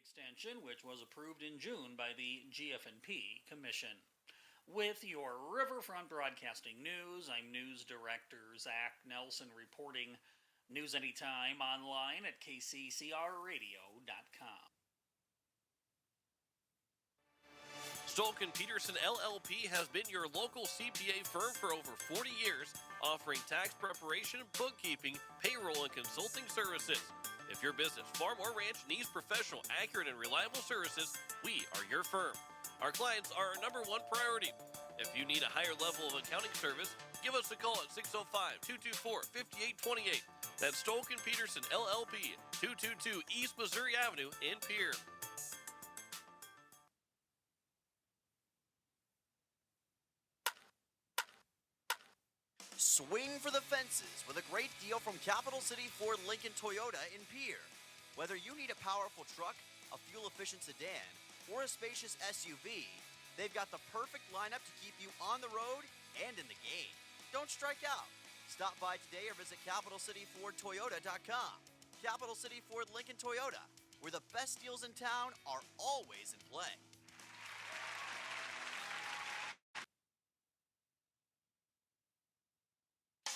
extension, which was approved in June by the GF&P Commission. With your Riverfront Broadcasting News, I'm News Director Zach Nelson reporting. News anytime online at kccrradio.com. Stolken Peterson LLP has been your local CPA firm for over 40 years, offering tax preparation, bookkeeping, payroll, and consulting services. If your business, farm, or ranch needs professional, accurate, and reliable services, we are your firm. Our clients are our number one priority. If you need a higher level of accounting service, give us a call at 605-224-5828. That's Stolken Peterson LLP, 222 East Missouri Avenue in Pierre. Swing for the fences with a great deal from Capital City Ford Lincoln Toyota in Pierre. Whether you need a powerful truck, a fuel-efficient sedan, or a spacious SUV, they've got the perfect lineup to keep you on the road and in the game. Don't strike out. Stop by today or visit CapitalCityFordToyota.com. Capital City Ford Lincoln Toyota, where the best deals in town are always in play.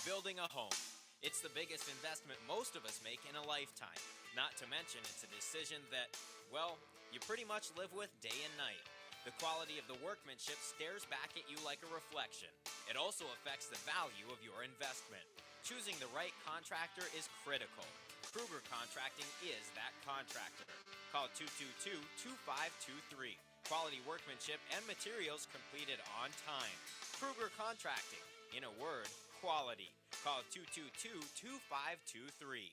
Building a home. It's the biggest investment most of us make in a lifetime. Not to mention it's a decision that, well, you pretty much live with day and night. The quality of the workmanship stares back at you like a reflection. It also affects the value of your investment. Choosing the right contractor is critical. Kruger Contracting is that contractor. Call 222-2523. Quality workmanship and materials completed on time. Kruger Contracting. In a word, quality. Call 222-2523.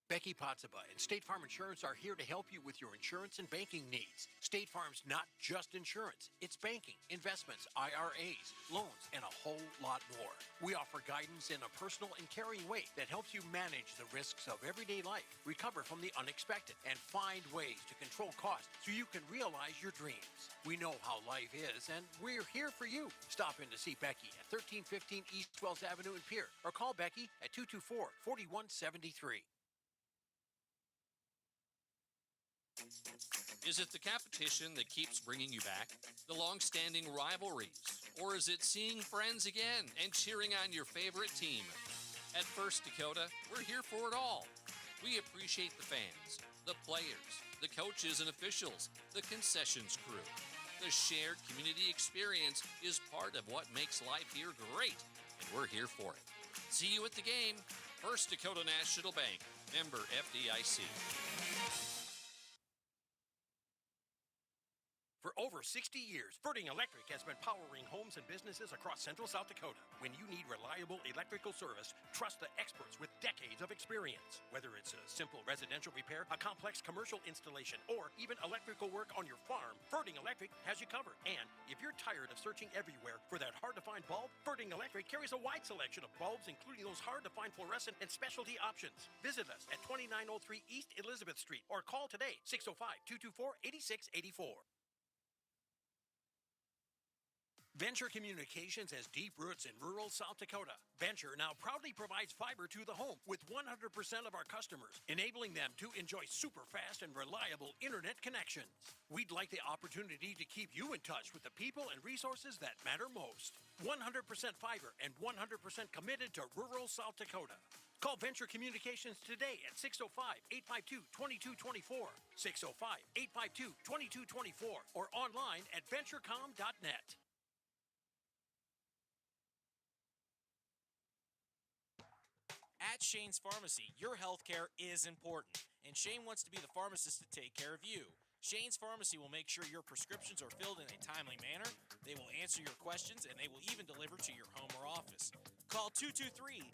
Becky Potsaба and State Farm Insurance are here to help you with your insurance and banking needs. State Farm's not just insurance. It's banking, investments, IRAs, loans, and a whole lot more. We offer guidance in a personal and caring way that helps you manage the risks of everyday life, recover from the unexpected, and find ways to control costs so you can realize your dreams. We know how life is, and we're here for you. Stop in to see Becky at 1315 East Wells Avenue in Pierre, or call Becky at 224-4173. Is it the competition that keeps bringing you back? The long-standing rivalries? Or is it seeing friends again and cheering on your favorite team? At First Dakota, we're here for it all. We appreciate the fans, the players, the coaches and officials, the concessions crew. The shared community experience is part of what makes life here great, and we're here for it. See you at the game. First Dakota National Bank, member FDIC. For over 60 years, Ferding Electric has been powering homes and businesses across central South Dakota. When you need reliable electrical service, trust the experts with decades of experience. Whether it's a simple residential repair, a complex commercial installation, or even electrical work on your farm, Ferding Electric has you covered. And if you're tired of searching everywhere for that hard-to-find bulb, Ferding Electric carries a wide selection of bulbs, including those hard-to-find fluorescent and specialty options. Visit us at 2903 East Elizabeth Street or call today, 605-224-8684. Venture Communications has deep roots in rural South Dakota. Venture now proudly provides fiber to the home with 100% of our customers, enabling them to enjoy super fast and reliable internet connections. We'd like the opportunity to keep you in touch with the people and resources that matter most. 100% fiber and 100% committed to rural South Dakota. Call Venture Communications today at 605-852-2224, 605-852-2224, or online at venturecom.net. At Shane's Pharmacy, your healthcare is important, and Shane wants to be the pharmacist to take care of you. Shane's Pharmacy will make sure your prescriptions are filled in a timely manner, they will answer your questions, and they will even deliver to your home or office. Call 223-9200.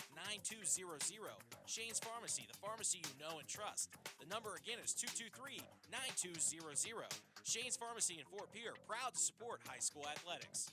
Shane's Pharmacy, the pharmacy you know and trust. The number again is 223-9200. Shane's Pharmacy in Fort Pierre, proud to support high school athletics.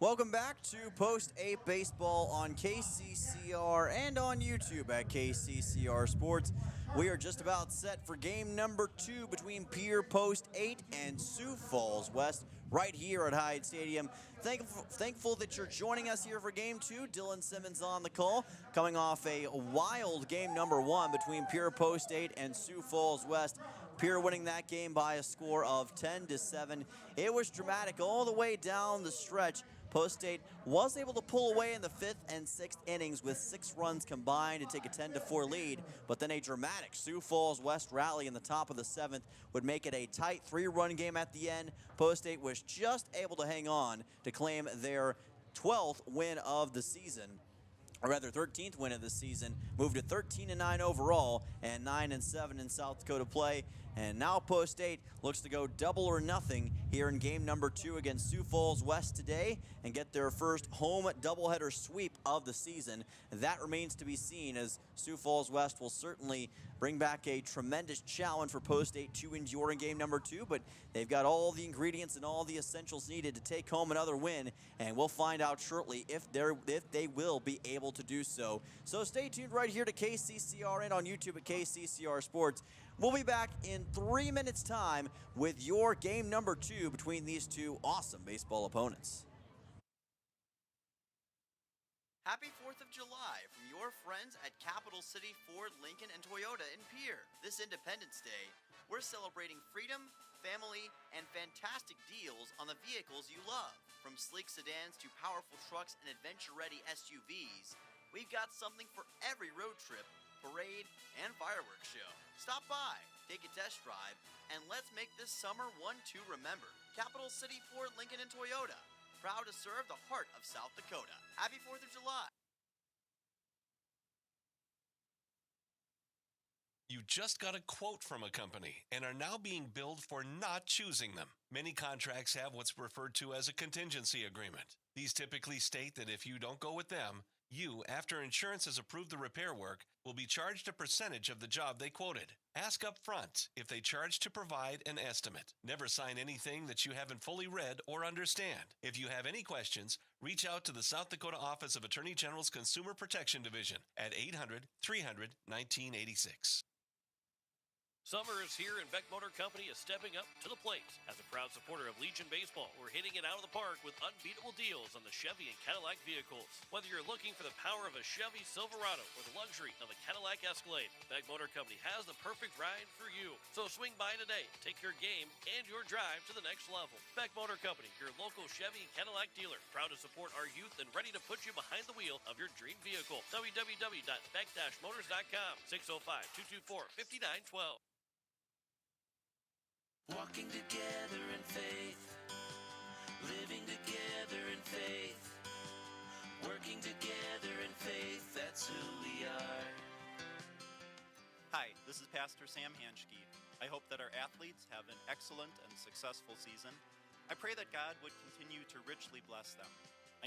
Welcome back to Post 8 Baseball on KCCR and on YouTube at KCCR Sports. We are just about set for game number 2 between Pierre Post 8 and Sioux Falls West right here at Hyde Stadium. Thankful that you're joining us here for Game 2. Dylan Simmons on the call, coming off a wild game number 1 between Pierre Post State and Sioux Falls West. Pierre winning that game by a score of 10-7. It was dramatic all the way down the stretch. Post State was able to pull away in the 5th and 6th innings with 6 runs combined to take a 10-4 lead, but then a dramatic Sioux Falls West rally in the top of the 7th would make it a tight 3-run game at the end. Post State was just able to hang on to claim their 12th win of the season, or rather 13th win of the season, moved to 13-9 overall and 9-7 in South Dakota play. And now Post State looks to go double or nothing here in game number 2 against Sioux Falls West today and get their first home doubleheader sweep of the season. That remains to be seen, as Sioux Falls West will certainly bring back a tremendous challenge for Post State to endure in game number 2, but they've got all the ingredients and all the essentials needed to take home another win, and we'll find out shortly if they will be able to do so. So stay tuned right here to KCCR and on YouTube at KCCR Sports. We'll be back in 3 minutes' time with your game number 2 between these two awesome baseball opponents. Happy 4th of July from your friends at Capital City Ford, Lincoln, and Toyota in Pierre. This Independence Day, we're celebrating freedom, family, and fantastic deals on the vehicles you love. From sleek sedans to powerful trucks and adventure-ready SUVs, we've got something for every road trip, parade, and fireworks show. Stop by, take a test drive, and let's make this summer one to remember. Capital City Ford, Lincoln, and Toyota, proud to serve the heart of South Dakota. Happy 4th of July. You just got a quote from a company and are now being billed for not choosing them. Many contracts have what's referred to as a contingency agreement. These typically state that if you don't go with them, you, after insurance has approved the repair work, will be charged a percentage of the job they quoted. Ask up front if they charge to provide an estimate. Never sign anything that you haven't fully read or understand. If you have any questions, reach out to the South Dakota Office of Attorney General's Consumer Protection Division at 800-300-1986. Summer is here, and Beck Motor Company is stepping up to the plate. As a proud supporter of Legion Baseball, we're hitting it out of the park with unbeatable deals on the Chevy and Cadillac vehicles. Whether you're looking for the power of a Chevy Silverado or the luxury of a Cadillac Escalade, Beck Motor Company has the perfect ride for you. So swing by today, take your game and your drive to the next level. Beck Motor Company, your local Chevy and Cadillac dealer, proud to support our youth and ready to put you behind the wheel of your dream vehicle. www.beck-motors.com, 605-224-5912. Walking together in faith, living together in faith, working together in faith, that's who we are. Hi, this is Pastor Sam Hanschke. I hope that our athletes have an excellent and successful season. I pray that God would continue to richly bless them.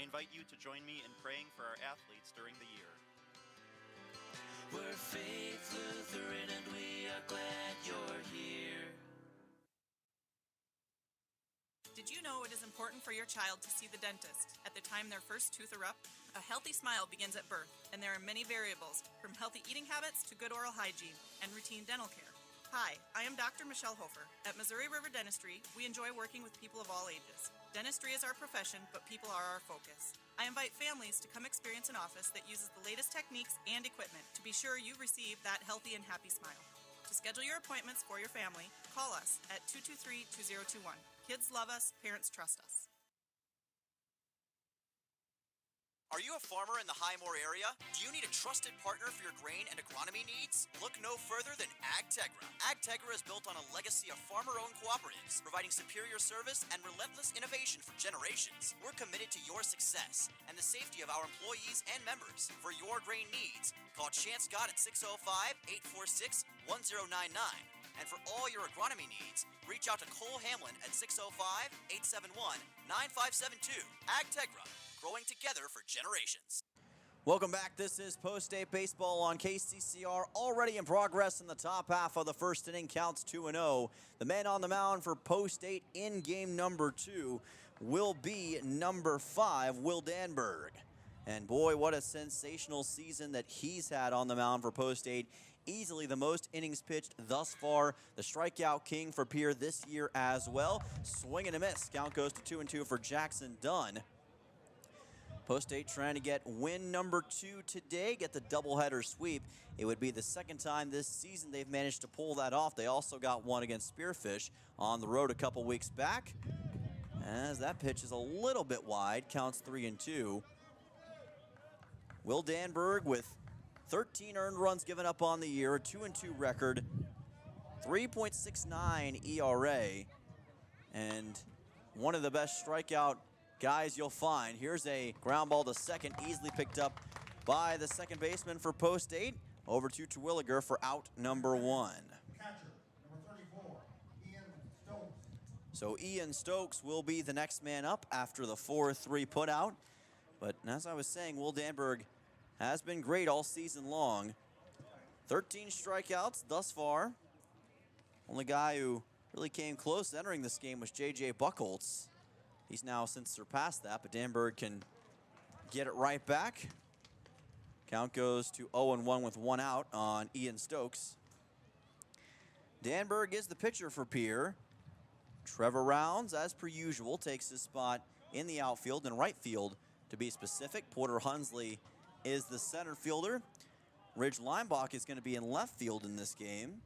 I invite you to join me in praying for our athletes during the year. We're Faith Lutheran and we are glad you're here. Did you know it is important for your child to see the dentist at the time their first tooth erupt? A healthy smile begins at birth, and there are many variables, from healthy eating habits to good oral hygiene and routine dental care. Hi, I am Dr. Michelle Hofer. At Missouri River Dentistry, we enjoy working with people of all ages. Dentistry is our profession, but people are our focus. I invite families to come experience an office that uses the latest techniques and equipment to be sure you receive that healthy and happy smile. To schedule your appointments for your family, call us at 223-2021. Kids love us, parents trust us. Are you a farmer in the Highmore area? Do you need a trusted partner for your grain and agronomy needs? Look no further than AgTegra. AgTegra is built on a legacy of farmer-owned cooperatives, providing superior service and relentless innovation for generations. We're committed to your success and the safety of our employees and members. For your grain needs, call Chance Scott at 605-846-1099. And for all your agronomy needs, reach out to Cole Hamlin at 605-871-9572. AgTegra, growing together for generations. Welcome back. This is Post-State Baseball on KCCR. Already in progress in the top half of the first inning. Counts 2-0. The man on the mound for Post-State in game number 2 will be number 5, Will Danberg. And boy, what a sensational season that he's had on the mound for Post-State easily the most innings pitched thus far. The strikeout king for Pierre this year as well. Swing and a miss. Count goes to 2-2 for Jackson Dunn. Post State trying to get win number 2 today, get the doubleheader sweep. It would be the second time this season they've managed to pull that off. They also got one against Spearfish on the road a couple weeks back. As that pitch is a little bit wide, counts 3-2. Will Danberg with 13 earned runs given up on the year, a 2-2 record, 3.69 ERA, and one of the best strikeout guys you'll find. Here's a ground ball to second, easily picked up by the second baseman for Post State. Over to Terwilliger for out number 1. Catcher, number 34, Ian Stokes. So Ian Stokes will be the next man up after the 4-3 putout. But as I was saying, Will Danberg has been great all season long. 13 strikeouts thus far. Only guy who really came close entering this game was J.J. Buchholz. He's now since surpassed that, but Danberg can get it right back. Count goes to 0-1 with 1 out on Ian Stokes. Danberg is the pitcher for Pierre. Trevor Rounds, as per usual, takes his spot in the outfield and right field, to be specific. Porter Hunsley is the center fielder. Ridge Linebach is going to be in left field in this game.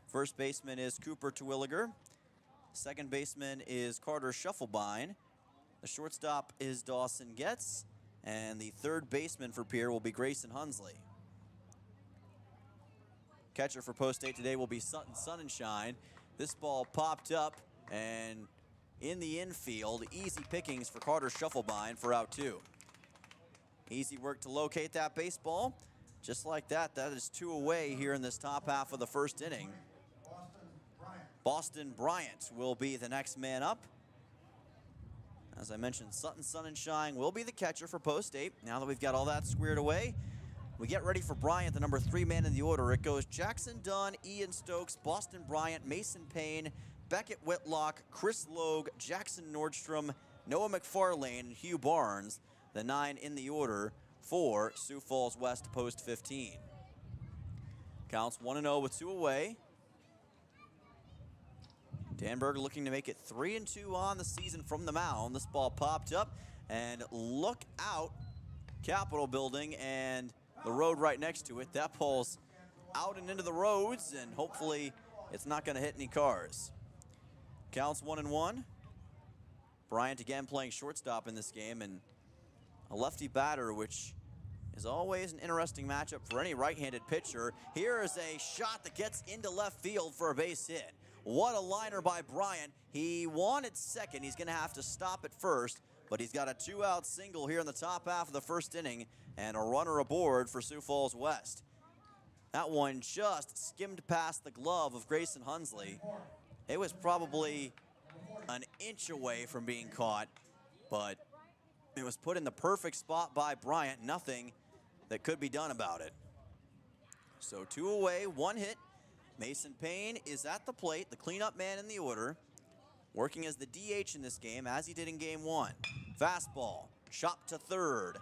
First baseman is Cooper Terwilliger. Second baseman is Carter Shufflebine. The shortstop is Dawson Getz. And the third baseman for Pierre will be Grayson Hunsley. Catcher for Post State today will be Sutton Sunshine. This ball popped up and in the infield. Easy pickings for Carter Shufflebine for out 2. Easy work to locate that baseball. Just like that, that is 2 away here in this top half of the first inning. Boston Bryant will be the next man up. As I mentioned, Sutton Sunshine will be the catcher for Post State. Now that we've got all that squared away, we get ready for Bryant, the number 3 man in the order. It goes Jackson Dunn, Ian Stokes, Boston Bryant, Mason Payne, Beckett Whitlock, Chris Logue, Jackson Nordstrom, Noah McFarlane, and Hugh Barnes, the 9 in the order for Sioux Falls West Post 15. Counts 1-0 with 2 away. Danberg looking to make it 3-2 on the season from the mound. This ball popped up, and look out, Capitol Building and the road right next to it. That ball's out and into the roads, and hopefully it's not going to hit any cars. Counts 1-1. Bryant again playing shortstop in this game, and a lefty batter, which is always an interesting matchup for any right-handed pitcher. Here is a shot that gets into left field for a base hit. What a liner by Bryant. He wanted second. He's going to have to stop at first, but he's got a 2-out single here in the top half of the first inning and a runner aboard for Sioux Falls West. That one just skimmed past the glove of Grayson Hunsley. It was probably an inch away from being caught, but it was put in the perfect spot by Bryant. Nothing that could be done about it. So 2 away, 1 hit. Mason Payne is at the plate, the cleanup man in the order, working as the DH in this game, as he did in game 1. Fastball, chopped to third.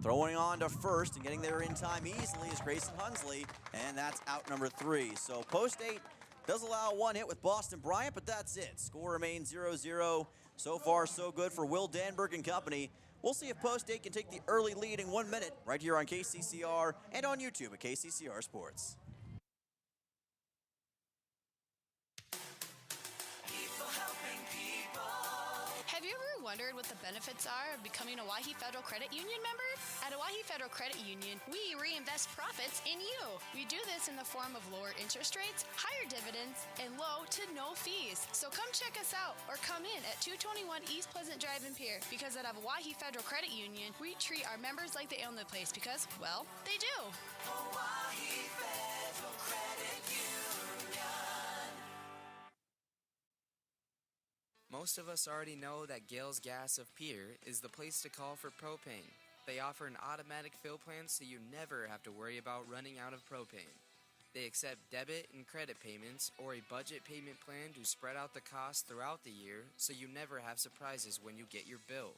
Throwing on to first and getting there in time easily is Grayson Hunsley, and that's out number 3. So Post 8 does allow 1 hit with Boston Bryant, but that's it. Score remains 0-0. So far, so good for Will Danberg and company. We'll see if Post 8 can take the early lead in 1 minute right here on KCCR and on YouTube at KCCR Sports. Have you ever wondered what the benefits are of becoming a Owyhee Federal Credit Union member? At Owyhee Federal Credit Union, we reinvest profits in you. We do this in the form of lower interest rates, higher dividends, and low to no fees. So come check us out or come in at 221 East Pleasant Drive in Pierre, because at Owyhee Federal Credit Union, we treat our members like they own the place because, well, they do. Owyhee Federal Credit Union. Most of us already know that Gales Gas of Pierre is the place to call for propane. They offer an automatic fill plan so you never have to worry about running out of propane. They accept debit and credit payments or a budget payment plan to spread out the cost throughout the year so you never have surprises when you get your bill.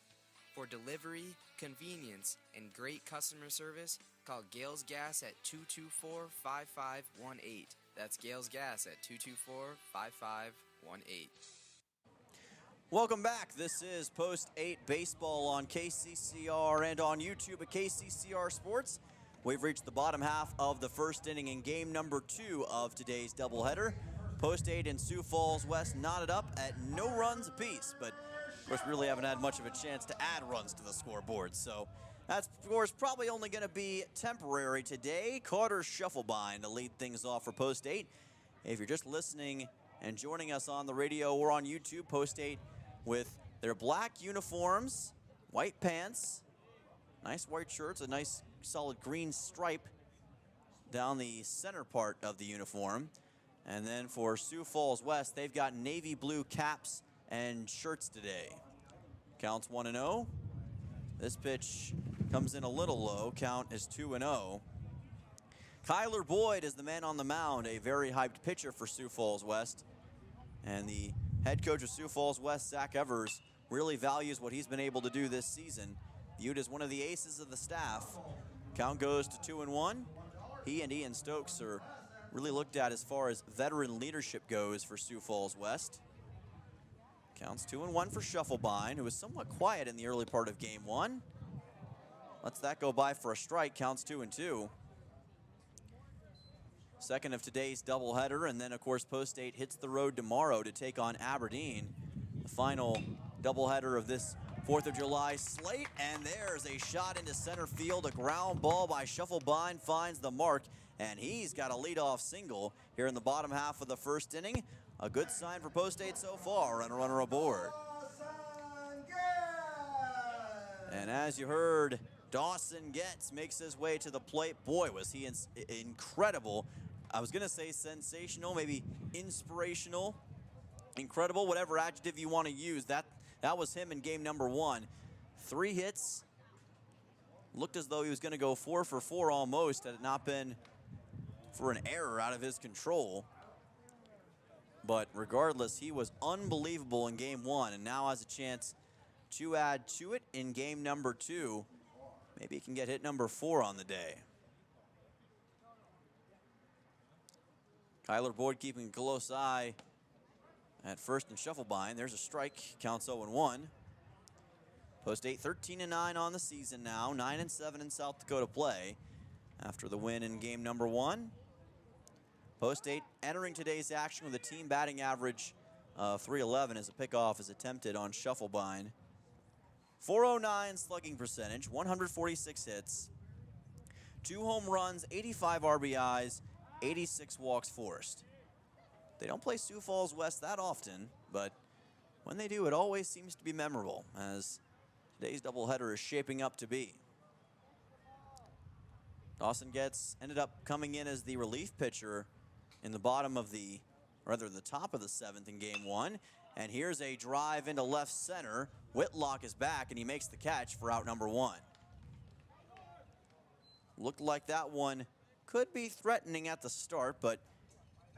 For delivery, convenience, and great customer service, call Gales Gas at 224-5518. That's Gales Gas at 224-5518. Welcome back. This is Post 8 Baseball on KCCR and on YouTube at KCCR Sports. We've reached the bottom half of the first inning in game number 2 of today's doubleheader. Post 8 and Sioux Falls West knotted up at no runs apiece, but of course we really haven't had much of a chance to add runs to the scoreboard, so that's of course probably only going to be temporary today. Carter Shufflebind to lead things off for Post 8. If you're just listening and joining us on the radio or on YouTube, Post 8 with their black uniforms, white pants, nice white shirts, a nice solid green stripe down the center part of the uniform. And then for Sioux Falls West, they've got navy blue caps and shirts today. Counts 1-0. This pitch comes in a little low. Count is 2-0. Kyler Boyd is the man on the mound, a very hyped pitcher for Sioux Falls West. And the head coach of Sioux Falls West, Zach Evers, really values what he's been able to do this season. Viewed as one of the aces of the staff. Count goes to 2-1. He and Ian Stokes are really looked at as far as veteran leadership goes for Sioux Falls West. Counts 2-1 for Shufflebind, who was somewhat quiet in the early part of game 1. Lets that go by for a strike. Counts 2-2. Second of today's doubleheader, and then of course Post 8 hits the road tomorrow to take on Aberdeen. The final doubleheader of this 4th of July slate, and there's a shot into center field. A ground ball by Shufflebind finds the mark, and he's got a leadoff single here in the bottom half of the first inning. A good sign for Post 8 so far, and a runner aboard. And as you heard, Dawson Getz makes his way to the plate. Boy, was he incredible. I was going to say sensational, maybe inspirational, incredible, whatever adjective you want to use. That was him in game number 1. 3 hits. Looked as though he was going to go 4 for 4 almost, had it not been for an error out of his control. But regardless, he was unbelievable in game 1, and now has a chance to add to it in game number 2. Maybe he can get hit number 4 on the day. Kyler Boyd keeping a close eye at first and Shufflebind. There's a strike. Counts 0-1. Post 8 13-9 on the season now. 9-7 in South Dakota play after the win in game number 1. Post 8 entering today's action with a team batting average of .311 as a pickoff is attempted on Shufflebind. .409 slugging percentage, 146 hits, 2 home runs, 85 RBIs, 86 walks forced. They don't play Sioux Falls West that often, but when they do, it always seems to be memorable, as today's doubleheader is shaping up to be. Dawson Getz ended up coming in as the relief pitcher in the top of the 7th in game 1. And here's a drive into left center. Whitlock is back, and he makes the catch for out number 1. Looked like that one could be threatening at the start, but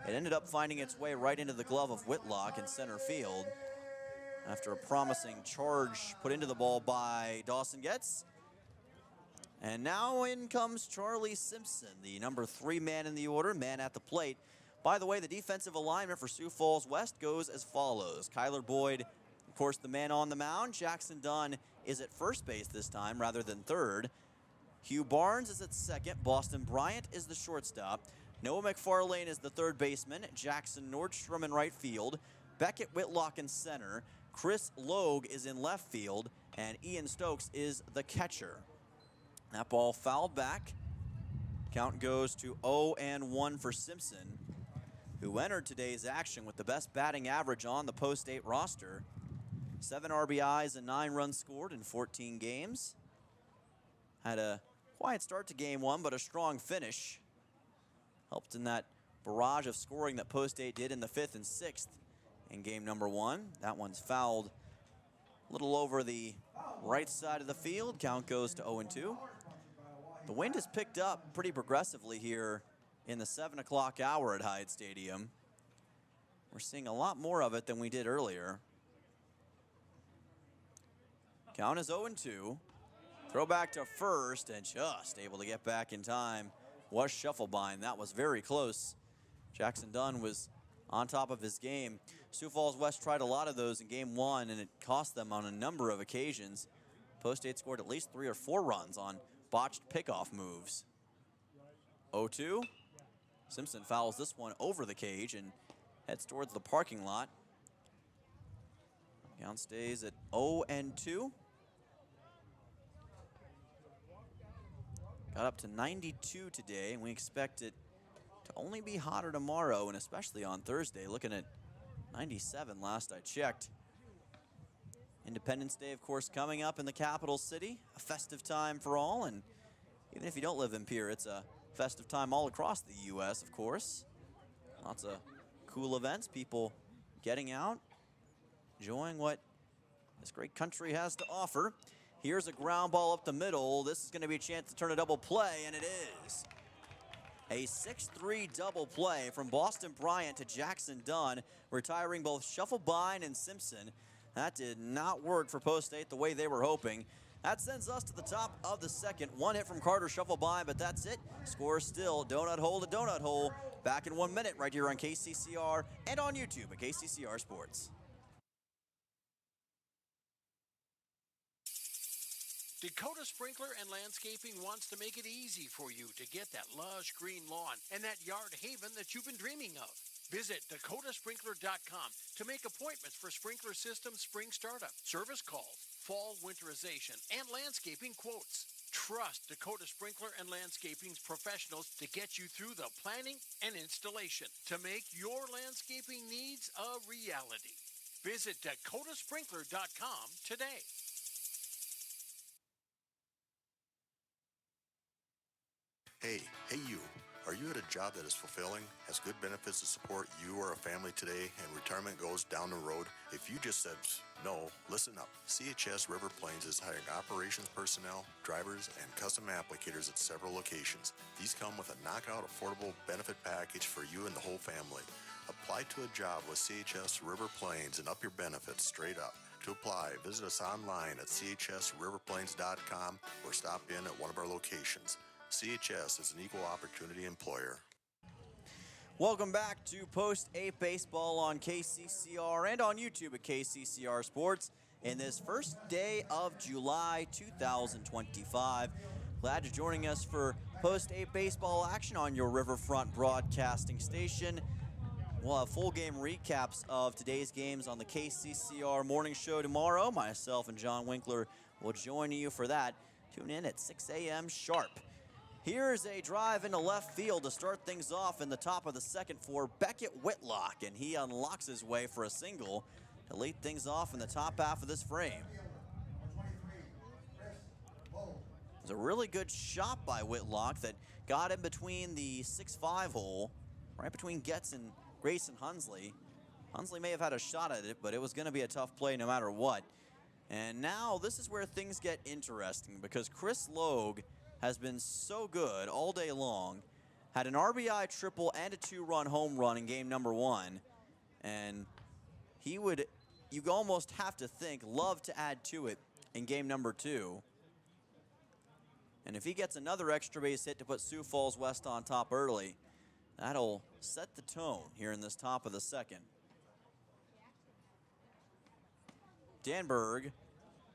it ended up finding its way right into the glove of Whitlock in center field after a promising charge put into the ball by Dawson Getz. And now in comes Charlie Simpson, the number 3 man in the order, man at the plate. By the way, the defensive alignment for Sioux Falls West goes as follows. Kyler Boyd, of course, the man on the mound. Jackson Dunn is at first base this time rather than third. Hugh Barnes is at second. Boston Bryant is the shortstop. Noah McFarlane is the third baseman. Jackson Nordstrom in right field. Beckett Whitlock in center. Chris Logue is in left field. And Ian Stokes is the catcher. That ball fouled back. Count goes to 0-1 for Simpson, who entered today's action with the best batting average on the Post 8 roster. 7 RBIs and 9 runs scored in 14 games. Had a quiet start to game 1, but a strong finish. Helped in that barrage of scoring that Post 8 did in the 5th and 6th in game number 1. That one's fouled a little over the right side of the field. Count goes to 0-2. The wind has picked up pretty progressively here in the 7 o'clock hour at Hyde Stadium. We're seeing a lot more of it than we did earlier. Count is 0-2. Throw back to first and just able to get back in time was Shufflebind. That was very close. Jackson Dunn was on top of his game. Sioux Falls West tried a lot of those in game one, and it cost them on a number of occasions. Post State scored at least 3 or 4 runs on botched pickoff moves. 0-2. Simpson fouls this one over the cage and heads towards the parking lot. Count stays at 0-2. Got up to 92 today, and we expect it to only be hotter tomorrow, and especially on Thursday, looking at 97 last I checked. Independence Day, of course, coming up in the capital city, a festive time for all, and even if you don't live in Pierre, it's a festive time all across the U.S., of course. Lots of cool events, people getting out, enjoying what this great country has to offer. Here's a ground ball up the middle. This is going to be a chance to turn a double play, and it is. A 6-3 double play from Boston Bryant to Jackson Dunn, retiring both Shufflebind and Simpson. That did not work for Post State the way they were hoping. That sends us to the top of the second. One hit from Carter Shufflebind, but that's it. Score still donut hole to donut hole. Back in 1 minute right here on KCCR and on YouTube at KCCR Sports. Dakota Sprinkler and Landscaping wants to make it easy for you to get that lush green lawn and that yard haven that you've been dreaming of. Visit dakotasprinkler.com to make appointments for sprinkler system spring startup, service calls, fall winterization, and landscaping quotes. Trust Dakota Sprinkler and Landscaping's professionals to get you through the planning and installation to make your landscaping needs a reality. Visit dakotasprinkler.com today. Hey you. Are you at a job that is fulfilling, has good benefits to support you or a family today, and retirement goes down the road? If you just said no, listen up. CHS River Plains is hiring operations personnel, drivers, and custom applicators at several locations. These come with a knockout affordable benefit package for you and the whole family. Apply to a job with CHS River Plains and up your benefits straight up. To apply, visit us online at chsriverplains.com or stop in at one of our locations. CHS is an equal opportunity employer. Welcome back to Post 8 Baseball on KCCR and on YouTube at KCCR Sports in this first day of July 2025. Glad you're joining us for Post 8 Baseball action on your Riverfront broadcasting station. We'll have full game recaps of today's games on the KCCR morning show tomorrow. Myself and John Winkler will join you for that. Tune in at 6 a.m. sharp. Here's a drive into left field to start things off in the top of the second for Beckett Whitlock, and he unlocks his way for a single to lead things off in the top half of this frame. It was a really good shot by Whitlock that got in between the 6-5 hole, right between Getz and Grayson Hunsley. Hunsley may have had a shot at it, but it was going to be a tough play no matter what. And now this is where things get interesting because Chris Logue has been so good all day long. Had an RBI triple and a 2-run home run in game number 1. And he would, you almost have to think, love to add to it in game number 2. And if he gets another extra base hit to put Sioux Falls West on top early, that'll set the tone here in this top of the second. Danberg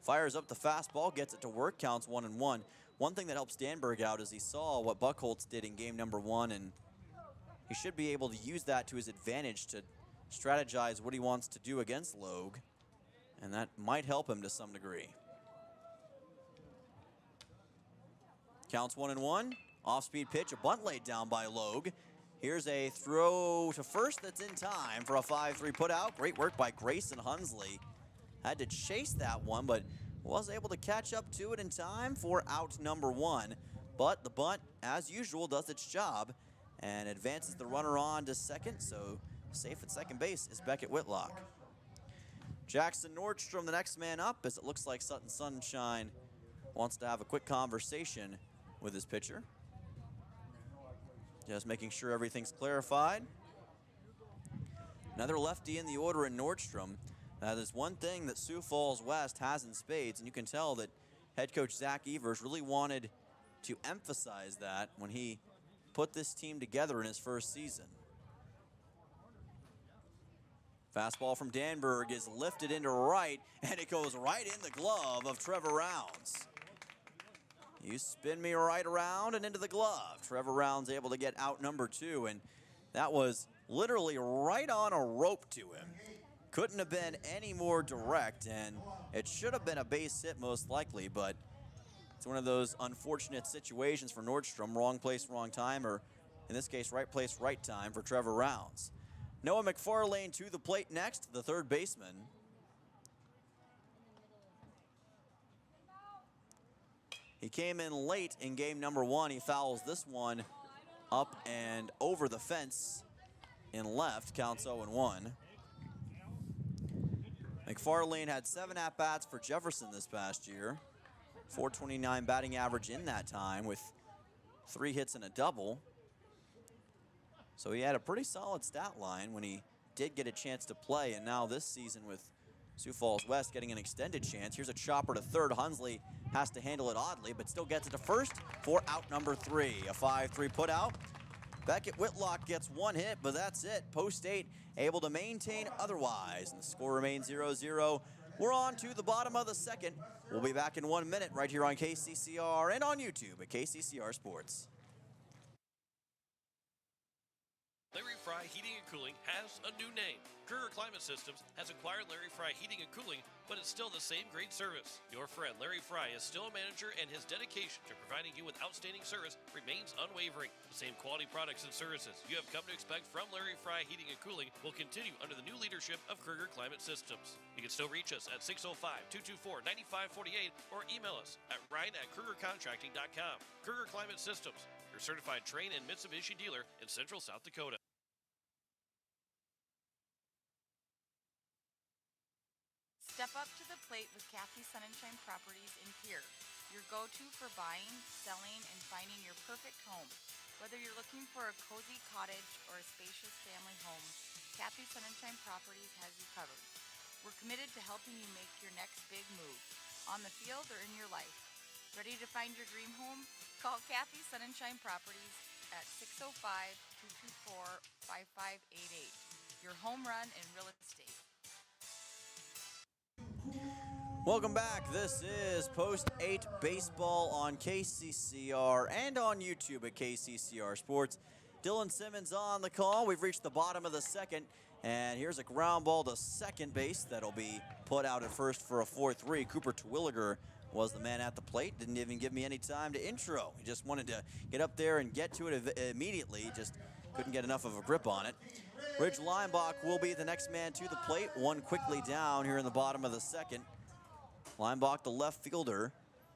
fires up the fastball, gets it to work, counts 1-1. One thing that helps Danberg out is he saw what Buchholz did in game number 1, and he should be able to use that to his advantage to strategize what he wants to do against Logue, and that might help him to some degree. Counts 1-1. Off-speed pitch, a bunt laid down by Logue. Here's a throw to first that's in time for a 5-3 putout. Great work by Grayson Hunsley. Had to chase that one, but was able to catch up to it in time for out number 1. But the bunt, as usual, does its job and advances the runner on to second, so safe at second base is Beckett Whitlock. Jackson Nordstrom, the next man up, as it looks like Sutton Sunshine wants to have a quick conversation with his pitcher. Just making sure everything's clarified. Another lefty in the order in Nordstrom. That is one thing that Sioux Falls West has in spades, and you can tell that head coach Zach Evers really wanted to emphasize that when he put this team together in his first season. Fastball from Danberg is lifted into right, and it goes right in the glove of Trevor Rounds. You spin me right around and into the glove. Trevor Rounds able to get out number 2, and that was literally right on a rope to him. Couldn't have been any more direct, and it should have been a base hit most likely, but it's one of those unfortunate situations for Nordstrom. Wrong place, wrong time, or in this case, right place, right time for Trevor Rounds. Noah McFarlane to the plate next, the third baseman. He came in late in game number 1. He fouls this one up and over the fence in left, counts 0-1. McFarlane had 7 at-bats for Jefferson this past year. .429 batting average in that time with 3 hits and a double. So he had a pretty solid stat line when he did get a chance to play, and now this season with Sioux Falls West getting an extended chance. Here's a chopper to third. Hunsley has to handle it oddly, but still gets it to first for out number 3. A 5-3 put out. Beckett Whitlock gets 1 hit, but that's it. Post 8 able to maintain otherwise, and the score remains 0-0. We're on to the bottom of the second. We'll be back in 1 minute right here on KCCR and on YouTube at KCCR Sports. Larry Fry Heating and Cooling has a new name. Kruger Climate Systems has acquired Larry Fry Heating and Cooling, but it's still the same great service. Your friend Larry Fry is still a manager, and his dedication to providing you with outstanding service remains unwavering. The same quality products and services you have come to expect from Larry Fry Heating and Cooling will continue under the new leadership of Kruger Climate Systems. You can still reach us at 605-224-9548 or email us at ryan@krugercontracting.com. Kruger Climate Systems, your certified Trane and Mitsubishi dealer in Central South Dakota. Step up to the plate with Kathy Sunshine Properties in Pierre, your go-to for buying, selling, and finding your perfect home. Whether you're looking for a cozy cottage or a spacious family home, Kathy Sunshine Properties has you covered. We're committed to helping you make your next big move, on the field or in your life. Ready to find your dream home? Call Kathy Sunshine Properties at 605-224-5588. Your home run in real estate. Welcome back. This is Post 8 Baseball on KCCR and on YouTube at KCCR Sports. Dylan Simmons on the call. We've reached the bottom of the second, and here's a ground ball to second base that'll be put out at first for a 4-3. Cooper Terwilliger was the man at the plate. Didn't even give me any time to intro. He just wanted to get up there and get to it immediately. Just couldn't get enough of a grip on it. Ridge Limbach will be the next man to the plate. One quickly down here in the bottom of the second. Limbach, the left fielder,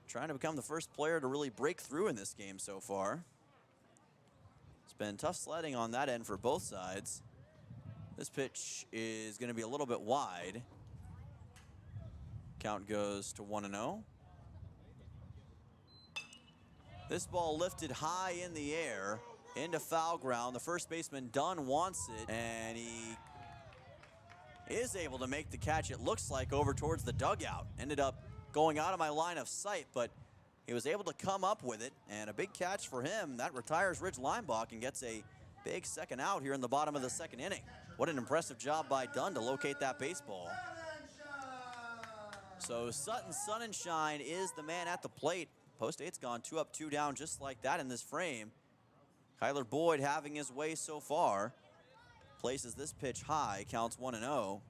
trying to become the first player to really break through in this game so far. It's been tough sledding on that end for both sides. This pitch is going to be a little bit wide. Count goes to 1-0. This ball lifted high in the air into foul ground. The first baseman, Dunn, wants it, and he is able to make the catch, it looks like, over towards the dugout. Ended up going out of my line of sight, but he was able to come up with it, and a big catch for him. That retires Ridge Limbach and gets a big second out here in the bottom of the second inning. What an impressive job by Dunn to locate that baseball. So Sutton Sunshine is the man at the plate. Post 8's gone 2 up, 2 down just like that in this frame. Kyler Boyd having his way so far. Places this pitch high, counts 1-0.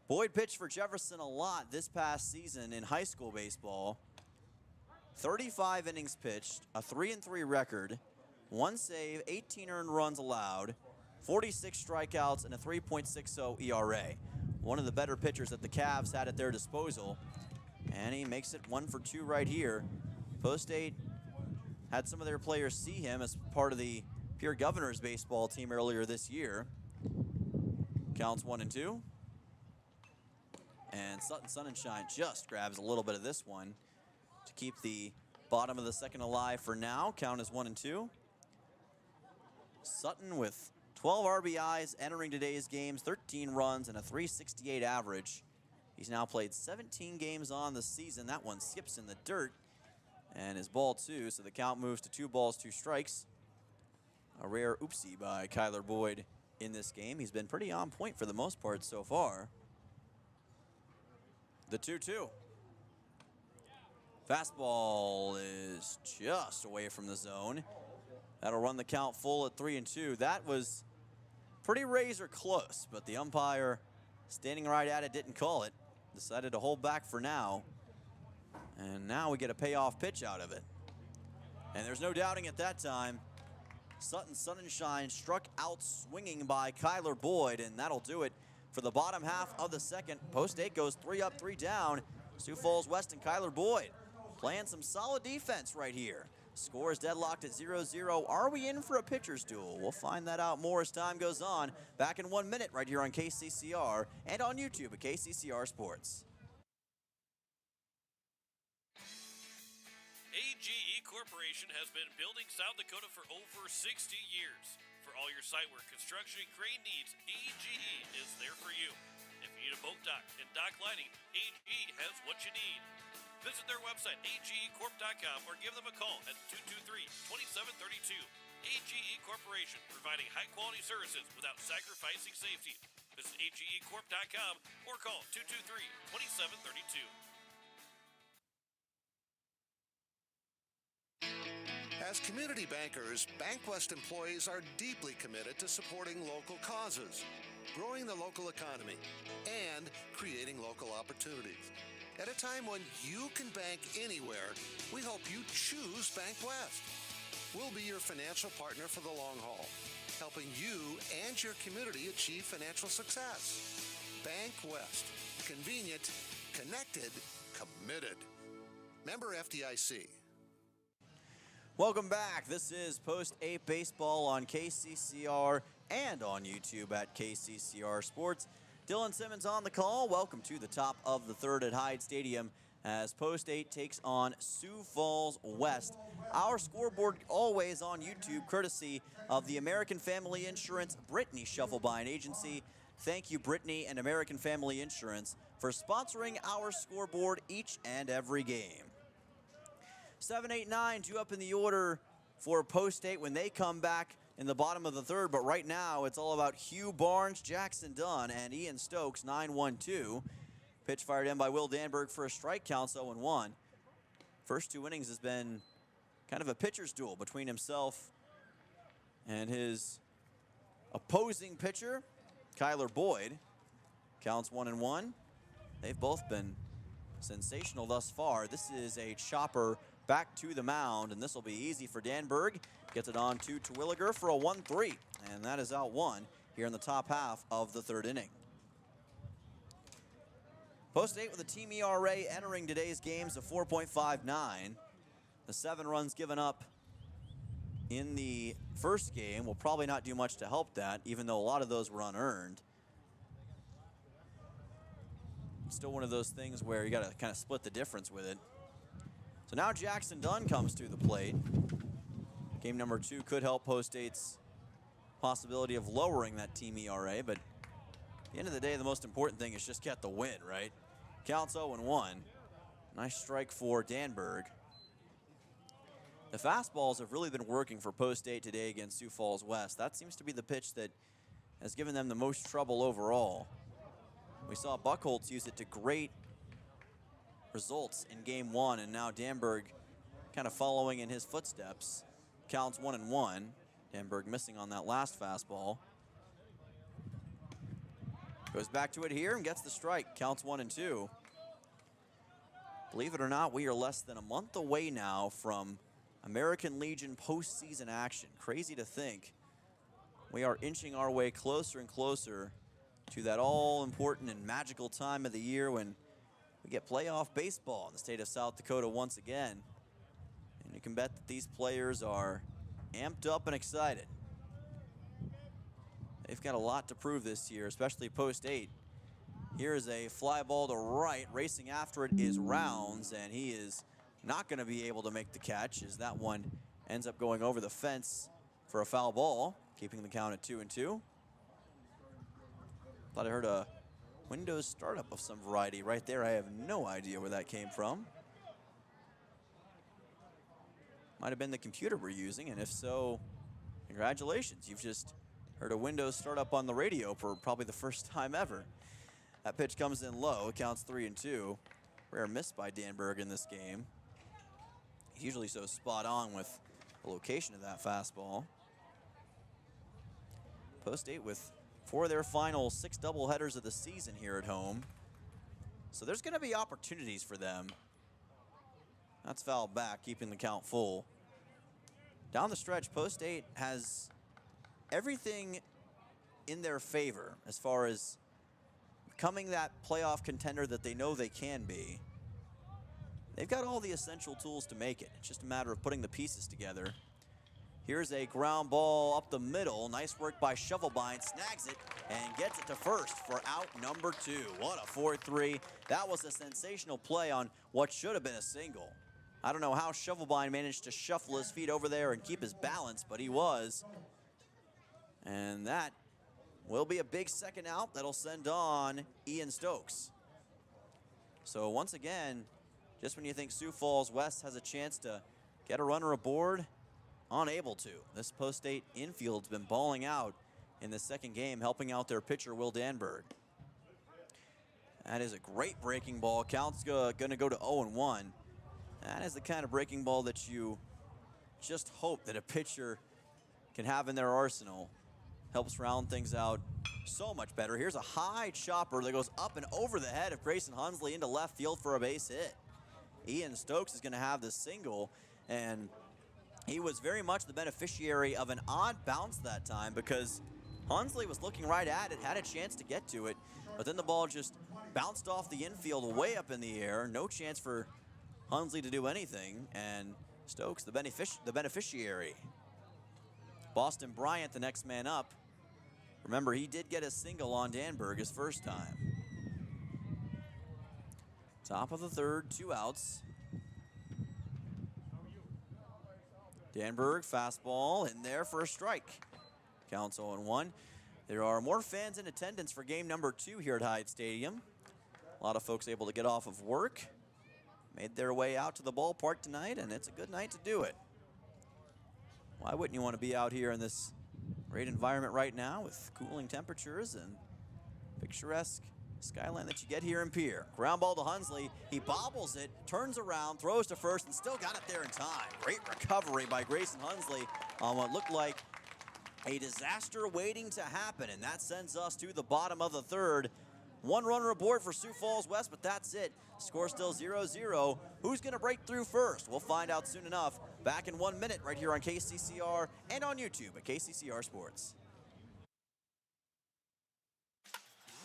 Boyd pitched for Jefferson a lot this past season in high school baseball. 35 innings pitched, a 3-3 record, 1 save, 18 earned runs allowed, 46 strikeouts, and a 3.60 ERA. One of the better pitchers that the Cavs had at their disposal. And he makes it 1 for 2 right here. Post 8 had some of their players see him as part of the Pierre Governor's baseball team earlier this year. Counts 1-2. And Sutton Sunshine just grabs a little bit of this one to keep the bottom of the second alive for now. Count is 1-2. Sutton with 12 RBIs entering today's games, 13 runs, and a 368 average. He's now played 17 games on the season. That one skips in the dirt and is ball 2, so the count moves to 2 balls, 2 strikes. A rare oopsie by Kyler Boyd in this game. He's been pretty on point for the most part so far. The 2-2. Fastball is just away from the zone. That'll run the count full at 3-2. That was pretty razor close, but the umpire standing right at it didn't call it. Decided to hold back for now. And now we get a payoff pitch out of it. And there's no doubting at that time. Sutton Sunshine struck out swinging by Kyler Boyd, and that'll do it for the bottom half of the second. Post 8 goes 3 up, 3 down. Sioux Falls West and Kyler Boyd playing some solid defense right here. Score is deadlocked at 0-0. Are we in for a pitcher's duel? We'll find that out more as time goes on. Back in 1 minute right here on KCCR and on YouTube at KCCR Sports. AGE Corporation has been building South Dakota for over 60 years. For all your site work, construction, and crane needs, AGE is there for you. If you need a boat dock and dock lighting, AGE has what you need. Visit their website, agecorp.com, or give them a call at 223-2732. AGE Corporation, providing high-quality services without sacrificing safety. Visit agecorp.com or call 223-2732. As community bankers, BankWest employees are deeply committed to supporting local causes, growing the local economy, and creating local opportunities. At a time when you can bank anywhere, we hope you choose BankWest. We'll be your financial partner for the long haul, helping you and your community achieve financial success. BankWest. Convenient, connected, committed. Member FDIC. Welcome back. This is Post 8 Baseball on KCCR and on YouTube at KCCR Sports. Dylan Simmons on the call. Welcome to the top of the third at Hyde Stadium as Post 8 takes on Sioux Falls West. Our scoreboard always on YouTube, courtesy of the American Family Insurance Brittany Shufflebine Agency. Thank you, Brittany and American Family Insurance, for sponsoring our scoreboard each and every game. 7, 8, 9, 2 up in the order for Post 8 when they come back in the bottom of the third, but right now it's all about Hugh Barnes, Jackson Dunn, and Ian Stokes, 9-1-2. Pitch fired in by Will Danberg for a strike, counts 0-1. First 2 innings has been kind of a pitcher's duel between himself and his opposing pitcher, Kyler Boyd. Counts 1-1. They've both been sensational thus far. This is a chopper back to the mound, and this will be easy for Danberg. Gets it on to Terwilliger for a 1-3, and that is out 1 here in the top half of the third inning. Post 8 with a team ERA entering today's games of 4.59. The 7 runs given up in the first game will probably not do much to help that, even though a lot of those were unearned. It's still one of those things where you got to kind of split the difference with it. So now Jackson Dunn comes to the plate. Game number 2 could help Post 8's possibility of lowering that team ERA, but at the end of the day, the most important thing is just get the win, right? Counts 0-1. Nice strike for Danberg. The fastballs have really been working for Post 8 today against Sioux Falls West. That seems to be the pitch that has given them the most trouble overall. We saw Buchholz use it to great results in game 1, and now Danberg kind of following in his footsteps. Counts 1-1. Danberg missing on that last fastball. Goes back to it here and gets the strike. Counts 1-2. Believe it or not, we are less than a month away now from American Legion postseason action. Crazy to think. We are inching our way closer and closer to that all-important and magical time of the year when we get playoff baseball in the state of South Dakota once again. And you can bet that these players are amped up and excited. They've got a lot to prove this year, especially Post 8. Here is a fly ball to right. Racing after it is Rounds, and he is not going to be able to make the catch as that one ends up going over the fence for a foul ball, keeping the count at 2-2. Thought I heard a Windows startup of some variety right there. I have no idea where that came from. Might have been the computer we're using, and if so, congratulations. You've just heard a Windows startup on the radio for probably the first time ever. That pitch comes in low, counts 3-2. Rare miss by Danberg in this game. He's usually so spot on with the location of that fastball. Post 8 with 4 of their final 6 doubleheaders of the season here at home. So there's going to be opportunities for them. That's fouled back, keeping the count full. Down the stretch, Post 8 has everything in their favor as far as becoming that playoff contender that they know they can be. They've got all the essential tools to make it. It's just a matter of putting the pieces together. Here's a ground ball up the middle. Nice work by Shovelbein. Snags it and gets it to first for out number 2. What a 4-3. That was a sensational play on what should have been a single. I don't know how Shovelbein managed to shuffle his feet over there and keep his balance, but he was. And that will be a big second out. That'll send on Ian Stokes. So once again, just when you think Sioux Falls West has a chance to get a runner aboard, unable to. This Post 8 infield's been balling out in the second game, helping out their pitcher, Will Danberg. That is a great breaking ball. Count's going to go to 0-1. That is the kind of breaking ball that you just hope that a pitcher can have in their arsenal. Helps round things out so much better. Here's a high chopper that goes up and over the head of Grayson Hunsley into left field for a base hit. Ian Stokes is going to have the single, and he was very much the beneficiary of an odd bounce that time because Hunsley was looking right at it, had a chance to get to it, but then the ball just bounced off the infield way up in the air. No chance for Hunsley to do anything, and Stokes the beneficiary. Boston Bryant, the next man up. Remember, he did get a single on Danberg his first time. Top of the third, 2 outs. Danberg, fastball in there for a strike. Counts 0-1. There are more fans in attendance for game number 2 here at Hyde Stadium. A lot of folks able to get off of work. Made their way out to the ballpark tonight, and it's a good night to do it. Why wouldn't you want to be out here in this great environment right now with cooling temperatures and picturesque skyline that you get here in Pierre? Ground ball to Hunsley. He bobbles it, turns around, throws to first, and still got it there in time. Great recovery by Grayson Hunsley on what looked like a disaster waiting to happen, and that sends us to the bottom of the third. 1 runner aboard for Sioux Falls West, but that's it. Score still 0-0. Who's going to break through first? We'll find out soon enough. Back in 1 minute right here on KCCR and on YouTube at KCCR Sports.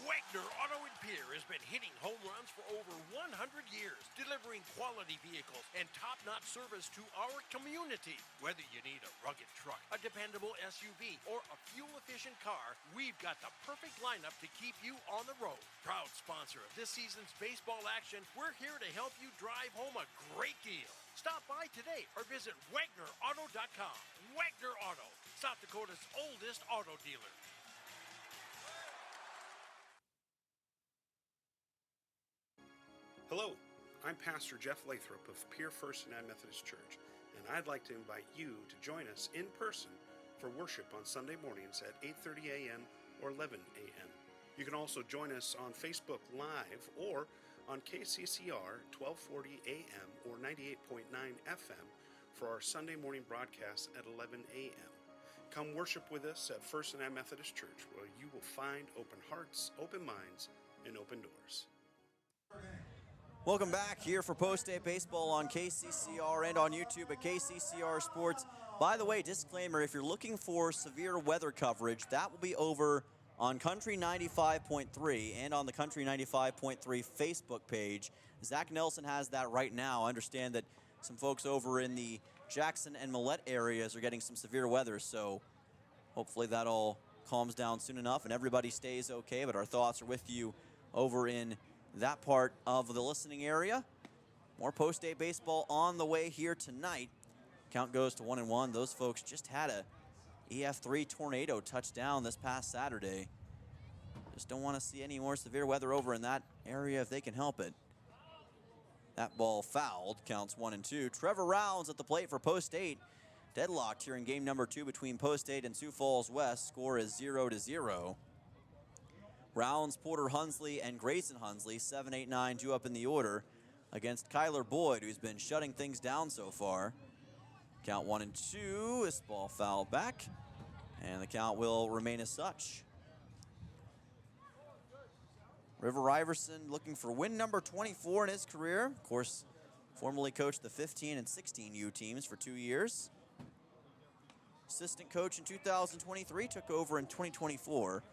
Wagner Auto in Pierre has been hitting home runs for over 100 years, delivering quality vehicles and top-notch service to our community. Whether you need a rugged truck, a dependable SUV, or a fuel-efficient car, we've got the perfect lineup to keep you on the road. Proud sponsor of this season's baseball action, we're here to help you drive home a great deal. Stop by today or visit WagnerAuto.com. Wagner Auto, South Dakota's oldest auto dealer. Hello, I'm Pastor Jeff Lathrop of Pierre First United Methodist Church, and I'd like to invite you to join us in person for worship on Sunday mornings at 8:30 a.m. or 11 a.m. You can also join us on Facebook Live or on KCCR 1240 a.m. or 98.9 FM for our Sunday morning broadcast at 11 a.m. Come worship with us at First United Methodist Church, where you will find open hearts, open minds, and open doors. Welcome back here for Post 8 Baseball on KCCR and on YouTube at KCCR Sports. By the way, disclaimer, if you're looking for severe weather coverage, that will be over on Country 95.3 and on the Country 95.3 Facebook page. Zach Nelson has that right now. I understand that some folks over in the Jackson and Millette areas are getting some severe weather, so hopefully that all calms down soon enough and everybody stays okay, but our thoughts are with you over in that part of the listening area. More Post 8 Baseball on the way here tonight. Count goes to 1-1. Those folks just had a EF3 tornado touchdown this past Saturday. Just don't want to see any more severe weather over in that area if they can help it. That ball fouled, counts 1 and 2. Trevor Rounds at the plate for Post State. Deadlocked here in game number 2 between Post State and Sioux Falls West. Score is 0-0. Rounds, Porter Hunsley, and Grayson Hunsley, 7, 8, 9, due up in the order against Kyler Boyd, who's been shutting things down so far. Count 1 and 2. This ball fouled back, and the count will remain as such. River Iverson looking for win number 24 in his career. Of course, formerly coached the 15 and 16 U teams for 2 years. Assistant coach in 2023, took over in 2024.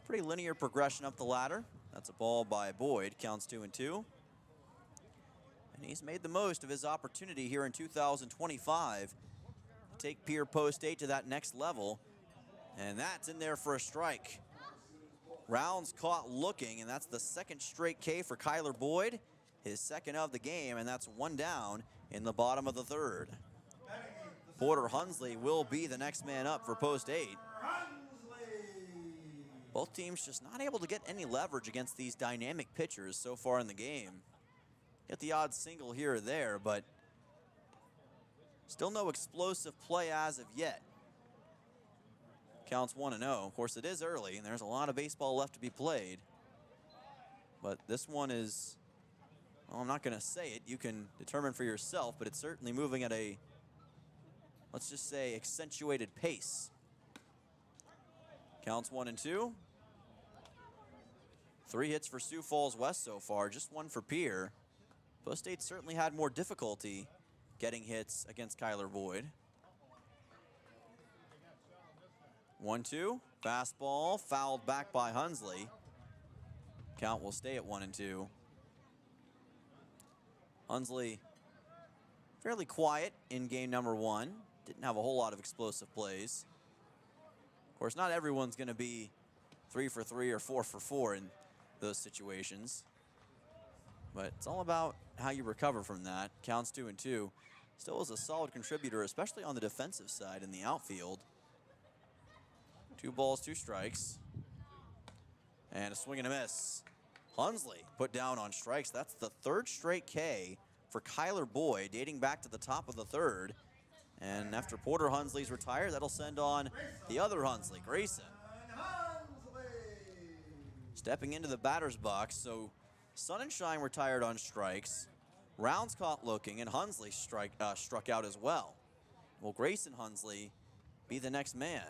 Pretty linear progression up the ladder. That's a ball by Boyd, counts 2 and 2. And he's made the most of his opportunity here in 2025 to take Pierre Post State to that next level. And that's in there for a strike. Rounds caught looking, and that's the second straight K for Kyler Boyd, his second of the game, and that's 1 down in the bottom of the third. Porter Hunsley will be the next man up for Post 8. Both teams just not able to get any leverage against these dynamic pitchers so far in the game. Get the odd single here or there, but still no explosive play as of yet. Counts 1 and 0. Of course, it is early, and there's a lot of baseball left to be played. But this one is, well, I'm not going to say it. You can determine for yourself, but it's certainly moving at a, let's just say, accentuated pace. Counts 1 and 2. 3 hits for Sioux Falls West so far, just 1 for Pierre. Post State certainly had more difficulty getting hits against Kyler Boyd. 1-2, fastball, fouled back by Hunsley. Count will stay at 1 and 2. Hunsley fairly quiet in game number 1. Didn't have a whole lot of explosive plays. Of course, not everyone's going to be 3 for 3 or 4 for 4 in those situations. But it's all about how you recover from that. Counts 2 and 2. Still is a solid contributor, especially on the defensive side in the outfield. 2 balls, 2 strikes. And a swing and a miss. Hunsley put down on strikes. That's the 3rd straight K for Kyler Boyd, dating back to the top of the 3rd. And after Porter Hunsley's retired, that'll send on the other Hunsley, Grayson. Stepping into the batter's box, so Sun and Shine retired on strikes. Rounds caught looking, and Hunsley struck out as well. Will Grayson Hunsley be the next man?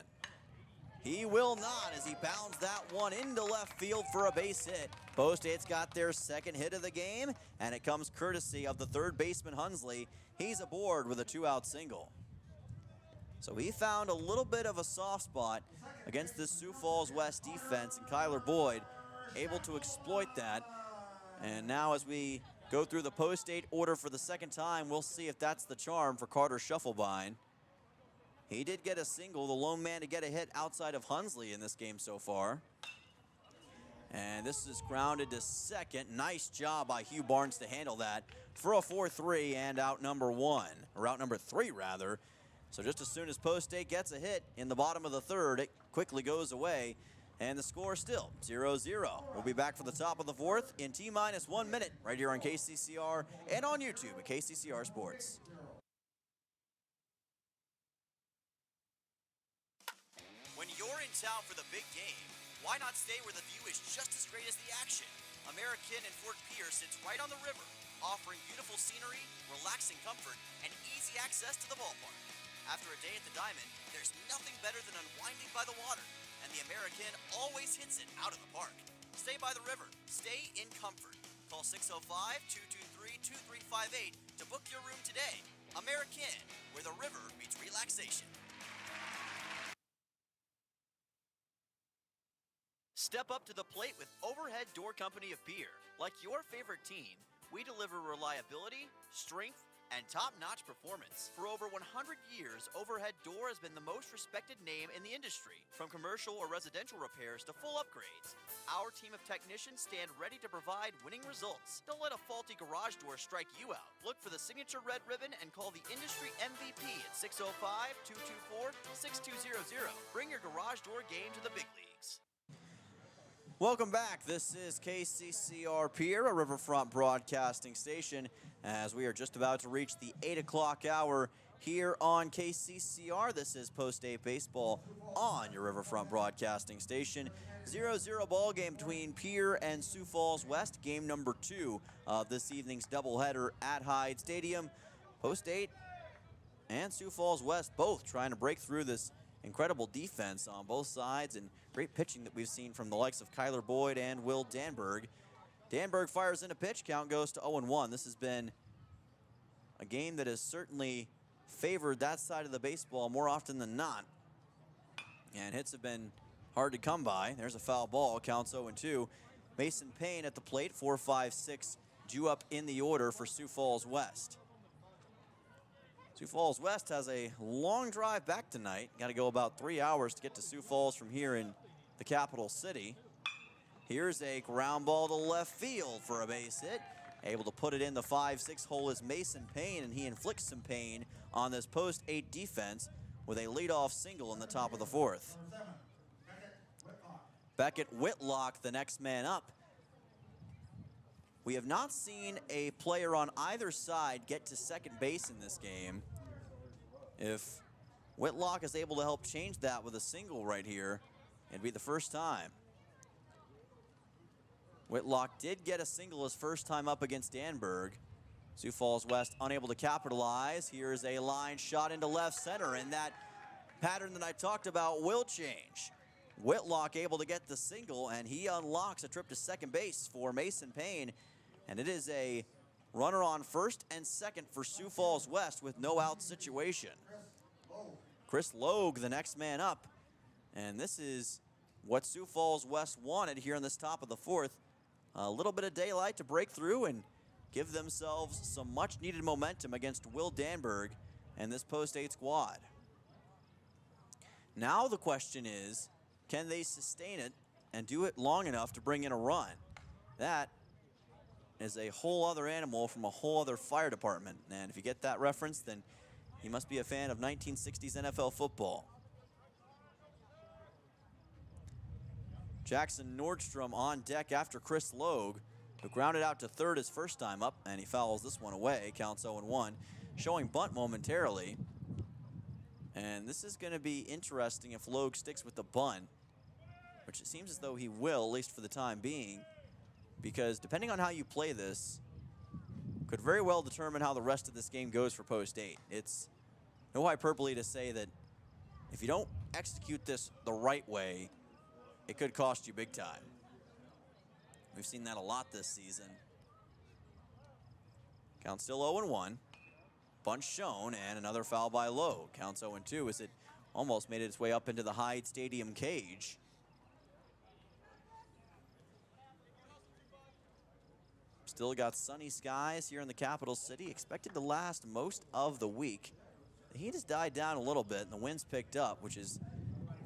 He will not, as he pounds that one into left field for a base hit. Post State's got their second hit of the game, and it comes courtesy of the 3rd baseman Hunsley. He's aboard with a 2-out single. So he found a little bit of a soft spot against this Sioux Falls West defense, and Kyler Boyd able to exploit that. And now as we go through the Post State order for the second time, we'll see if that's the charm for Carter Shufflebine. He did get a single, the lone man to get a hit outside of Hunsley in this game so far. And this is grounded to second. Nice job by Hugh Barnes to handle that for a 4-3 and out number 1, or out number 3 rather. So just as soon as Post State gets a hit in the bottom of the 3rd, it quickly goes away. And the score still 0-0. We'll be back for the top of the 4th in T-minus 1 minute right here on KCCR and on YouTube at KCCR Sports. When you're in town for the big game, why not stay where the view is just as great as the action? American in Fort Pierce sits right on the river, offering beautiful scenery, relaxing comfort, and easy access to the ballpark. After a day at the Diamond, there's nothing better than unwinding by the water, and the American always hits it out of the park. Stay by the river. Stay in comfort. Call 605-223-2358 to book your room today. American, where the river meets relaxation. Step up to the plate with Overhead Door Company of Pierre. Like your favorite team, we deliver reliability, strength, and top-notch performance. For over 100 years, Overhead Door has been the most respected name in the industry. From commercial or residential repairs to full upgrades, our team of technicians stand ready to provide winning results. Don't let a faulty garage door strike you out. Look for the signature red ribbon and call the industry MVP at 605-224-6200. Bring your garage door game to the big leagues. Welcome back. This is KCCR Pierre, a Riverfront broadcasting station, as we are just about to reach the 8 o'clock hour here on KCCR. This is Post-8 Baseball on your Riverfront broadcasting station. 0-0 ball game between Pierre and Sioux Falls West, game number 2 of this evening's doubleheader at Hyde Stadium. Post-8 and Sioux Falls West both trying to break through this incredible defense on both sides, and great pitching that we've seen from the likes of Kyler Boyd and Will Danberg. Danberg fires in a pitch, count goes to 0-1. This has been a game that has certainly favored that side of the baseball more often than not, and hits have been hard to come by. There's a foul ball, counts 0-2. Mason Payne at the plate, 4-5-6 due up in the order for Sioux Falls West. Sioux Falls West has a long drive back tonight. Got to go about 3 hours to get to Sioux Falls from here in the capital city. Here's a ground ball to left field for a base hit. Able to put it in the 5-6 hole is Mason Payne, and he inflicts some pain on this post-8 defense with a leadoff single in the top of the 4th. Beckett Whitlock, the next man up. We have not seen a player on either side get to second base in this game. If Whitlock is able to help change that with a single right here, it'd be the first time. Whitlock did get a single his first time up against Danberg. Sioux Falls West unable to capitalize. Here's a line shot into left center, and that pattern that I talked about will change. Whitlock able to get the single, and he unlocks a trip to second base for Mason Payne. And it is a runner on first and second for Sioux Falls West with no out situation. Chris Logue, the next man up. And this is what Sioux Falls West wanted here in this top of the 4th. A little bit of daylight to break through and give themselves some much needed momentum against Will Danberg and this post-8 squad. Now the question is, can they sustain it and do it long enough to bring in a run? That is a whole other animal from a whole other fire department. And if you get that reference, then you must be a fan of 1960s NFL football. Jackson Nordstrom on deck after Chris Logue, who grounded out to third his first time up, and he fouls this one away, counts 0-1, showing bunt momentarily. And this is going to be interesting if Logue sticks with the bunt, which it seems as though he will, at least for the time being, because depending on how you play this, could very well determine how the rest of this game goes for post-8. It's no hyperbole to say that if you don't execute this the right way, it could cost you big time. We've seen that a lot this season. Count still 0-1. Bunt shown, and another foul by Lowe. Counts 0-2 as it almost made its way up into the Hyde Stadium cage. Still got sunny skies here in the capital city, expected to last most of the week. The heat has died down a little bit, and the wind's picked up, which has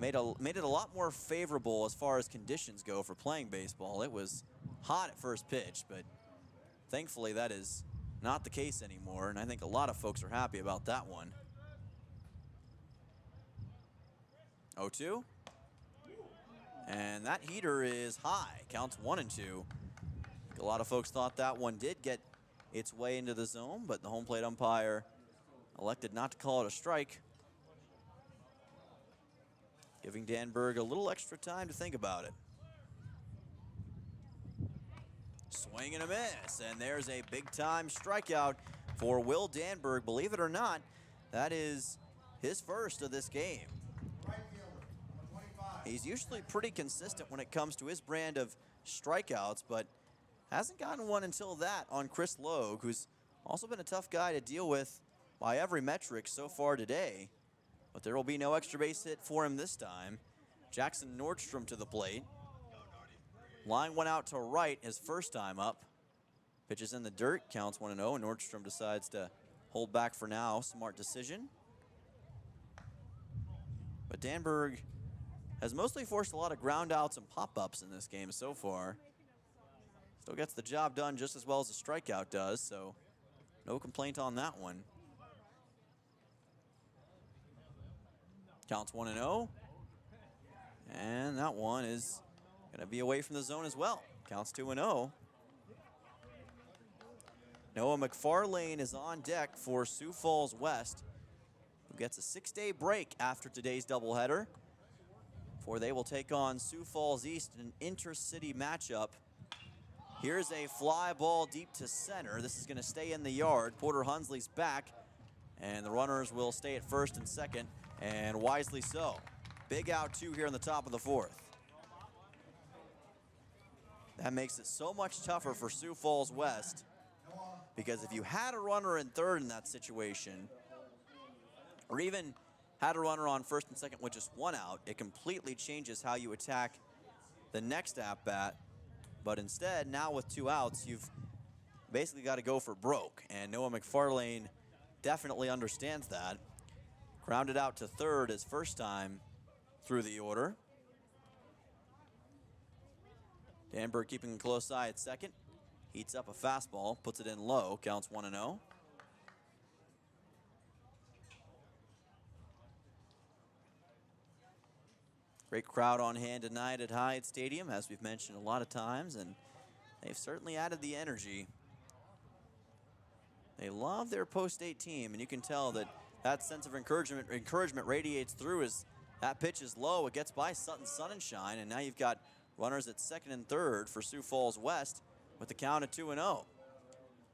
made it a lot more favorable as far as conditions go for playing baseball. It was hot at first pitch, but thankfully that is not the case anymore, and I think a lot of folks are happy about that one. 0-2. And that heater is high. Counts 1-2. A lot of folks thought that one did get its way into the zone, but the home plate umpire elected not to call it a strike, giving Danberg a little extra time to think about it. Swing and a miss, and there's a big-time strikeout for Will Danberg. Believe it or not, that is his first of this game. He's usually pretty consistent when it comes to his brand of strikeouts, but hasn't gotten one until that on Chris Logue, who's also been a tough guy to deal with by every metric so far today. But there will be no extra base hit for him this time. Jackson Nordstrom to the plate. Line went out to right his first time up. Pitches in the dirt, counts 1-0, and Nordstrom decides to Hold back for now. Smart decision. But Danberg has mostly forced a lot of ground outs and pop-ups in this game so far. Still gets the job done just as well as the strikeout does, so no complaint on that one. Counts 1-0. And that one is going to be away from the zone as well. Counts 2-0. Noah McFarlane is on deck for Sioux Falls West, who gets a 6-day break after today's doubleheader, for they will take on Sioux Falls East in an intercity matchup. Here's a fly ball deep to center. This is going to stay in the yard. Porter Hunsley's back, and the runners will stay at first and second, and wisely so. Big out 2 here in the top of the 4th. That makes it so much tougher for Sioux Falls West, because if you had a runner in third in that situation, or even had a runner on first and second with just 1 out, it completely changes how you attack the next at-bat. But instead, now with 2 outs, you've basically got to go for broke, and Noah McFarlane definitely understands that. Grounded out to third his first time through the order. Danberg keeping a close eye at second. Heats up a fastball, puts it in low, counts 1-0. Great crowd on hand tonight at Hyde Stadium, as we've mentioned a lot of times, and they've certainly added the energy. They love their post-state team, and you can tell that that sense of encouragement radiates through as that pitch is low. It gets by Sutton Sunshine, and now you've got runners at second and third for Sioux Falls West with the count at 2-0.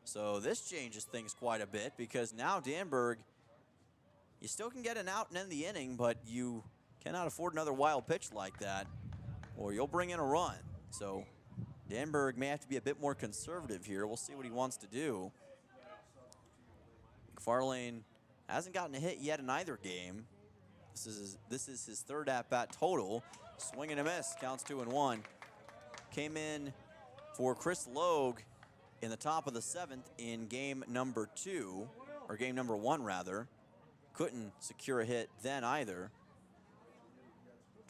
So this changes things quite a bit, because now Danberg, you still can get an out and end the inning, but you cannot afford another wild pitch like that, or you'll bring in a run. So Danberg may have to be a bit more conservative here. We'll see what he wants to do. McFarlane hasn't gotten a hit yet in either game. This is his third at-bat total. Swing and a miss, counts 2-1. Came in for Chris Logue in the top of the 7th in game number 2, or game number 1 rather. Couldn't secure a hit then either.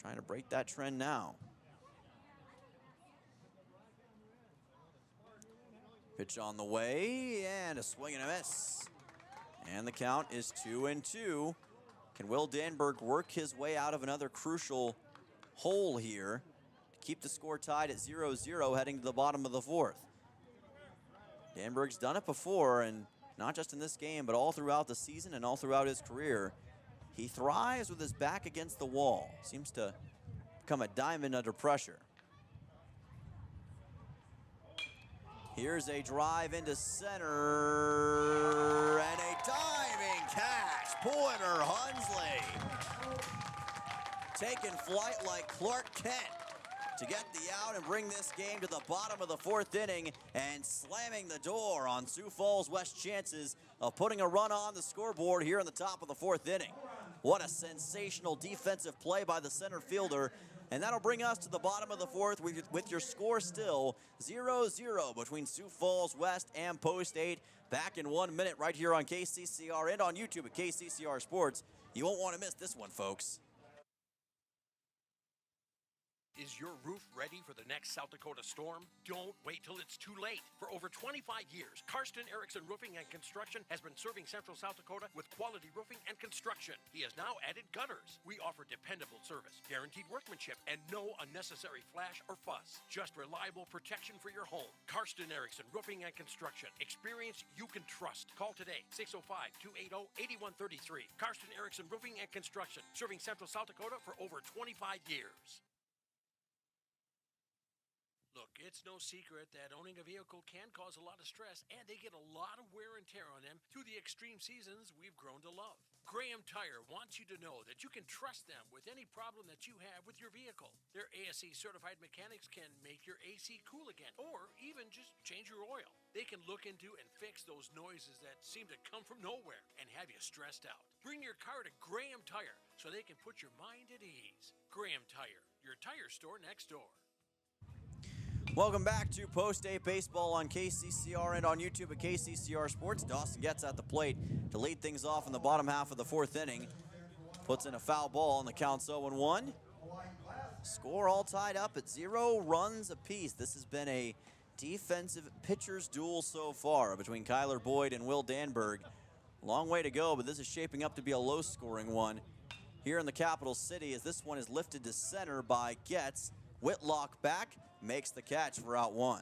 Trying to break that trend now. Pitch on the way, and a swing and a miss. And the count is 2-2. Can Will Danberg work his way out of another crucial hole here to keep the score tied at 0-0 heading to the bottom of the 4th? Danberg's done it before, and not just in this game, but all throughout the season and all throughout his career. He thrives with his back against the wall. Seems to become a diamond under pressure. Here's a drive into center, and a diving catch. Porter Hunsley taking flight like Clark Kent to get the out and bring this game to the bottom of the 4th inning, and slamming the door on Sioux Falls West chances of putting a run on the scoreboard here in the top of the 4th inning. What a sensational defensive play by the center fielder. And that'll bring us to the bottom of the 4th with your score still 0-0 between Sioux Falls West and Post 8. Back in 1 minute right here on KCCR and on YouTube at KCCR Sports. You won't want to miss this one, folks. Is your roof ready for the next South Dakota storm? Don't wait till it's too late. For over 25 years, Karsten Erickson Roofing and Construction has been serving Central South Dakota with quality roofing and construction. He has now added gutters. We offer dependable service, guaranteed workmanship, and no unnecessary flash or fuss. Just reliable protection for your home. Karsten Erickson Roofing and Construction. Experience you can trust. Call today, 605-280-8133. Karsten Erickson Roofing and Construction, serving Central South Dakota for over 25 years. Look, it's no secret that owning a vehicle can cause a lot of stress, and they get a lot of wear and tear on them through the extreme seasons we've grown to love. Graham Tire wants you to know that you can trust them with any problem that you have with your vehicle. Their ASE certified mechanics can make your AC cool again, or even just change your oil. They can look into and fix those noises that seem to come from nowhere and have you stressed out. Bring your car to Graham Tire so they can put your mind at ease. Graham Tire, your tire store next door. Welcome back to Post 8 Baseball on KCCR and on YouTube at KCCR Sports. Dawson gets at the plate to lead things off in the bottom half of the fourth inning. Puts in a foul ball and the count's 0-1. Score all tied up at 0 runs apiece. This has been a defensive pitcher's duel so far between Kyler Boyd and Will Danberg. Long way to go, but this is shaping up to be a low-scoring one here in the capital city as this one is lifted to center by Getz. Whitlock back, makes the catch for out 1.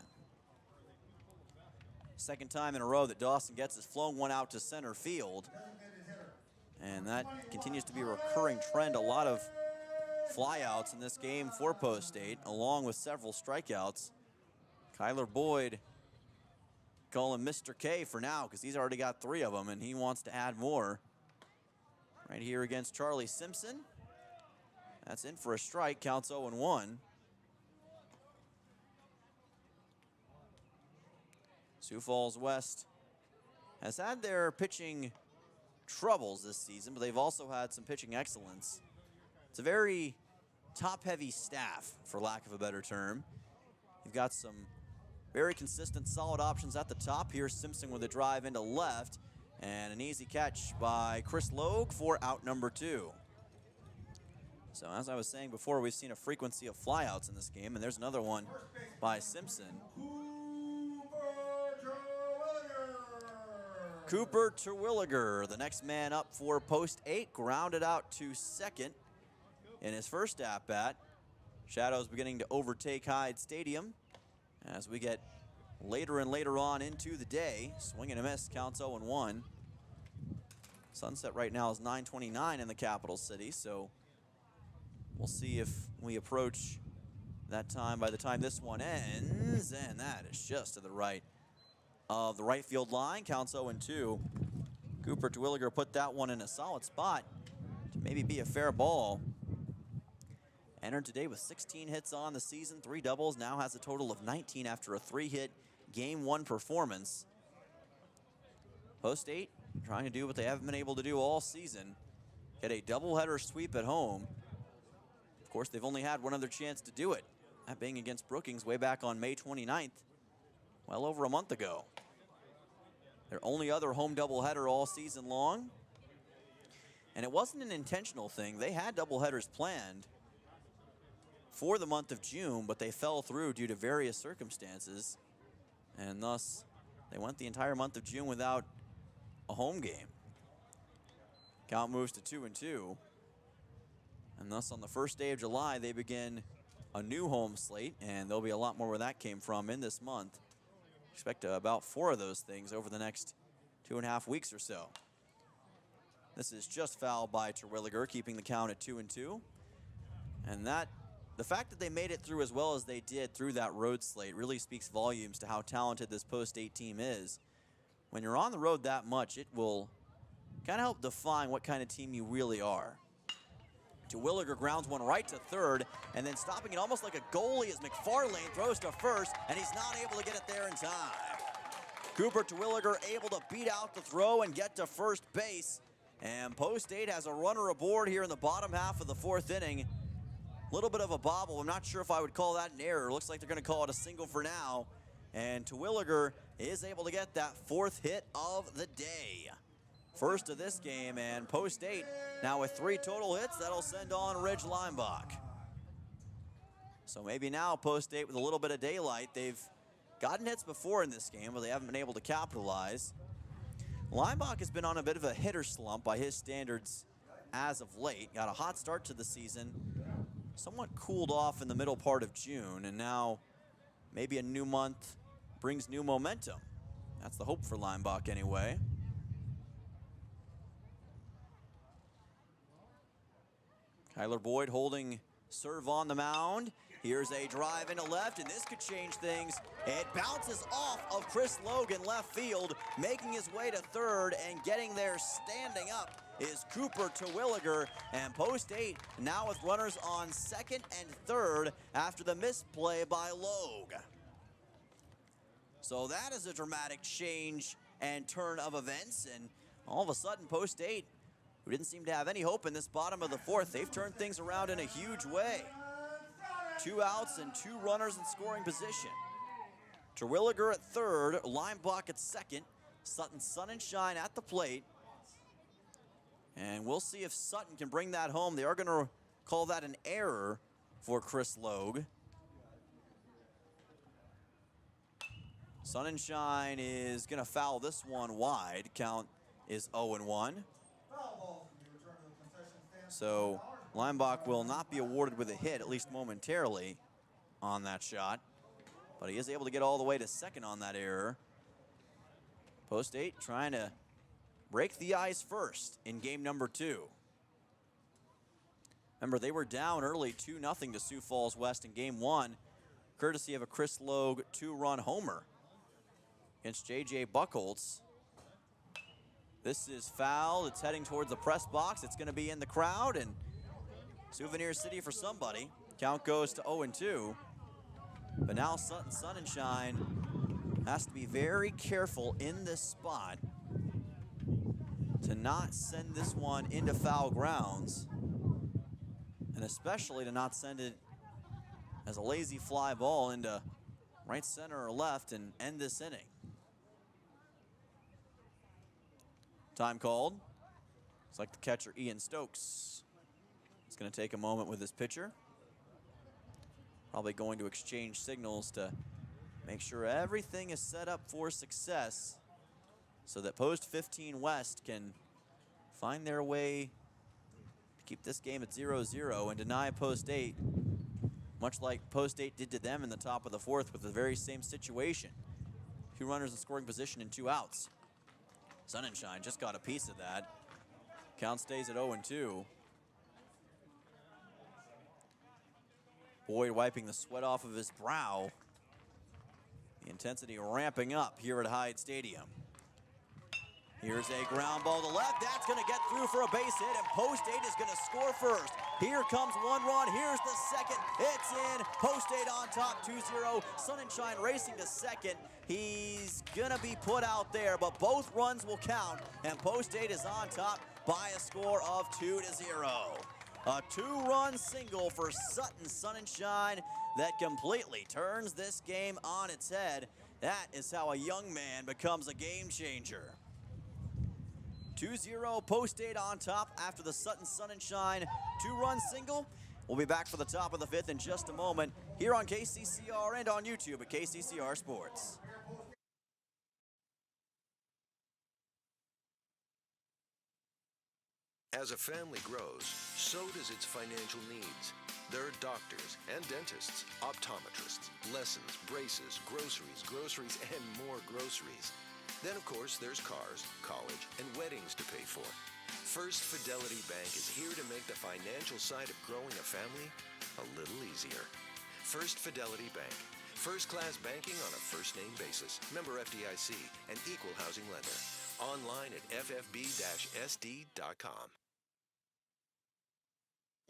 Second time in a row that Dawson Getz has flown one out to center field. And that continues to be a recurring trend. A lot of flyouts in this game for Post 8, along with several strikeouts. Kyler Boyd, call him Mr. K for now because he's already got 3 of them and he wants to add more. Right here against Charlie Simpson. That's in for a strike, counts 0-1. Sioux Falls West has had their pitching troubles this season, but they've also had some pitching excellence. It's a very top-heavy staff, for lack of a better term. You've got some very consistent, solid options at the top. Here's Simpson with a drive into left, and an easy catch by Chris Logue for out number 2. So as I was saying before, we've seen a frequency of flyouts in this game, and there's another one by Simpson. Cooper Terwilliger, the next man up for Post 8, grounded out to second in his first at-bat. Shadows beginning to overtake Hyde Stadium as we get later and later on into the day. Swing and a miss, counts 0-1. Sunset right now is 9:29 in the capital city, so we'll see if we approach that time by the time this one ends, and that is just to the right of the right field line, counts 0-2. Cooper Terwilliger put that one in a solid spot to maybe be a fair ball. Entered today with 16 hits on the season, 3 doubles, now has a total of 19 after a 3-hit Game 1 performance. Post 8 trying to do what they haven't been able to do all season. Get a doubleheader sweep at home. Of course, they've only had one other chance to do it, that being against Brookings way back on May 29th, well over a month ago. Their only other home doubleheader all season long. And it wasn't an intentional thing. They had doubleheaders planned for the month of June, but they fell through due to various circumstances. And thus, they went the entire month of June without a home game. Count moves to 2-2. And thus, on the first day of July, they begin a new home slate, and there'll be a lot more where that came from in this month. Expect about 4 of those things over the next 2.5 weeks or so. This is just fouled by Terwilliger, keeping the count at 2-2. And the fact that they made it through as well as they did through that road slate really speaks volumes to how talented this Post 8 team is. When you're on the road that much, it will kind of help define what kind of team you really are. Terwilliger grounds one right to third, and then stopping it almost like a goalie as McFarlane throws to first, and he's not able to get it there in time. Cooper Terwilliger able to beat out the throw and get to first base. And Post 8 has a runner aboard here in the bottom half of the 4th inning. A little bit of a bobble. I'm not sure if I would call that an error. Looks like they're going to call it a single for now. And Terwilliger is able to get that 4th hit of the day. First of this game, and Post 8 now with 3 total hits. That'll send on Ridge Leimbach. So maybe now Post 8 with a little bit of daylight. They've gotten hits before in this game, but they haven't been able to capitalize. Leimbach has been on a bit of a hitter slump by his standards as of late. Got a hot start to the season, somewhat cooled off in the middle part of June, and now maybe a new month brings new momentum. That's the hope for Leimbach anyway. Kyler Boyd holding serve on the mound. Here's a drive into left, and this could change things. It bounces off of Chris Logan left field, making his way to third, and getting there standing up is Cooper Terwilliger. And Post 8 now with runners on second and third after the misplay by Logue. So that is a dramatic change and turn of events, and all of a sudden Post 8, who didn't seem to have any hope in this bottom of the 4th, they've turned things around in a huge way. 2 outs and 2 runners in scoring position. Terwilliger at third, Limebach at second, Sutton Sunshine at the plate. And we'll see if Sutton can bring that home. They are going to call that an error for Chris Logue. Sunshine is going to foul this one wide. Count is 0-1. So Limebach will not be awarded with a hit, at least momentarily, on that shot. But he is able to get all the way to second on that error. Post 8 trying to break the ice first in game number 2. Remember, they were down early 2-0 to Sioux Falls West in game 1, courtesy of a Chris Logue 2-run homer against J.J. Buchholz. This is foul. It's heading towards the press box. It's going to be in the crowd, and Souvenir City for somebody. Count goes to 0-2. But now Sutton Sunshine has to be very careful in this spot to not send this one into foul grounds, and especially to not send it as a lazy fly ball into right center or left and end this inning. Time called. Looks like the catcher, Ian Stokes, is going to take a moment with his pitcher. Probably going to exchange signals to make sure everything is set up for success so that Post 15 West can find their way to keep this game at 0-0 and deny Post 8, much like Post 8 did to them in the top of the 4th with the very same situation. 2 runners in scoring position and 2 outs. Sunshine just got a piece of that. Count stays at 0-2. Boyd wiping the sweat off of his brow. The intensity ramping up here at Hyde Stadium. Here's a ground ball to left. That's going to get through for a base hit, and Post 8 is going to score first. Here comes 1 run. Here's the second. It's in. Post 8 on top, 2-0. Sunshine racing to second. He's going to be put out there, but both runs will count, and Post 8 is on top by a score of 2-0. A 2-run single for Sutton Sunshine that completely turns this game on its head. That is how a young man becomes a game changer. 2-0, Post 8 on top after the Sutton Sunshine 2-run single. We'll be back for the top of the 5th in just a moment here on KCCR and on YouTube at KCCR Sports. As a family grows, so does its financial needs. There are doctors and dentists, optometrists, lessons, braces, groceries, and more groceries. Then, of course, there's cars, college, and weddings to pay for. First Fidelity Bank is here to make the financial side of growing a family a little easier. First Fidelity Bank. First-class banking on a first-name basis. Member FDIC, an equal housing lender. Online at ffb-sd.com.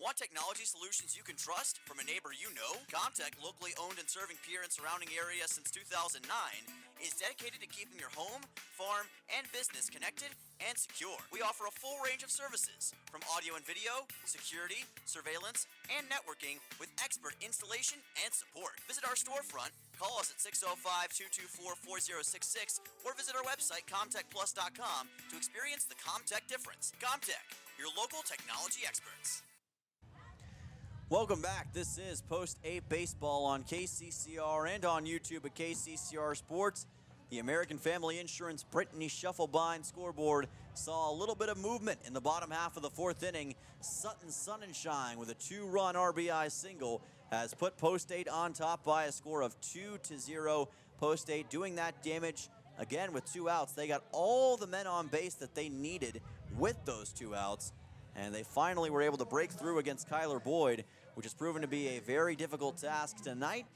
Want technology solutions you can trust from a neighbor you know? Comtech, locally owned and serving Pierre and surrounding areas since 2009, is dedicated to keeping your home, farm, and business connected and secure. We offer a full range of services, from audio and video, security, surveillance, and networking with expert installation and support. Visit our storefront, call us at 605-224-4066, or visit our website, comtechplus.com, to experience the Comtech difference. Comtech, your local technology experts. Welcome back. This is Post 8 Baseball on KCCR and on YouTube at KCCR Sports. The American Family Insurance Brittany Shufflebind scoreboard saw a little bit of movement in the bottom half of the 4th inning. Sutton Sunshine with a 2-run RBI single has put Post 8 on top by a score of 2-0. Post 8 doing that damage again with 2 outs. They got all the men on base that they needed with those 2 outs, and they finally were able to break through against Kyler Boyd, which has proven to be a very difficult task tonight.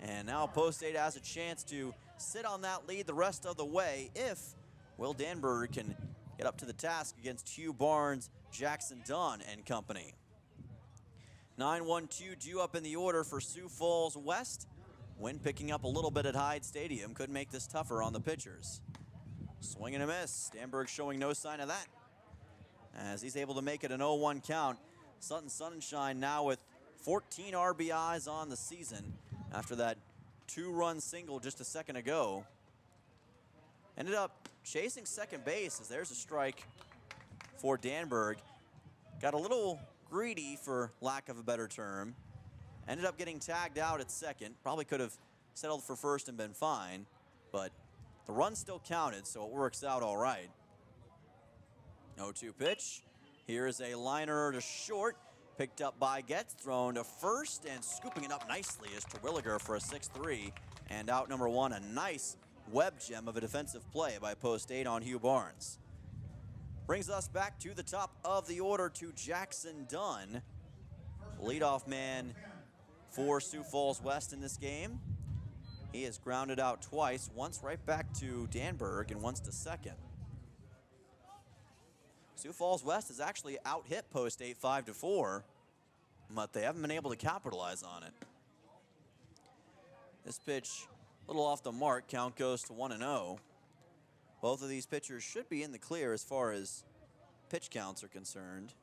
And now Post 8 has a chance to sit on that lead the rest of the way if Will Danberg can get up to the task against Hugh Barnes, Jackson Dunn, and company. 9-1-2 due up in the order for Sioux Falls West. Wind picking up a little bit at Hyde Stadium could make this tougher on the pitchers. Swing and a miss. Danberg showing no sign of that, as he's able to make it an 0-1 count. Sutton Sunshine now with 14 RBIs on the season after that 2-run single just a second ago. Ended up chasing second base as there's a strike for Danberg. Got a little greedy, for lack of a better term. Ended up getting tagged out at second. Probably could have settled for first and been fine, but the run still counted, so it works out all right. 0-2 pitch. Here is a liner to short. Picked up by Getz, thrown to first, and scooping it up nicely is Terwilliger for a 6-3. And out number one, a nice web gem of a defensive play by post 8 on Hugh Barnes. Brings us back to the top of the order to Jackson Dunn, leadoff man for Sioux Falls West in this game. He has grounded out twice, once right back to Danberg and once to second. Sioux Falls West has actually out-hit post 8 5-4, but they haven't been able to capitalize on it. This pitch, a little off the mark, count goes to 1-0. Both of these pitchers should be in the clear as far as pitch counts are concerned.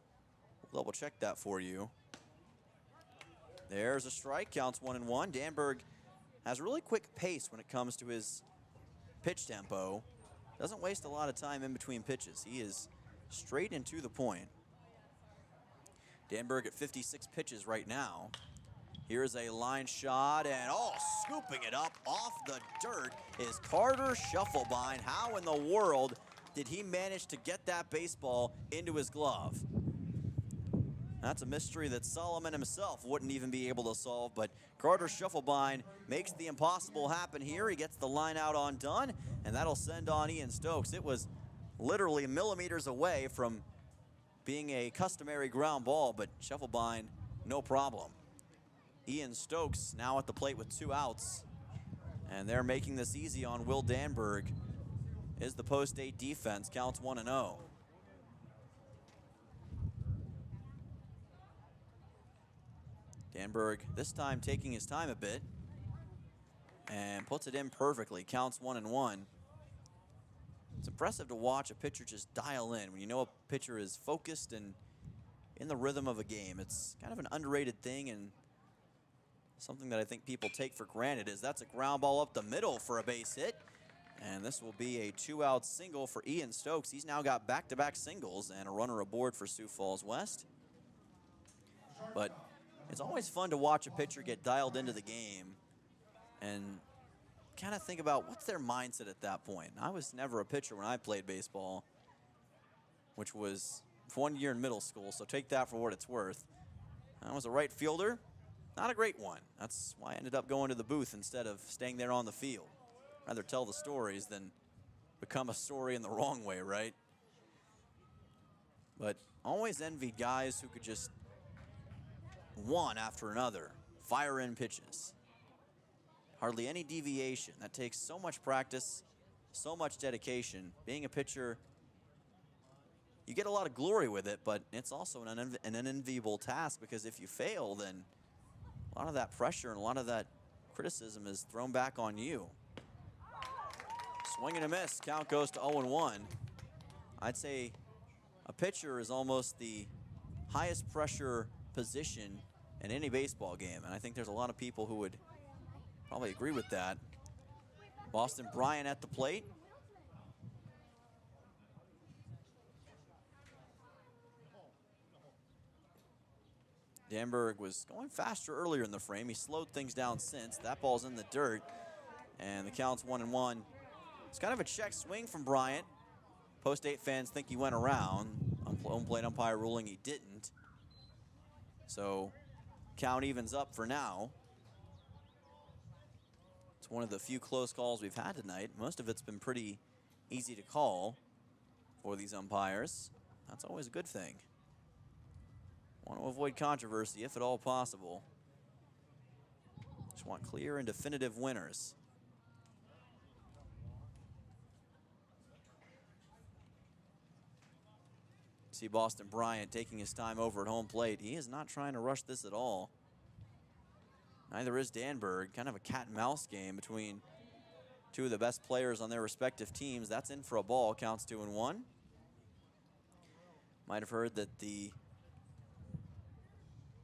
We'll double check that for you. There's a strike, counts 1-1. Danberg has a really quick pace when it comes to his pitch tempo. Doesn't waste a lot of time in between pitches. He is straight and to the point. Danberg at 56 pitches right now. Here's a line shot, and scooping it up off the dirt is Carter Shufflebein. How in the world did he manage to get that baseball into his glove? That's a mystery that Solomon himself wouldn't even be able to solve, but Carter Shufflebein makes the impossible happen here. He gets the line out on Dunn, and that'll send on Ian Stokes. It was literally millimeters away from being a customary ground ball, but Shufflebein, no problem. Ian Stokes now at the plate with 2 outs, and they're making this easy on Will Danberg. Is the post 8 defense, counts 1-0. Danberg this time taking his time a bit and puts it in perfectly, counts 1-1. It's impressive to watch a pitcher just dial in when you know a pitcher is focused and in the rhythm of a game. It's kind of an underrated thing, and something that I think people take for granted is that's a ground ball up the middle for a base hit. And this will be a 2-out single for Ian Stokes. He's now got back-to-back singles and a runner aboard for Sioux Falls West. But it's always fun to watch a pitcher get dialed into the game and kind of think about what's their mindset at that point. I was never a pitcher when I played baseball, which was 1 year in middle school, so take that for what it's worth. I was a right fielder. Not a great one. That's why I ended up going to the booth instead of staying there on the field. Rather tell the stories than become a story in the wrong way, right? But always envied guys who could just one after another fire in pitches. Hardly any deviation. That takes so much practice, so much dedication. Being a pitcher, you get a lot of glory with it, but it's also an unenviable task, because if you fail, then a lot of that pressure and a lot of that criticism is thrown back on you. Swing and a miss. Count goes to 0-1. I'd say a pitcher is almost the highest pressure position in any baseball game, and I think there's a lot of people who would probably agree with that. Boston Bryant at the plate. Danberg was going faster earlier in the frame. He slowed things down since. That ball's in the dirt, and the count's 1-1. It's kind of a check swing from Bryant. Post 8 fans think he went around. Home plate umpire ruling he didn't. So count evens up for now. It's one of the few close calls we've had tonight. Most of it's been pretty easy to call for these umpires. That's always a good thing. Want to avoid controversy if at all possible. Just want clear and definitive winners. See Boston Bryant taking his time over at home plate. He is not trying to rush this at all. Neither is Danberg. Kind of a cat and mouse game between two of the best players on their respective teams. That's in for a ball. Counts 2-1. Might have heard that the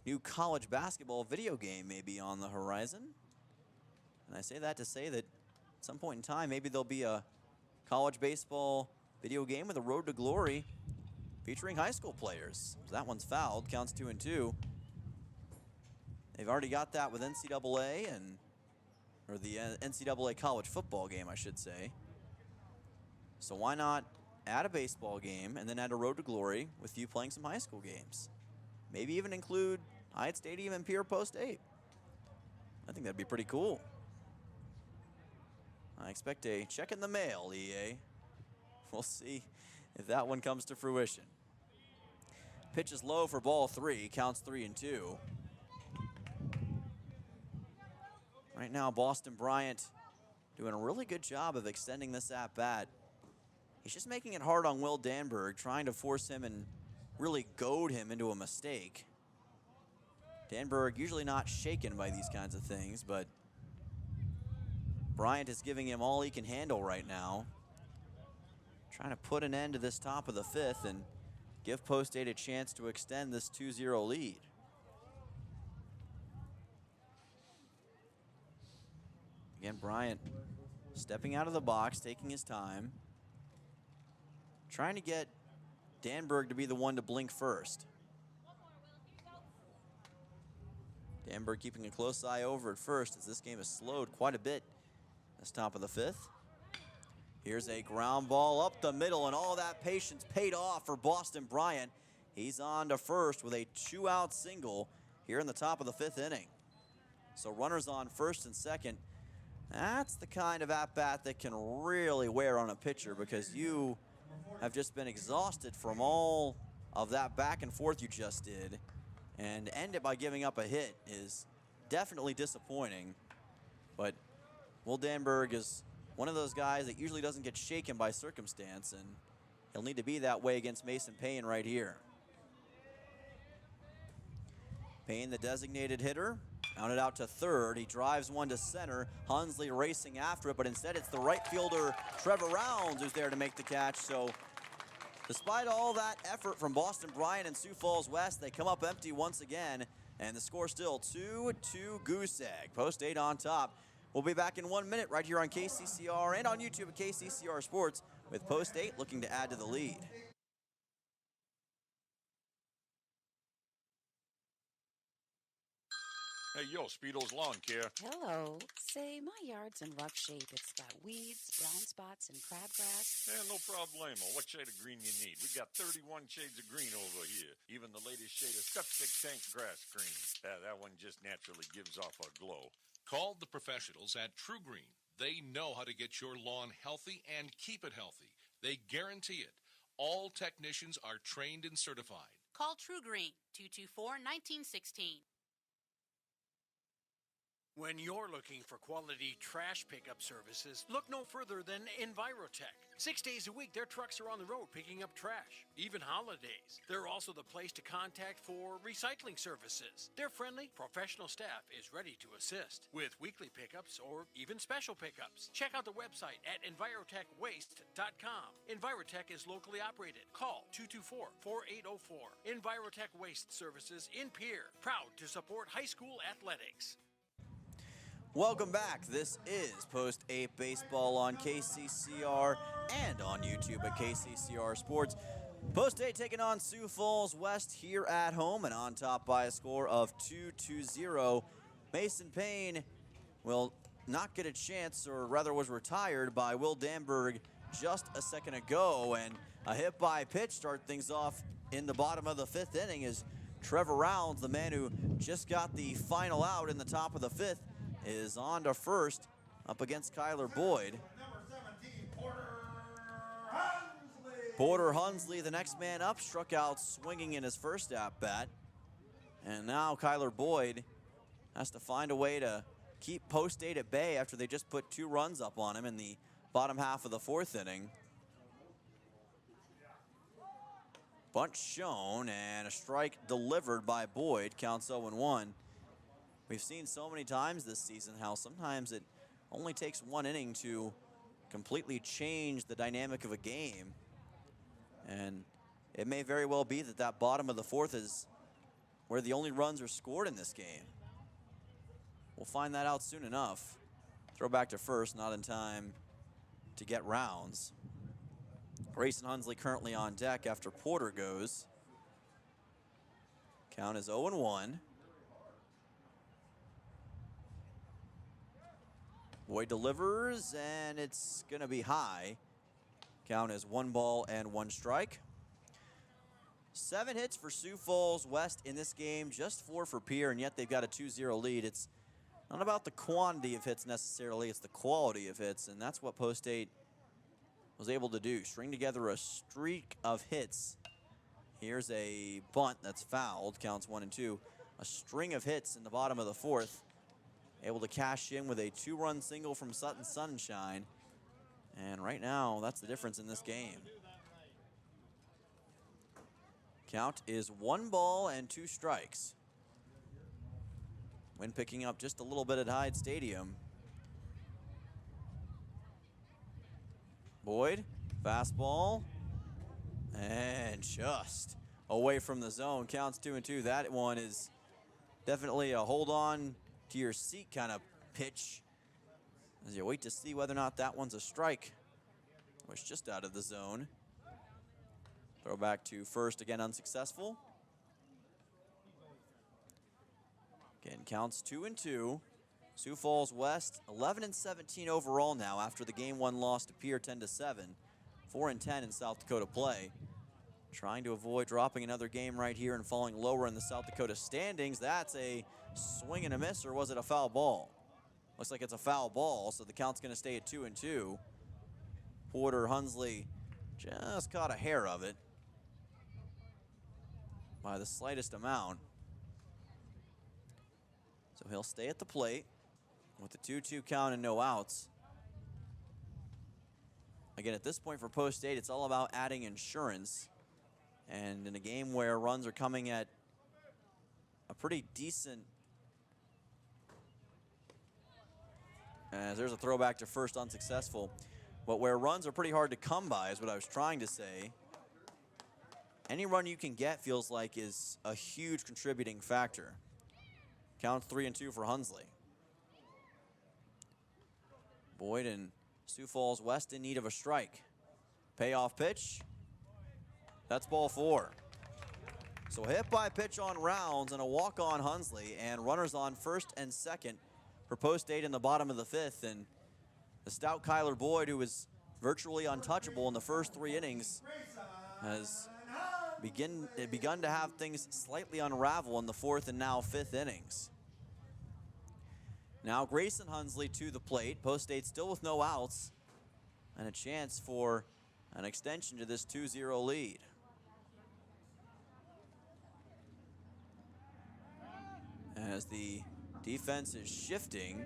new college basketball video game may be on the horizon. And I say that to say that at some point in time, maybe there'll be a college baseball video game with a Road to Glory featuring high school players. So that one's fouled, counts 2-2. They've already got that with NCAA or the NCAA college football game, I should say. So why not add a baseball game and then add a Road to Glory with you playing some high school games? Maybe even include Hyatt Stadium and Pierre Post 8. I think that'd be pretty cool. I expect a check in the mail, EA. We'll see if that one comes to fruition. Pitch is low for ball 3, counts 3-2. Right now, Boston Bryant doing a really good job of extending this at-bat. He's just making it hard on Will Danberg, trying to force him and really goad him into a mistake. Danberg usually not shaken by these kinds of things, but Bryant is giving him all he can handle right now. Trying to put an end to this top of the 5th and give Post 8 a chance to extend this 2-0 lead. Again, Bryant stepping out of the box, taking his time. Trying to get Danberg to be the one to blink first. Danberg keeping a close eye over at first as this game has slowed quite a bit this top of the 5th. Here's a ground ball up the middle, and all that patience paid off for Boston Bryant. He's on to first with a 2-out single here in the top of the 5th inning. So runners on first and second. That's the kind of at-bat that can really wear on a pitcher, because you have just been exhausted from all of that back and forth you just did. And to end it by giving up a hit is definitely disappointing. But Will Danberg is one of those guys that usually doesn't get shaken by circumstance, and he'll need to be that way against Mason Payne right here. Payne, the designated hitter, mounted out to third. He drives one to center. Hunsley racing after it, but instead it's the right fielder, Trevor Rounds, who's there to make the catch. So despite all that effort from Boston Bryant and Sioux Falls West, they come up empty once again, and the score still 2-2 Goose Egg. Post 8 on top. We'll be back in 1 minute right here on KCCR and on YouTube at KCCR Sports with Post 8 looking to add to the lead. Hey, yo, Speedo's Lawn Care. Hello. Say, my yard's in rough shape. It's got weeds, brown spots, and crabgrass. Yeah, no problemo. What shade of green you need? We got 31 shades of green over here. Even the latest shade of septic tank grass green. That one just naturally gives off a glow. Call the professionals at True Green. They know how to get your lawn healthy and keep it healthy. They guarantee it. All technicians are trained and certified. Call True Green, 224-1916. When you're looking for quality trash pickup services, look no further than Envirotech. 6 days a week, their trucks are on the road picking up trash, even holidays. They're also the place to contact for recycling services. Their friendly, professional staff is ready to assist with weekly pickups or even special pickups. Check out the website at EnvirotechWaste.com. Envirotech is locally operated. Call 224-4804. Envirotech Waste Services in Pierre, proud to support high school athletics. Welcome back. This is Post 8 Baseball on KCCR and on YouTube at KCCR Sports. Post 8 taking on Sioux Falls West here at home and on top by a score of 2-0. Mason Payne will not get a chance, or rather was retired by Will Danberg just a second ago, and a hit by pitch start things off in the bottom of the 5th inning as Trevor Rounds, the man who just got the final out in the top of the 5th, is on to first up against Kyler Boyd. Porter Hunsley, the next man up, struck out swinging in his first at-bat. And now Kyler Boyd has to find a way to keep Post 8 at bay after they just put 2 runs up on him in the bottom half of the 4th inning. Bunt shown and a strike delivered by Boyd, counts 0-1. We've seen so many times this season how sometimes it only takes 1 inning to completely change the dynamic of a game. And it may very well be that that bottom of the 4th is where the only runs are scored in this game. We'll find that out soon enough. Throw back to first, not in time to get rounds. Grayson Hunsley currently on deck after Porter goes. Count is 0-1. Boyd delivers, and it's going to be high. Count is 1 ball and 1 strike. 7 hits for Sioux Falls West in this game, just 4 for Pierre, and yet they've got a 2-0 lead. It's not about the quantity of hits necessarily, it's the quality of hits, and that's what Post 8 was able to do. String together a streak of hits. Here's a bunt that's fouled, counts 1-2. A string of hits in the bottom of the 4th. Able to cash in with a 2-run single from Sutton Sunshine. And right now, that's the difference in this game. Count is 1 ball and 2 strikes. Wind picking up just a little bit at Hyde Stadium. Boyd, fastball, and just away from the zone. Counts 2-2. That one is definitely a hold on to your seat kind of pitch as you wait to see whether or not that one's a strike. Was just out of the zone. Throw back to first, again unsuccessful. Again, counts 2-2. Sioux Falls West 11-17 overall now after the game 1 loss to Pierre 10-7. 4-10 in South Dakota play. Trying to avoid dropping another game right here and falling lower in the South Dakota standings. That's a swing and a miss, or was it a foul ball? Looks like it's a foul ball, so the count's going to stay at 2-2. Porter Hunsley just caught a hair of it by the slightest amount. So he'll stay at the plate with the 2-2 count and no outs. Again, at this point for Post 8, it's all about adding insurance. And in a game where runs are coming at a pretty decent... there's a throwback to first, unsuccessful. But where runs are pretty hard to come by is what I was trying to say. Any run you can get feels like is a huge contributing factor. Counts 3-2 for Hunsley. Boyd and Sioux Falls West in need of a strike. Payoff pitch. That's ball 4. So a hit by pitch on Rounds and a walk on Hunsley, and runners on first and second for Post 8 in the bottom of the 5th. And the stout Kyler Boyd, who was virtually untouchable in the first 3 innings, has begun to have things slightly unravel in the 4th and now 5th innings. Now Grayson Hunsley to the plate. Post 8 still with no outs and a chance for an extension to this 2-0 lead. As the defense is shifting.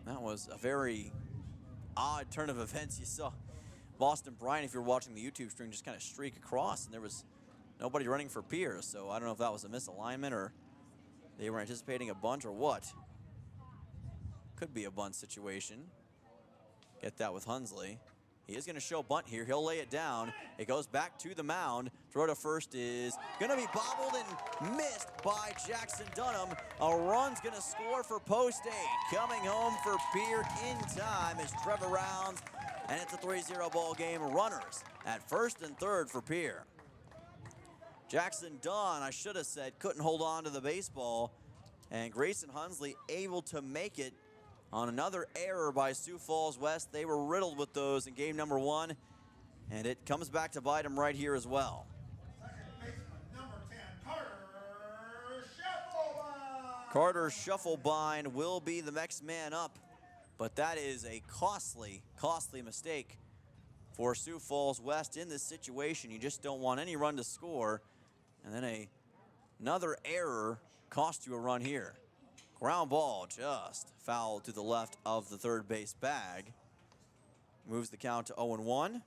That was a very odd turn of events. You saw Boston Bryant, if you're watching the YouTube stream, just kind of streak across, and there was nobody running for Pierre. So I don't know if that was a misalignment or they were anticipating a bunt or what. Could be a bunt situation. Get that with Hunsley. He is going to show bunt here. He'll lay it down. It goes back to the mound. Throw to first is going to be bobbled and missed by Jackson Dunham. A run's going to score for Post 8. Coming home for Pierre in time is Trevor Rounds, and it's a 3-0 ball game. Runners at first and third for Pierre. Jackson Dunn, I should have said, couldn't hold on to the baseball, and Grayson Hunsley able to make it on another error by Sioux Falls West. They were riddled with those in game number 1, and it comes back to bite them right here as well. Carter Shufflebind will be the next man up, but that is a costly, costly mistake for Sioux Falls West in this situation. You just don't want any run to score, and then another error cost you a run here. Ground ball just fouled to the left of the third base bag. Moves the count to 0-1.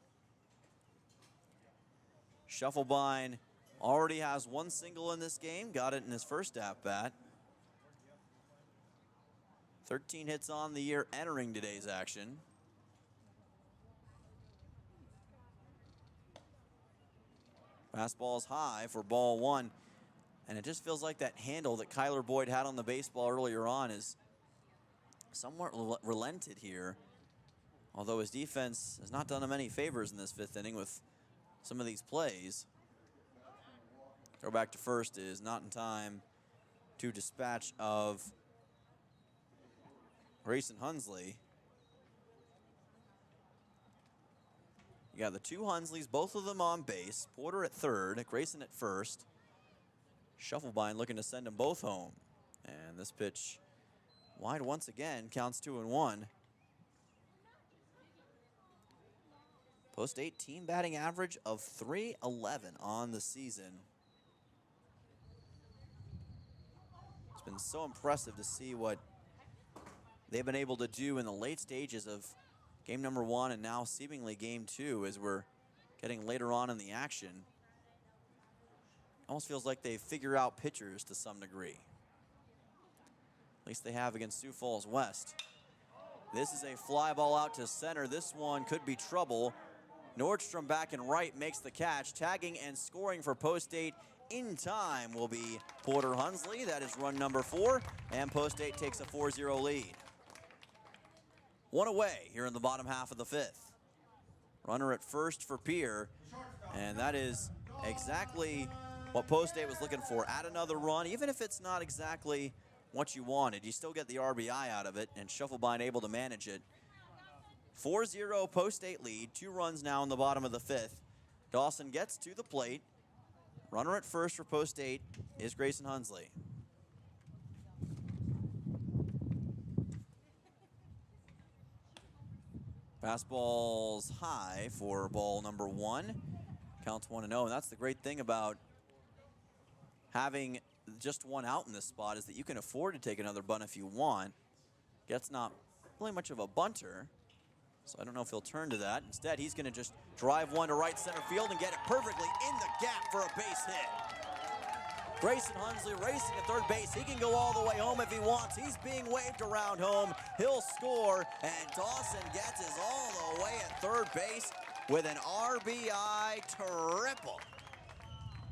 Shufflebind already has 1 single in this game. Got it in his first at-bat. 13 hits on the year entering today's action. Fastball is high for ball one. And it just feels like that handle that Kyler Boyd had on the baseball earlier on is somewhat relented here. Although his defense has not done him any favors in this 5th inning with some of these plays. Throw back to first is not in time to dispatch of Grayson Hunsley. You got the 2 Hunsleys, both of them on base. Porter at third, Grayson at first. Shufflebind looking to send them both home. And this pitch wide once again, counts 2-1. Post 8 team batting average of .311 on the season. It's been so impressive to see what they've been able to do in the late stages of game number 1 and now seemingly game 2 as we're getting later on in the action. Almost feels like they figure out pitchers to some degree. At least they have against Sioux Falls West. This is a fly ball out to center. This one could be trouble. Nordstrom back and right makes the catch. Tagging and scoring for Post 8 in time will be Porter Hunsley. That is run number 4, and Post 8 takes a 4-0 lead. 1 away here in the bottom half of the 5th. Runner at first for Pierre, and that is exactly what Post 8 was looking for. Add another run, even if it's not exactly what you wanted. You still get the RBI out of it, and Shufflebind able to manage it. 4-0 Post 8 lead, 2 runs now in the bottom of the 5th. Dawson gets to the plate. Runner at first for Post 8 is Grayson Hunsley. Fastball's high for ball number 1. Counts 1-0, and that's the great thing about having just 1 out in this spot is that you can afford to take another bunt if you want. Get's not really much of a bunter, so I don't know if he'll turn to that. Instead, he's going to just drive one to right center field and get it perfectly in the gap for a base hit. Grayson Hunsley racing to third base. He can go all the way home if he wants. He's being waved around home. He'll score, and Dawson gets his all the way at third base with an RBI triple.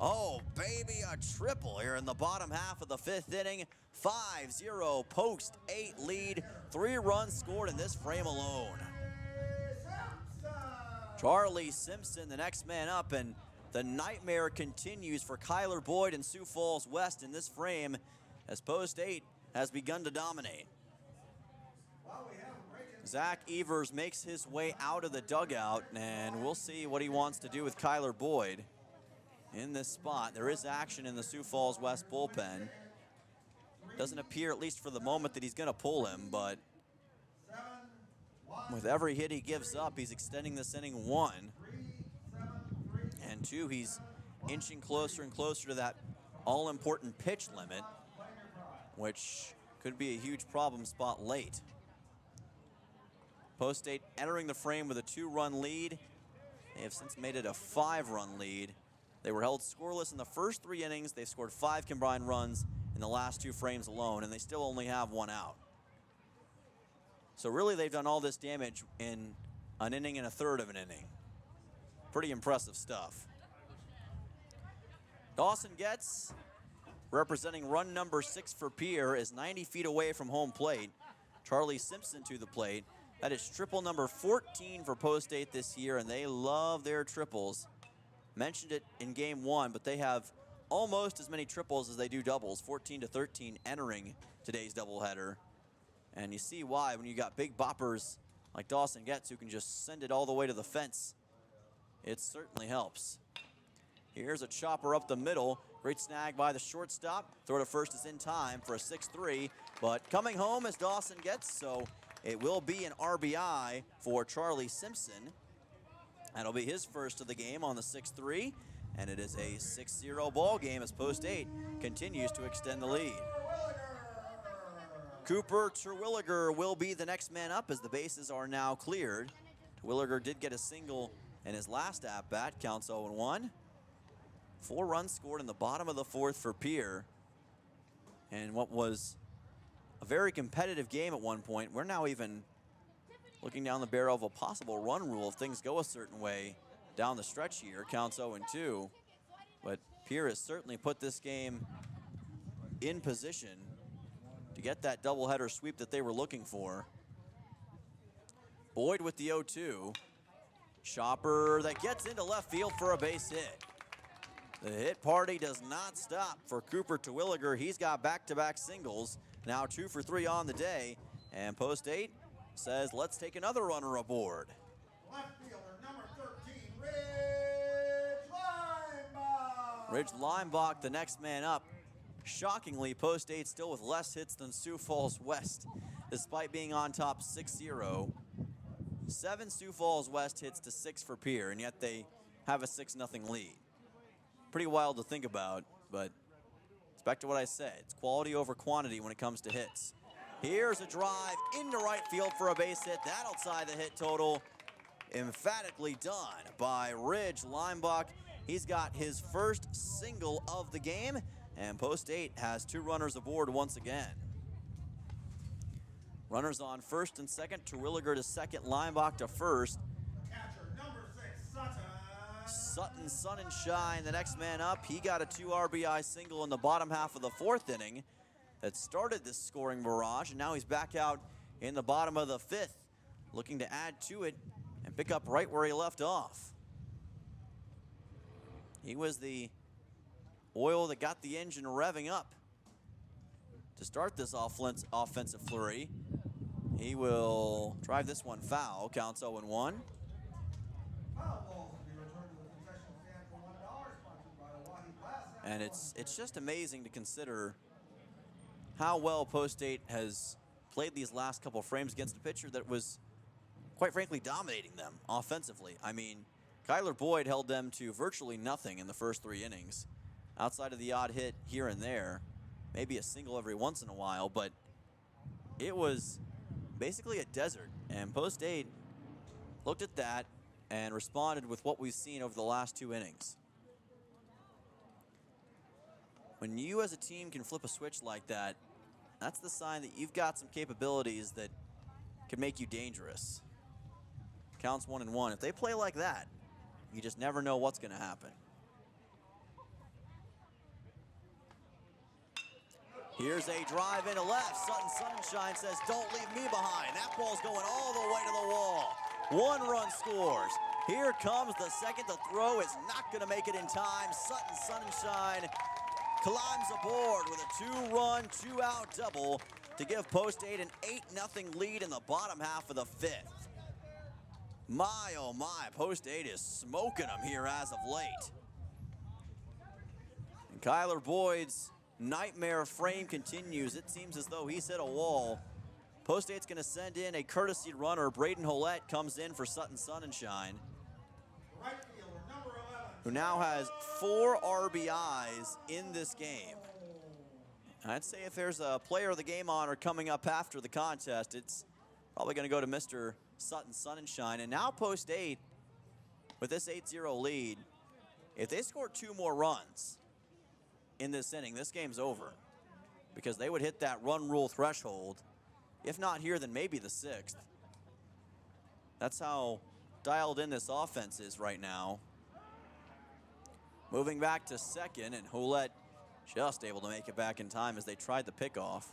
Oh, baby, a triple here in the bottom half of the 5th inning. 5-0 Post 8 lead. 3 runs scored in this frame alone. Charlie Simpson, the next man up, and the nightmare continues for Kyler Boyd and Sioux Falls West in this frame as Post 8 has begun to dominate. Zach Evers makes his way out of the dugout, and we'll see what he wants to do with Kyler Boyd in this spot. There is action in the Sioux Falls West bullpen. Doesn't appear, at least for the moment, that he's going to pull him, but with every hit he gives up, he's extending this inning 1. And 2, he's inching closer and closer to that all-important pitch limit, which could be a huge problem spot late. Post 8 entering the frame with a 2-run lead. They have since made it a 5-run lead. They were held scoreless in the first 3 innings. They've scored 5 combined runs in the last 2 frames alone, and they still only have 1 out. So really, they've done all this damage in an inning and a third of an inning. Pretty impressive stuff. Dawson gets, representing run number 6 for Pierre, is 90 feet away from home plate. Charlie Simpson to the plate. That is triple number 14 for Post 8 this year, and they love their triples. Mentioned it in game 1, but they have almost as many triples as they do doubles, 14-13 entering today's doubleheader. And you see why when you got big boppers like Dawson gets who can just send it all the way to the fence. It certainly helps. Here's a chopper up the middle. Great snag by the shortstop. Throw to first is in time for a 6-3, but coming home as Dawson gets, so it will be an RBI for Charlie Simpson. That'll be his first of the game on the 6-3, and it is a 6-0 ball game as Post 8 continues to extend the lead. Cooper Terwilliger will be the next man up as the bases are now cleared. Terwilliger did get a single in his last at-bat, counts 0-1. 4 runs scored in the bottom of the 4th for Pierre. And what was a very competitive game at one point, we're now even looking down the barrel of a possible run rule if things go a certain way down the stretch here, counts 0-2. But Pierre has certainly put this game in position to get that doubleheader sweep that they were looking for. Boyd with the 0-2. Chopper that gets into left field for a base hit. The hit party does not stop for Cooper Terwilliger. He's got back-to-back singles. Now 2 for 3 on the day. And Post 8 says, let's take another runner aboard. Left fielder, number 13, Ridge Linebaugh. Ridge Linebaugh, the next man up. Shockingly, Post 8 still with less hits than Sioux Falls West, despite being on top 6-0. 7 Sioux Falls West hits to 6 for Pierre, and yet they have a 6-0 lead. Pretty wild to think about, but it's back to what I said. It's quality over quantity when it comes to hits. Here's a drive into right field for a base hit. That outside the hit total. Emphatically done by Ridge Linebaugh. He's got his first single of the game, and Post 8 has 2 runners aboard once again. Runners on first and second. Terwilliger to second, Linebaugh to first. Catcher, number 6, Sutton. Sutton, sun and shine, the next man up. He got a 2 RBI single in the bottom half of the 4th inning that started this scoring barrage, and now he's back out in the bottom of the 5th, looking to add to it and pick up right where he left off. He was the oil that got the engine revving up to start this offensive flurry. He will drive this one foul, counts 0-1. Foul balls will be returned to the concession stand for $1, sponsored by Hawaii Glass. And it's just amazing to consider how well Post 8 has played these last couple frames against a pitcher that was, quite frankly, dominating them offensively. I mean, Kyler Boyd held them to virtually nothing in the first 3 innings, outside of the odd hit here and there, maybe a single every once in a while, but it was basically a desert. And Post 8 looked at that and responded with what we've seen over the last 2 innings. When you as a team can flip a switch like that, that's the sign that you've got some capabilities that can make you dangerous. Counts 1-1. If they play like that, you just never know what's going to happen. Here's a drive into left. Sutton Sunshine says, don't leave me behind. That ball's going all the way to the wall. 1 run scores. Here comes the second. The throw is not going to make it in time. Sutton Sunshine climbs aboard with a 2-run, 2-out double to give Post 8 an 8-0 lead in the bottom half of the 5th. My, oh my, Post 8 is smoking them here as of late. And Kyler Boyd's nightmare frame continues. It seems as though he's hit a wall. Post 8's going to send in a courtesy runner. Braden Hollett comes in for Sutton Sunshine, Right fielder, number 11. who now has 4 RBIs in this game. I'd say if there's a player of the game honor coming up after the contest, it's probably going to go to Mr. Sutton Sunshine. And now Post 8, with this 8-0 lead, if they score 2 more runs in this inning, this game's over, because they would hit that run rule threshold. If not here, then maybe the 6th. That's how dialed in this offense is right now. Moving back to second, and Houlette just able to make it back in time as they tried the pickoff.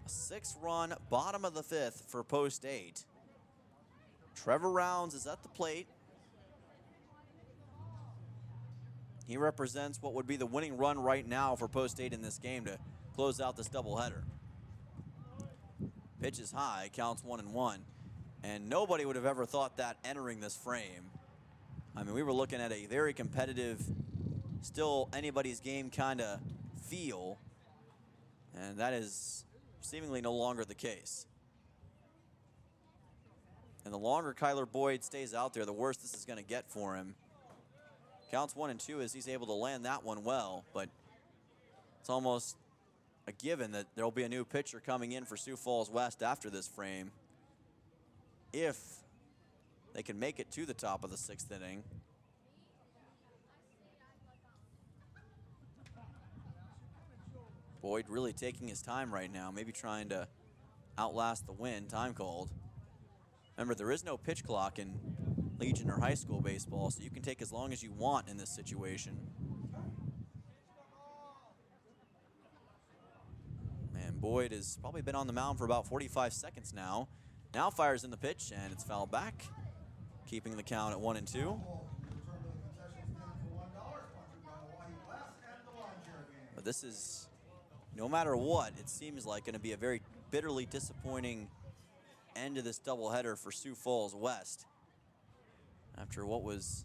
A 6-run bottom of the 5th for Post 8. Trevor Rounds is at the plate. He represents what would be the winning run right now for Post 8 in this game to close out this doubleheader. Pitch is high, counts 1-1. And nobody would have ever thought that entering this frame. I mean, we were looking at a very competitive, still anybody's game kind of feel. And that is seemingly no longer the case. And the longer Kyler Boyd stays out there, the worse this is going to get for him. Counts 1-2 as he's able to land that one well, but it's almost a given that there'll be a new pitcher coming in for Sioux Falls West after this frame, if they can make it to the top of the 6th inning. Boyd really taking his time right now, maybe trying to outlast the wind. Time called. Remember, there is no pitch clock in Legion or high school baseball, so you can take as long as you want in this situation. And Boyd has probably been on the mound for about 45 seconds now. Now fires in the pitch, and it's fouled back, keeping the count at 1-2. But this is, no matter what, it seems like going to be a very bitterly disappointing end to this doubleheader for Sioux Falls West. After what was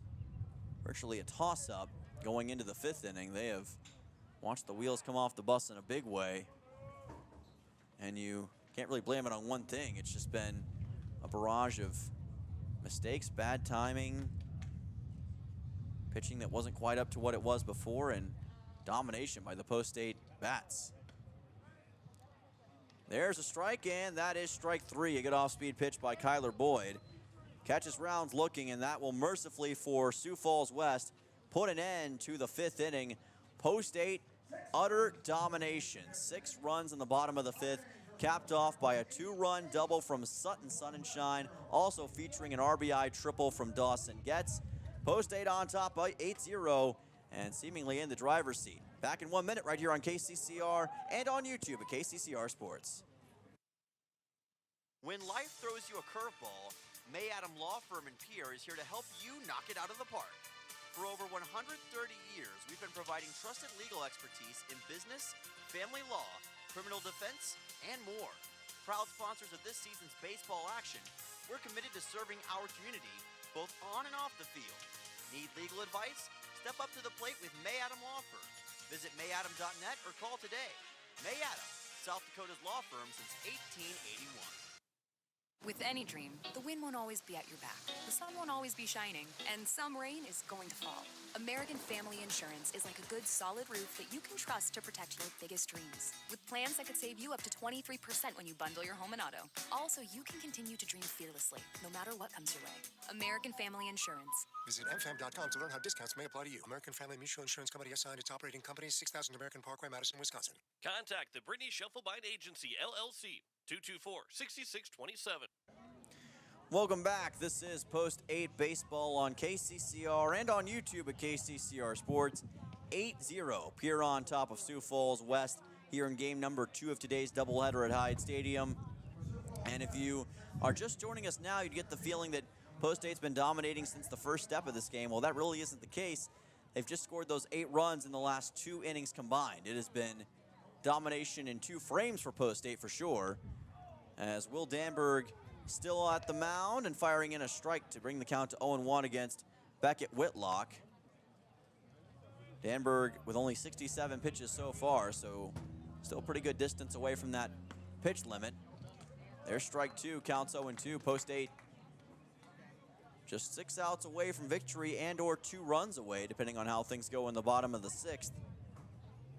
virtually a toss-up going into the 5th inning, they have watched the wheels come off the bus in a big way. And you can't really blame it on one thing. It's just been a barrage of mistakes, bad timing, pitching that wasn't quite up to what it was before, and domination by the Post-State bats. There's a strike, and that is strike 3. A good off-speed pitch by Kyler Boyd. Catches rounds looking, and that will mercifully for Sioux Falls West put an end to the 5th inning. Post-State, utter domination. 6 runs in the bottom of the 5th, capped off by a 2-run double from Sutton Sunshine, also featuring an RBI triple from Dawson Getz. Post-State on top by 8-0 and seemingly in the driver's seat. Back in 1 minute right here on KCCR and on YouTube at KCCR Sports. When life throws you a curveball, May Adam Law Firm in Pierre is here to help you knock it out of the park. For over 130 years, we've been providing trusted legal expertise in business, family law, criminal defense, and more. Proud sponsors of this season's baseball action, we're committed to serving our community both on and off the field. Need legal advice? Step up to the plate with May Adam Law Firm. Visit mayadam.net or call today. May Adam, South Dakota's law firm since 1881. With any dream, the wind won't always be at your back, the sun won't always be shining, and some rain is going to fall. American Family Insurance is like a good, solid roof that you can trust to protect your biggest dreams. With plans that could save you up to 23% when you bundle your home and auto. Also, you can continue to dream fearlessly, no matter what comes your way. American Family Insurance. Visit mfam.com to learn how discounts may apply to you. American Family Mutual Insurance Company assigned its operating company, 6000 American Parkway, Madison, Wisconsin. Contact the Brittany Shufflebind Agency, LLC, 224-6627. Welcome back. This is Post 8 Baseball on KCCR and on YouTube at KCCR Sports. 8-0, Pierre on top of Sioux Falls West here in game number 2 of today's doubleheader at Hyde Stadium. And if you are just joining us now, you'd get the feeling that Post 8's been dominating since the first step of this game. Well, that really isn't the case. They've just scored those 8 runs in the last 2 innings combined. It has been domination in 2 frames for Post 8 for sure, as Will Danberg still at the mound and firing in a strike to bring the count to 0-1 against Beckett Whitlock. Danberg with only 67 pitches so far, so still pretty good distance away from that pitch limit. There's strike 2, counts 0-2. Post 8 just 6 outs away from victory and or 2 runs away, depending on how things go in the bottom of the 6th.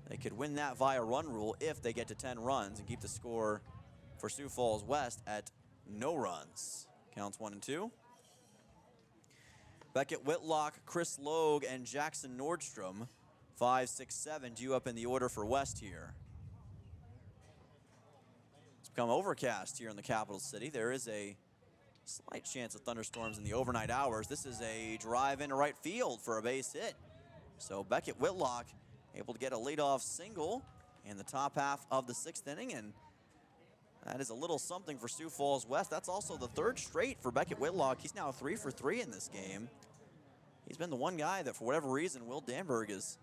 They could win that via run rule if they get to 10 runs and keep the score for Sioux Falls West at no runs. Counts 1-2. Beckett Whitlock, Chris Logue, and Jackson Nordstrom, 5, 6, 7, due up in the order for West here. It's become overcast here in the capital city. There is a slight chance of thunderstorms in the overnight hours. This is a drive into right field for a base hit. So Beckett Whitlock able to get a leadoff single in the top half of the 6th inning, and that is a little something for Sioux Falls West. That's also the 3rd straight for Beckett Whitlock. He's now 3 for 3 in this game. He's been the one guy that, for whatever reason, Will Danberg has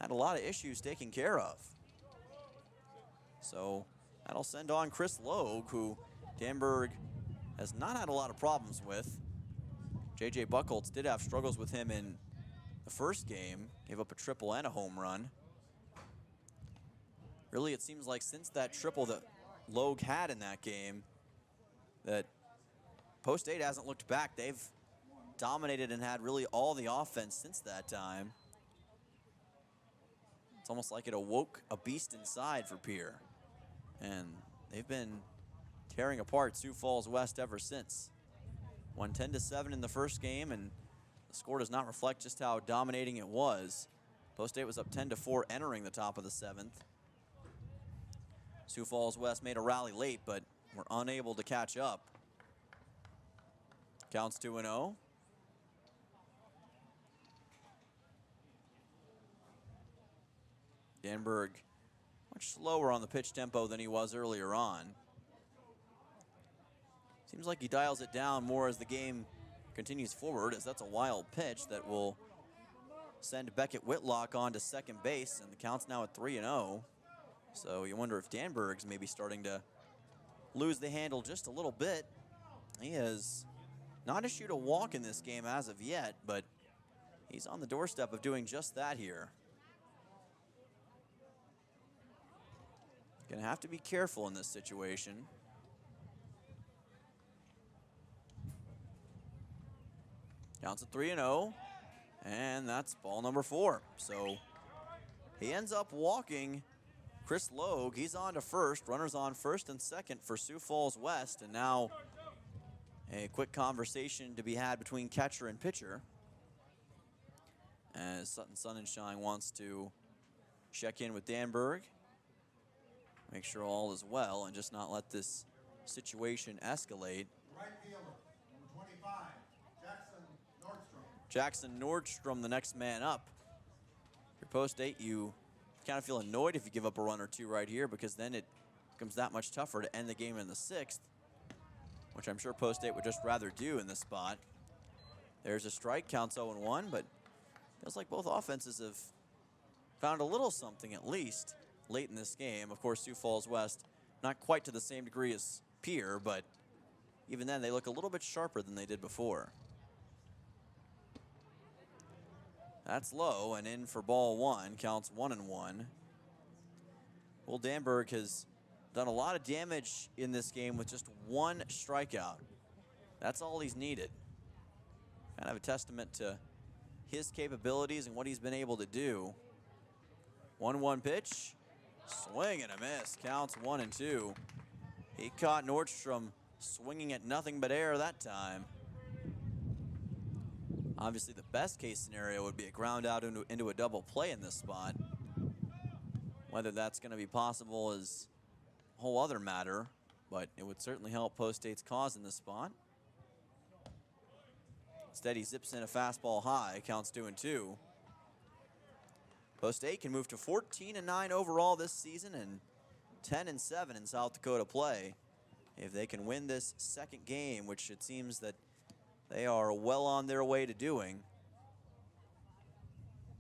had a lot of issues taking care of. So that'll send on Chris Logue, who Danberg has not had a lot of problems with. J.J. Buchholz did have struggles with him in the first game, gave up a triple and a home run. Really, it seems like since that triple that Logue had in that game, that Post 8 hasn't looked back. They've dominated and had really all the offense since that time. It's almost like it awoke a beast inside for Pierre. And they've been tearing apart Sioux Falls West ever since. Won 10-7 in the first game, and the score does not reflect just how dominating it was. Post 8 was up 10-4 entering the top of the 7th. Sioux Falls West made a rally late, but were unable to catch up. Counts 2-0. Danberg much slower on the pitch tempo than he was earlier on. Seems like he dials it down more as the game continues forward, as that's a wild pitch that will send Beckett Whitlock on to second base, and the count's now at 3-0. So you wonder if Danberg's maybe starting to lose the handle just a little bit. He has not issued a walk in this game as of yet, but he's on the doorstep of doing just that here. Gonna have to be careful in this situation. Counts at 3-0, and that's ball number 4. So he ends up walking Chris Logue. He's on to first. Runners on first and second for Sioux Falls West, and now a quick conversation to be had between catcher and pitcher, as Sutton Sonnenschein wants to check in with Danberg, make sure all is well, and just not let this situation escalate. Right fielder, number 25, Jackson Nordstrom. Jackson Nordstrom, the next man up. Your post 8, you kind of feel annoyed if you give up a run or two right here, because then it becomes that much tougher to end the game in the 6th, which I'm sure post 8 would just rather do in this spot. There's a strike, counts 0-1, but feels like both offenses have found a little something at least late in this game. Of course, Sioux Falls West, not quite to the same degree as Pierre, but even then they look a little bit sharper than they did before. That's low and in for ball 1, counts 1-1. Will Danberg has done a lot of damage in this game with just one strikeout. That's all he's needed. Kind of a testament to his capabilities and what he's been able to do. 1-1 pitch. Swing and a miss. Counts 1-2. He caught Nordstrom swinging at nothing but air that time. Obviously, the best case scenario would be a ground out into a double play in this spot. Whether that's going to be possible is a whole other matter, but it would certainly help Post 8's cause in this spot. Instead, he zips in a fastball high, counts 2-2. Post 8 can move to 14-9 overall this season and 10-7 in South Dakota play if they can win this second game, which it seems that they are well on their way to doing,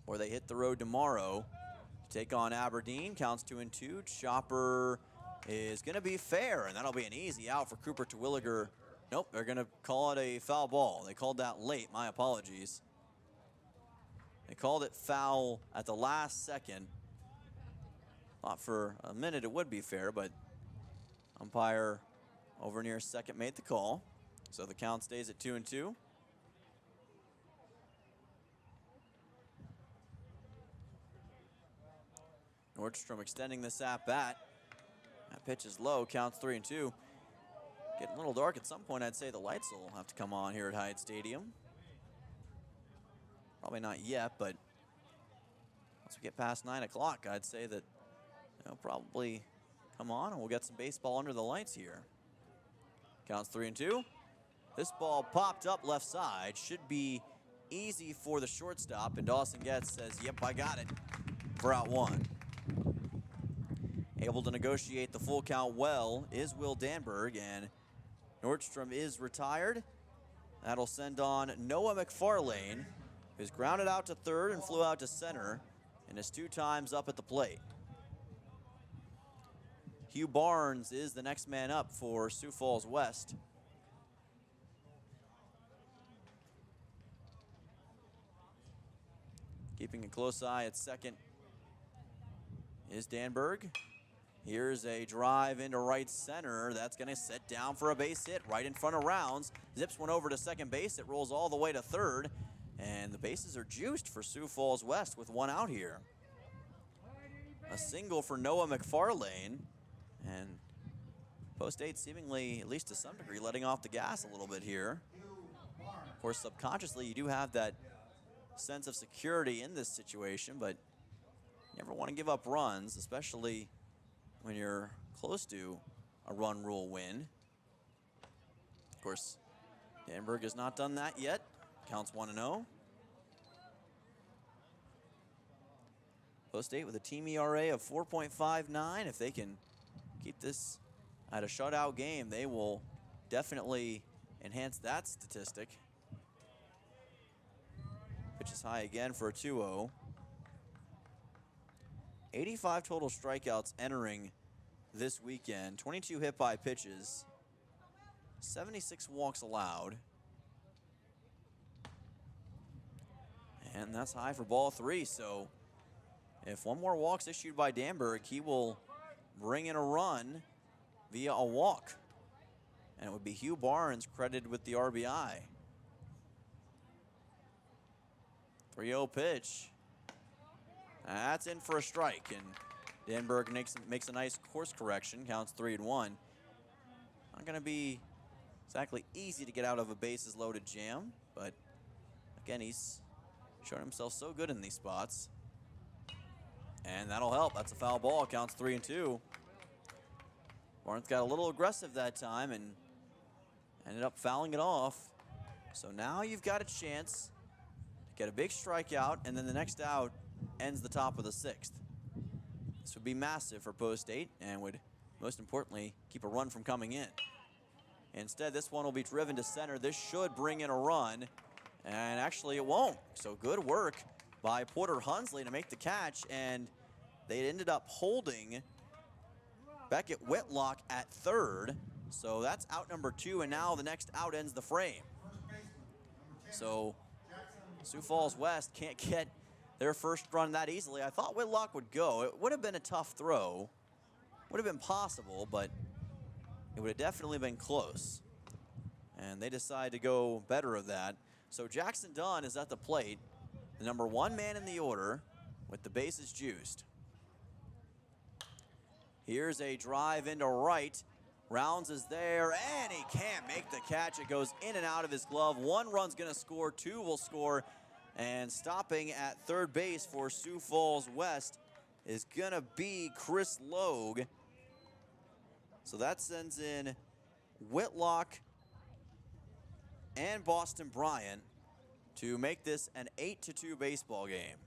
or they hit the road tomorrow to take on Aberdeen. Counts 2-2. Chopper is going to be fair, and that'll be an easy out for Cooper Terwilliger. Nope, they're going to call it a foul ball. They called that late. My apologies. They called it foul at the last second. Thought for a minute it would be fair, but umpire over near second made the call. So the count stays at 2-2. Nordstrom extending this at bat. That pitch is low, counts 3-2. Getting a little dark at some point. I'd say the lights will have to come on here at Hyatt Stadium. Probably not yet, but once we get past 9 o'clock, I'd say that they'll probably come on and we'll get some baseball under the lights here. Counts 3-2. This ball popped up left side. Should be easy for the shortstop, and Dawson Getz says, yep, I got it, for out 1. Able to negotiate the full count well is Will Danberg, and Nordstrom is retired. That'll send on Noah McFarlane, who's grounded out to third and flew out to center, and is 2 times up at the plate. Hugh Barnes is the next man up for Sioux Falls West. Keeping a close eye at second is Danberg. Here's a drive into right center. That's going to sit down for a base hit right in front of Rounds. Zips one over to second base. It rolls all the way to third. And the bases are juiced for Sioux Falls West with 1 out here. A single for Noah McFarlane. And Post 8 seemingly, at least to some degree, letting off the gas a little bit here. Of course, subconsciously, you do have that sense of security in this situation, but you never want to give up runs, especially when you're close to a run rule win. Of course, Danberg has not done that yet. Counts 1-0. Post State with a team ERA of 4.59. If they can keep this at a shutout game, they will definitely enhance that statistic. Pitch is high again for a 2-0. 85 total strikeouts entering this weekend. 22 hit by pitches. 76 walks allowed. And that's high for ball 3. So if one more walk's issued by Danberg, he will bring in a run via a walk. And it would be Hugh Barnes credited with the RBI. 3-0 pitch. That's in for a strike, and Danberg makes a nice course correction. Counts 3-1. Not going to be exactly easy to get out of a bases loaded jam, but again, he's shown himself so good in these spots. And that'll help. That's a foul ball. Counts 3-2. Barnes got a little aggressive that time and ended up fouling it off. So now you've got a chance to get a big strikeout, and then the next out ends the top of the 6th. This would be massive for Post State and would, most importantly, keep a run from coming in. Instead, this one will be driven to center. This should bring in a run, and actually it won't. So good work by Porter Hunsley to make the catch, and they ended up holding Beckett Whitlock at third. So that's out number 2, and now the next out ends the frame. So Sioux Falls West can't get their first run that easily. I thought Whitlock would go. It would have been a tough throw. Would have been possible, but it would have definitely been close. And they decide to go better of that. So Jackson Dunn is at the plate, the number 1 man in the order, with the bases juiced. Here's a drive into right. Rounds is there, and he can't make the catch. It goes in and out of his glove. 1 run's gonna score, 2 will score. And stopping at third base for Sioux Falls West is gonna be Chris Logue. So that sends in Whitlock and Boston Bryant to make this an 8-2 baseball game.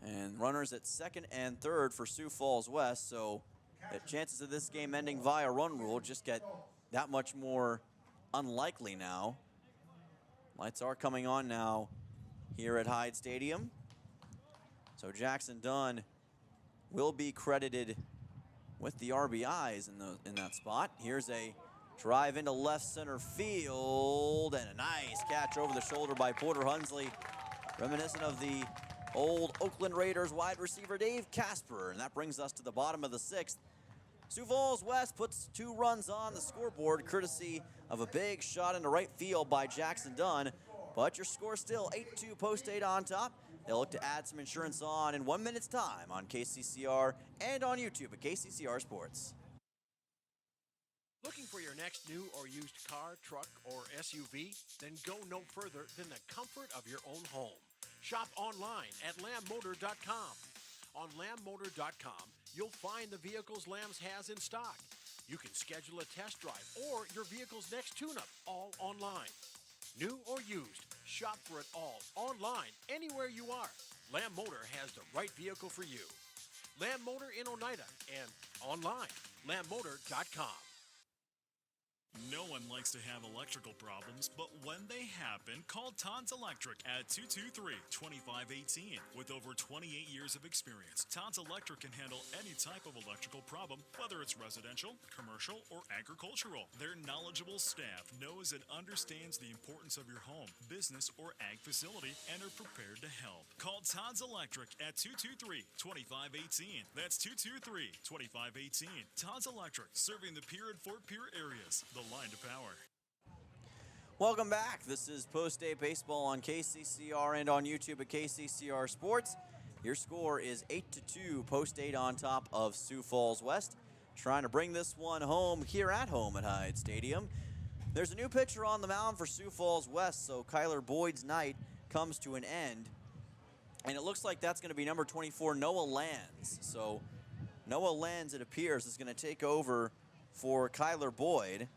And runners at second and third for Sioux Falls West, so the chances of this game ending via run rule just get that much more unlikely now. Lights are coming on now here at Hyde Stadium. So Jackson Dunn will be credited with the RBIs in that spot. Here's a drive into left center field, and a nice catch over the shoulder by Porter Hunsley, reminiscent of the old Oakland Raiders wide receiver Dave Casper. And that brings us to the bottom of the 6th. Sioux Falls West puts 2 runs on the scoreboard, courtesy of a big shot into right field by Jackson Dunn. But your score still 8-2, Post State on top. They'll look to add some insurance on in 1 minute's time on KCCR and on YouTube at KCCR Sports. Looking for your next new or used car, truck, or SUV? Then go no further than the comfort of your own home. Shop online at lambmotor.com. On lambmotor.com, you'll find the vehicles Lambs has in stock. You can schedule a test drive or your vehicle's next tune-up, all online. New or used, shop for it all online, anywhere you are. Lamb Motor has the right vehicle for you. Lamb Motor in Oneida and online, lambmotor.com. No one likes to have electrical problems, but when they happen, call Todd's Electric at 223-2518. With over 28 years of experience, Todd's Electric can handle any type of electrical problem, whether it's residential, commercial, or agricultural. Their knowledgeable staff knows and understands the importance of your home, business, or ag facility and are prepared to help. Call Todd's Electric at 223-2518. That's 223-2518. Todd's Electric, serving the Pierre and Fort Pierre areas. The line to power. Welcome back. This is Post State Baseball on KCCR and on YouTube at KCCR Sports. Your score is 8-2, Post State on top of Sioux Falls West. Trying to bring this one home here at home at Hyde Stadium. There's a new pitcher on the mound for Sioux Falls West, so Kyler Boyd's night comes to an end. And it looks like that's going to be number 24, Noah Lands. So Noah Lands, it appears, is going to take over for Kyler Boyd.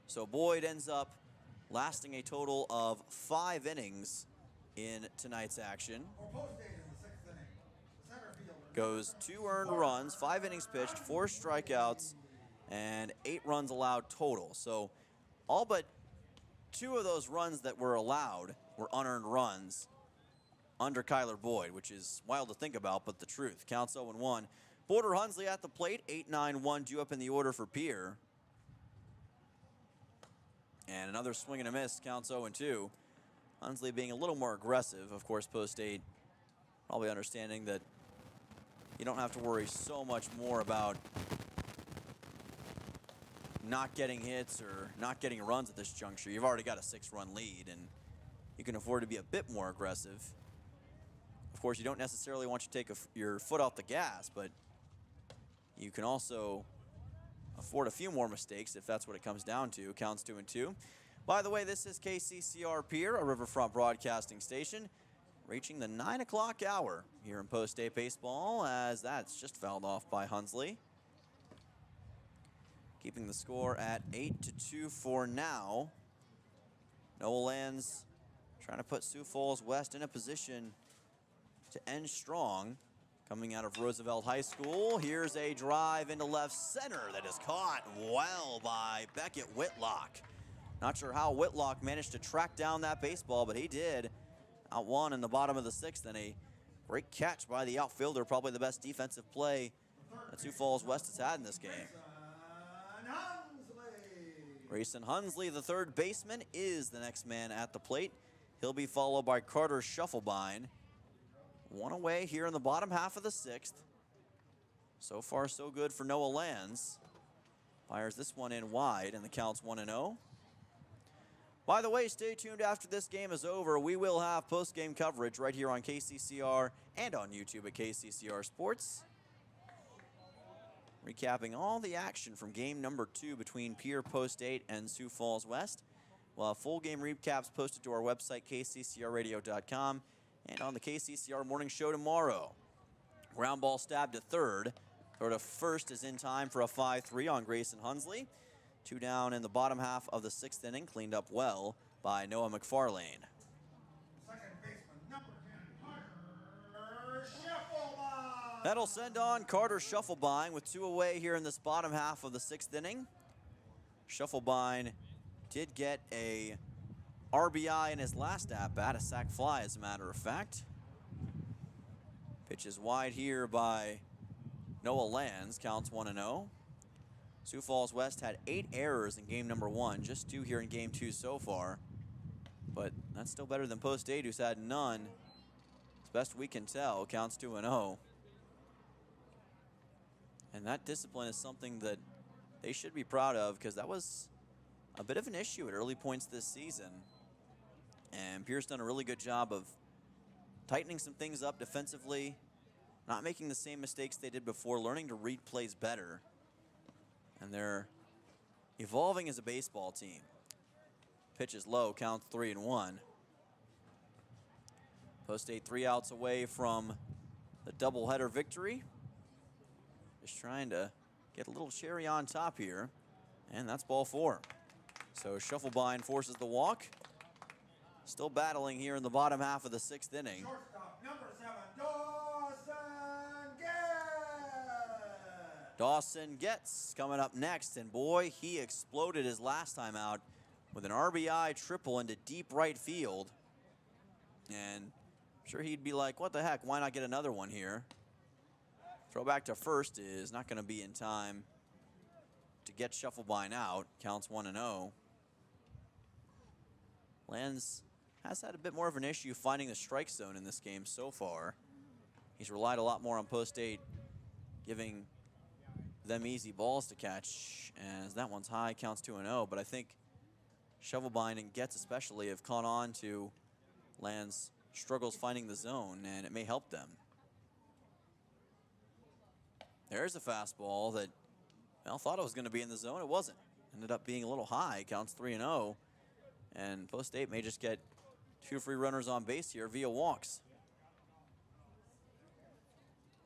So Boyd ends up lasting a total of 5 innings in tonight's action. Goes 2 earned runs, 5 innings pitched, 4 strikeouts, and 8 runs allowed total. So all but 2 of those runs that were allowed were unearned runs under Kyler Boyd, which is wild to think about, but the truth. Counts 0-1. Porter Hunsley at the plate, 8-9-1 due up in the order for Pierre. And another swing and a miss, counts 0-2. Hunsley being a little more aggressive, of course, post-8, probably understanding that you don't have to worry so much more about not getting hits or not getting runs at this juncture. You've already got a 6-run lead, and you can afford to be a bit more aggressive. Of course, you don't necessarily want you to take your foot off the gas, but you can also afford a few more mistakes if that's what it comes down to. Counts 2-2. By the way, this is KCCR Pierre, a Riverfront broadcasting station, reaching the 9 o'clock hour here in post-8 baseball, as that's just fouled off by Hunsley. Keeping the score at 8-2 for now. Noah Lands trying to put Sioux Falls West in a position to end strong. Coming out of Roosevelt High School, here's a drive into left center that is caught well by Beckett Whitlock. Not sure how Whitlock managed to track down that baseball, but he did. Out one in the bottom of the 6th, and a great catch by the outfielder, probably the best defensive play that Sioux Falls West has had in this game. Grayson Hunsley, the third baseman, is the next man at the plate. He'll be followed by Carter Shufflebine. One away here in the bottom half of the 6th. So far, so good for Noah Lands. Fires this one in wide, and the count's 1-0. By the way, stay tuned after this game is over. We will have post-game coverage right here on KCCR and on YouTube at KCCR Sports. Recapping all the action from game number 2 between Pierre Post-8 and Sioux Falls West. We'll have full game recaps posted to our website, kccrradio.com, and on the KCCR Morning Show tomorrow. Ground ball stabbed to third. Throw to first is in time for a 5-3 on Grayson Hunsley. 2 down in the bottom half of the 6th inning, cleaned up well by Noah McFarlane. That'll send on Carter Shufflebine with 2 away here in this bottom half of the 6th inning. Shufflebine did get a RBI in his last at-bat, a sac fly as a matter of fact. Pitch is wide here by Noah Lands, counts 1-0. Sioux Falls West had 8 errors in game number 1, just 2 here in game 2 so far. But that's still better than Post-8, who's had none. As best we can tell, counts 2-0. And that discipline is something that they should be proud of, because that was a bit of an issue at early points this season. And Pierre's done a really good job of tightening some things up defensively, not making the same mistakes they did before, learning to read plays better. And they're evolving as a baseball team. Pitch is low, counts 3-1. Post-8 3 outs away from the doubleheader victory. Just trying to get a little cherry on top here. And that's ball 4. So Shufflebine forces the walk. Still battling here in the bottom half of the 6th inning. Shortstop, number 7, Dawson Getz. Dawson Getz coming up next, and boy, he exploded his last time out with an RBI triple into deep right field. And I'm sure he'd be like, what the heck, why not get another one here? Throw back to first is not going to be in time to get Shufflebine out. Counts 1-0. Lands has had a bit more of an issue finding the strike zone in this game so far. He's relied a lot more on Post-8, giving them easy balls to catch, as that one's high, counts 2-0. But I think Shufflebine and Getz especially have caught on to Lands' struggles finding the zone, and it may help them. There's a fastball that, well, thought it was going to be in the zone. It wasn't. Ended up being a little high, counts 3-0. And Post-8 may just get 2 free runners on base here via walks.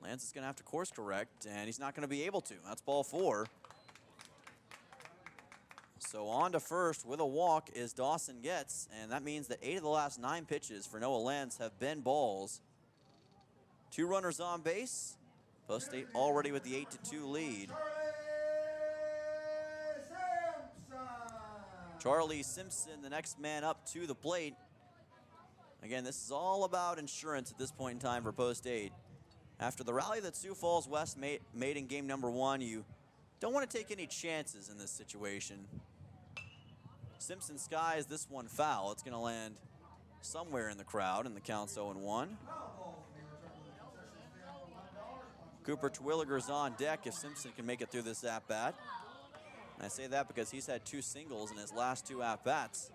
Lance is going to have to course correct, and he's not going to be able to. That's ball 4. We'll So on to first with a walk is Dawson Getz, and that means that 8 of the last 9 pitches for Noah Lentz have been balls. 2 runners on base. Post State already with the 8-2 lead. Charlie Simpson, the next man up to the plate. Again, this is all about insurance at this point in time for Post State. After the rally that Sioux Falls West made in game number 1, you don't want to take any chances in this situation. Simpson skies this one foul. It's going to land somewhere in the crowd, and the count's 0-1. Cooper Terwilliger's on deck if Simpson can make it through this at-bat. And I say that because he's had 2 singles in his last 2 at-bats.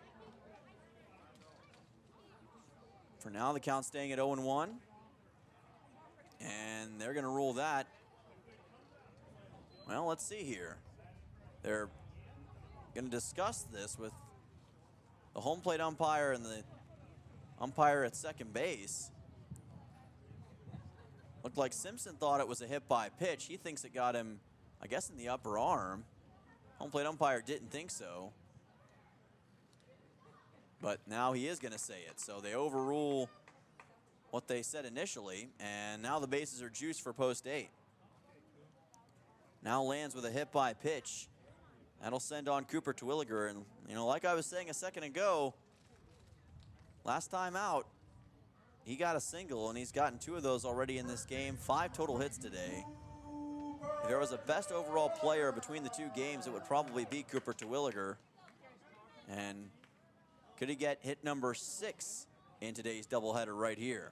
For now, the count's staying at 0-1. And they're going to rule that. Well, let's see here. They're going to discuss this with the home plate umpire and the umpire at second base. Looked like Simpson thought it was a hit by pitch. He thinks it got him, I guess, in the upper arm. Home plate umpire didn't think so. But now he is going to say it. So they overrule what they said initially, and now the bases are juiced for Post 8. Now lands with a hit by pitch. That'll send on Cooper Terwilliger, and like I was saying a second ago, last time out, he got a single, and he's gotten 2 of those already in this game. 5 total hits today. If there was a best overall player between the 2 games, it would probably be Cooper Terwilliger. And could he get hit number 6 in today's doubleheader right here?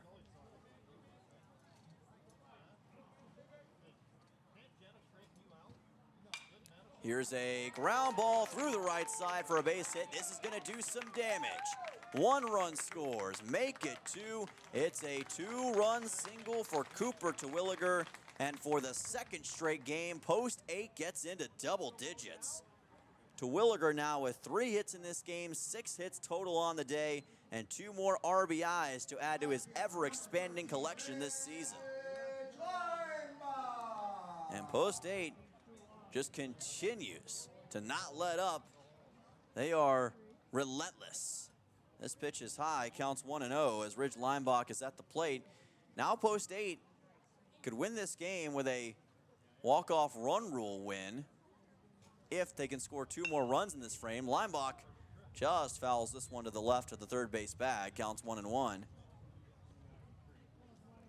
Here's a ground ball through the right side for a base hit. This is going to do some damage. 1 run scores, make it 2. It's a 2-run single for Cooper Terwilliger. And for the 2nd straight game, Post 8 gets into double digits. Terwilliger now with 3 hits in this game, 6 hits total on the day, and 2 more RBIs to add to his ever-expanding collection this season. And Post 8 just continues to not let up. They are relentless. This pitch is high, counts 1-0 as Ridge Leinbach is at the plate. Now Post 8 could win this game with a walk-off run rule win if they can score 2 more runs in this frame. Leinbach just fouls this one to the left of the third base bag, counts 1-1.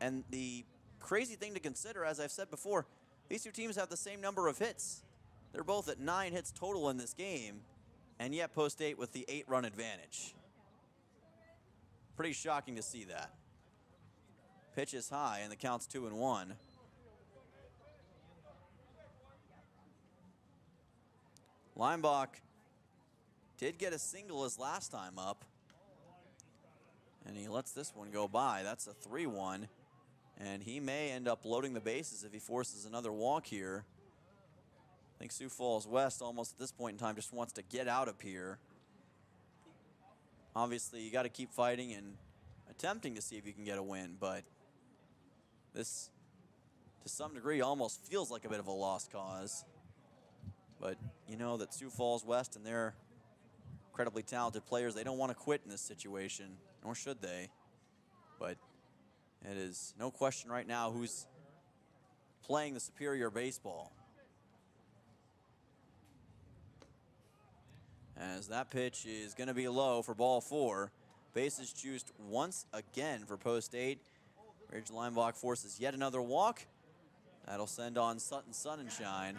And the crazy thing to consider, as I've said before, these 2 teams have the same number of hits. They're both at 9 hits total in this game, and yet Post 8 with the 8-run advantage. Pretty shocking to see that. Pitch is high, and the count's 2-1. Leinbach did get a single his last time up, and he lets this one go by. That's a 3-1, and he may end up loading the bases if he forces another walk here. I think Sioux Falls West almost at this point in time just wants to get out of here. Obviously, you got to keep fighting and attempting to see if you can get a win, but this, to some degree, almost feels like a bit of a lost cause. But you know that Sioux Falls West and their incredibly talented players, they don't want to quit in this situation, nor should they. But it is no question right now who's playing the superior baseball. As that pitch is going to be low for ball 4. Bases juiced once again for Post 8. Ridge Leinbach forces yet another walk. That'll send on Sutton Sonnenschein.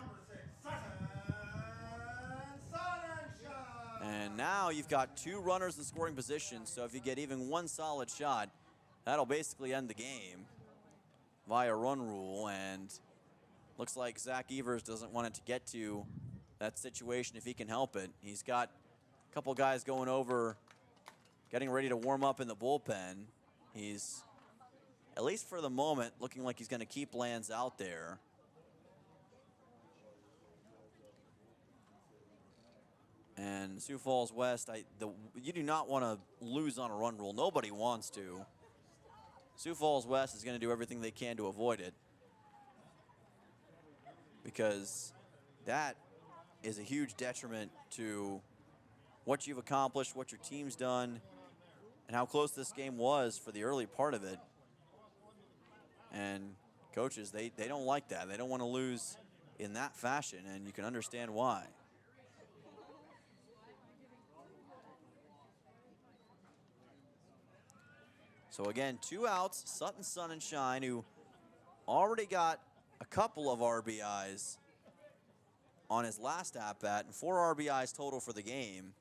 And now you've got 2 runners in scoring position, so if you get even 1 solid shot, that'll basically end the game via run rule. And looks like Zach Evers doesn't want it to get to that situation if he can help it. He's got a couple guys going over, getting ready to warm up in the bullpen. He's, at least for the moment, looking like he's going to keep Lands out there. And Sioux Falls West, you do not want to lose on a run rule. Nobody wants to. Sioux Falls West is going to do everything they can to avoid it, because that is a huge detriment to what you've accomplished, what your team's done, and how close this game was for the early part of it. And coaches, they don't like that. They don't want to lose in that fashion, and you can understand why. So again, 2 outs, Sutton Sunshine, who already got a couple of RBIs on his last at-bat, and 4 RBIs total for the game,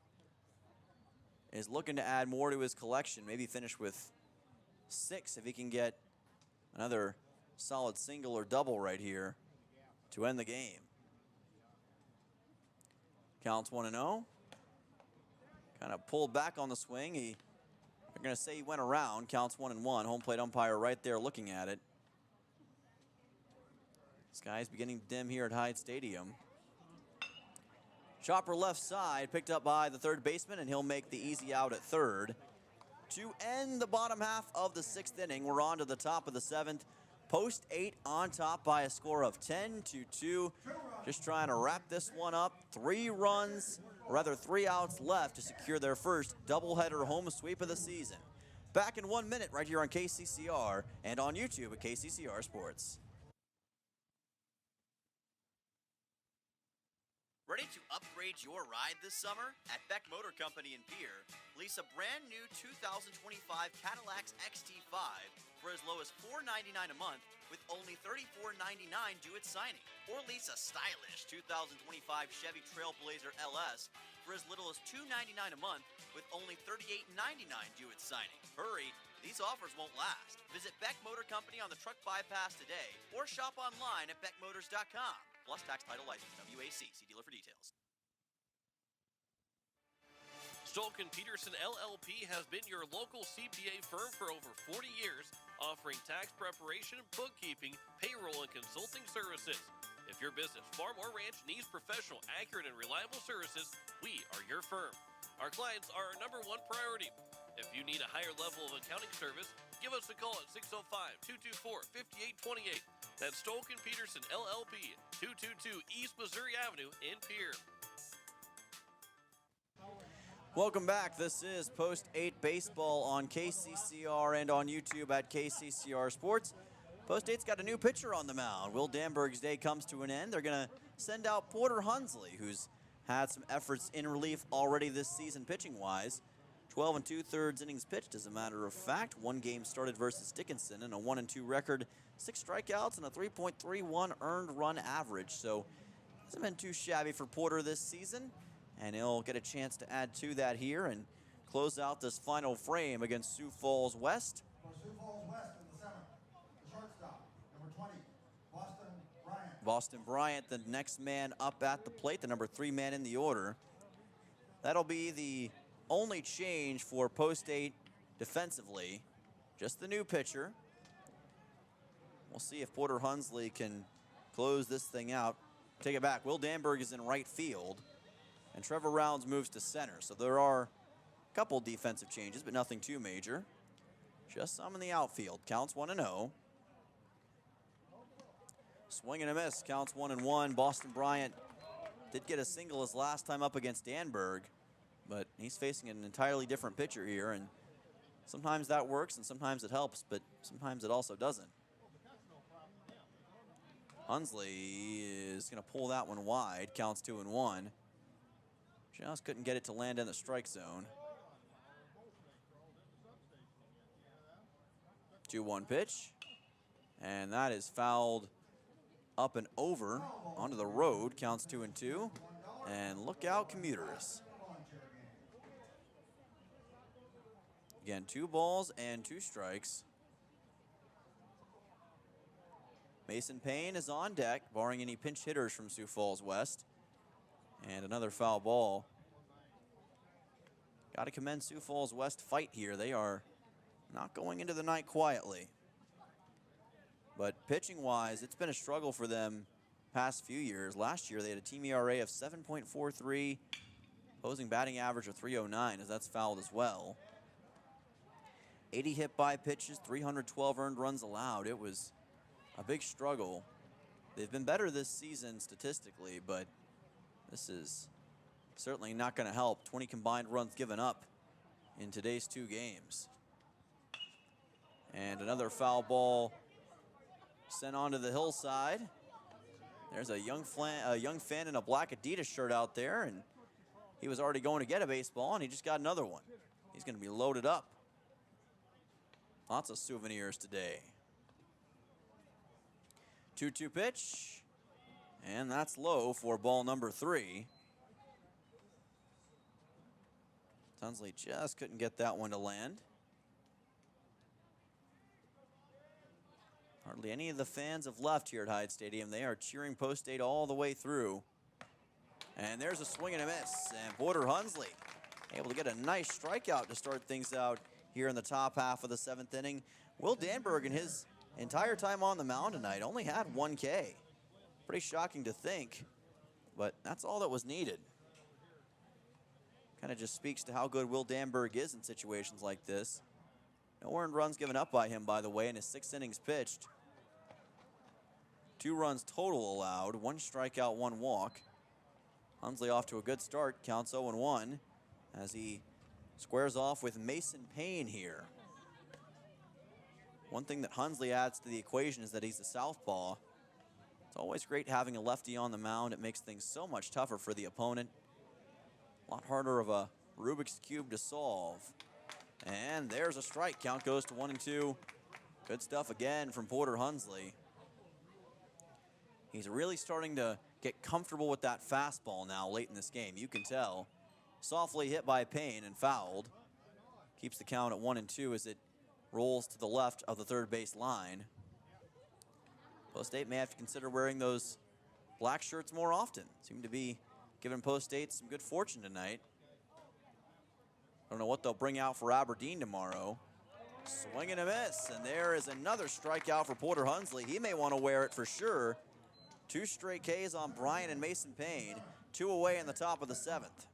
is looking to add more to his collection, maybe finish with 6 if he can get another solid single or double right here to end the game. Counts 1-0. Kind of pulled back on the swing. They're going to say he went around. Counts 1-1. Home plate umpire right there looking at it. Sky's beginning to dim here at Hyde Stadium. Chopper left side, picked up by the third baseman, and he'll make the easy out at third. To end the bottom half of the 6th inning, we're on to the top of the 7th. Post 8 on top by a score of 10-2. Just trying to wrap this one up. 3 outs left to secure their first doubleheader home sweep of the season. Back in 1 minute right here on KCCR and on YouTube at KCCR Sports. Ready to upgrade your ride this summer? At Beck Motor Company in Pierre, lease a brand new 2025 Cadillac XT5 for as low as $499 a month with only $34.99 due at signing. Or lease a stylish 2025 Chevy Trailblazer LS for as little as $299 a month with only $38.99 due at signing. Hurry, these offers won't last. Visit Beck Motor Company on the Truck Bypass today or shop online at beckmotors.com. Plus tax, title, license, WAC. See dealer for details. Stolken Peterson LLP has been your local CPA firm for over 40 years, offering tax preparation, bookkeeping, payroll, and consulting services. If your business, farm, or ranch needs professional, accurate, and reliable services, we are your firm. Our clients are our #1 priority. If you need a higher level of accounting service, give us a call at 605-224-5828. That's Stolken Peterson LLP, 222 East Missouri Avenue in Pierre. Welcome back. This is Post 8 Baseball on KCCR and on YouTube at KCCR Sports. Post 8's got a new pitcher on the mound. Will Danberg's day comes to an end. They're going to send out Porter Hunsley, who's had some efforts in relief already this season pitching-wise. 12 2/3 innings pitched, as a matter of fact. 1 game started versus Dickinson and a 1-2 record, 6 strikeouts and a 3.31 earned run average. So hasn't been too shabby for Porter this season, and he'll get a chance to add to that here and close out this final frame against Sioux Falls West. For Sioux Falls West in the 7th, the shortstop, number 20, Boston Bryant. Boston Bryant, the next man up at the plate, the number 3 man in the order. That'll be the only change for Post 8 defensively. Just the new pitcher. We'll see if Porter Hunsley can close this thing out. Take it back. Will Danberg is in right field, and Trevor Rounds moves to center. So there are a couple defensive changes, but nothing too major. Just some in the outfield. Counts 1-0. Swing and a miss. Counts 1-1. Boston Bryant did get a single his last time up against Danberg, but he's facing an entirely different pitcher here, and sometimes that works and sometimes it helps, but sometimes it also doesn't. Hunsley is going to pull that one wide. Counts 2-1. Just couldn't get it to land in the strike zone. 2-1 pitch, and that is fouled up and over onto the road. Counts 2-2, and look out, Commuters. Again, 2 balls and 2 strikes. Mason Payne is on deck, barring any pinch hitters from Sioux Falls West. And another foul ball. Got to commend Sioux Falls West fight here. They are not going into the night quietly. But pitching-wise, it's been a struggle for them past few years. Last year, they had a team ERA of 7.43, opposing batting average of 309, as that's fouled as well. 80 hit by pitches, 312 earned runs allowed. It was a big struggle. They've been better this season statistically, but This is certainly not going to help. 20 combined runs given up in today's 2 games. And another foul ball sent onto the hillside. There's a young fan in a black Adidas shirt out there, and he was already going to get a baseball, and he just got another one. He's going to be loaded up. Lots of souvenirs today. 2-2 pitch, and that's low for ball number 3. Tunsley just couldn't get that one to land. Hardly any of the fans have left here at Hyde Stadium. They are cheering Post State all the way through. And there's a swing and a miss. And Porter Hunsley able to get a nice strikeout to start things out here in the top half of the 7th inning. Will Danberg, in his entire time on the mound tonight, only had 1 K. Pretty shocking to think, but that's all that was needed. Kind of just speaks to how good Will Danberg is in situations like this. No earned runs given up by him, by the way, in his 6 innings pitched. 2 runs total allowed, 1 strikeout, 1 walk. Hunsley off to a good start, counts 0-1 as he squares off with Mason Payne here. One thing that Hunsley adds to the equation is that he's a southpaw. It's always great having a lefty on the mound. It makes things so much tougher for the opponent. A lot harder of a Rubik's Cube to solve. And there's a strike. Count goes to 1-2. Good stuff again from Porter Hunsley. He's really starting to get comfortable with that fastball now late in this game. You can tell. Softly hit by Payne and fouled. Keeps the count at 1-2 as it rolls to the left of the third base line. Post State may have to consider wearing those black shirts more often. Seem to be giving Post State some good fortune tonight. Don't know what they'll bring out for Aberdeen tomorrow. Swing and a miss, and there is another strikeout for Porter Hunsley. He may want to wear it for sure. 2 straight Ks on Bryan and Mason Payne. 2 away in the top of the 7th.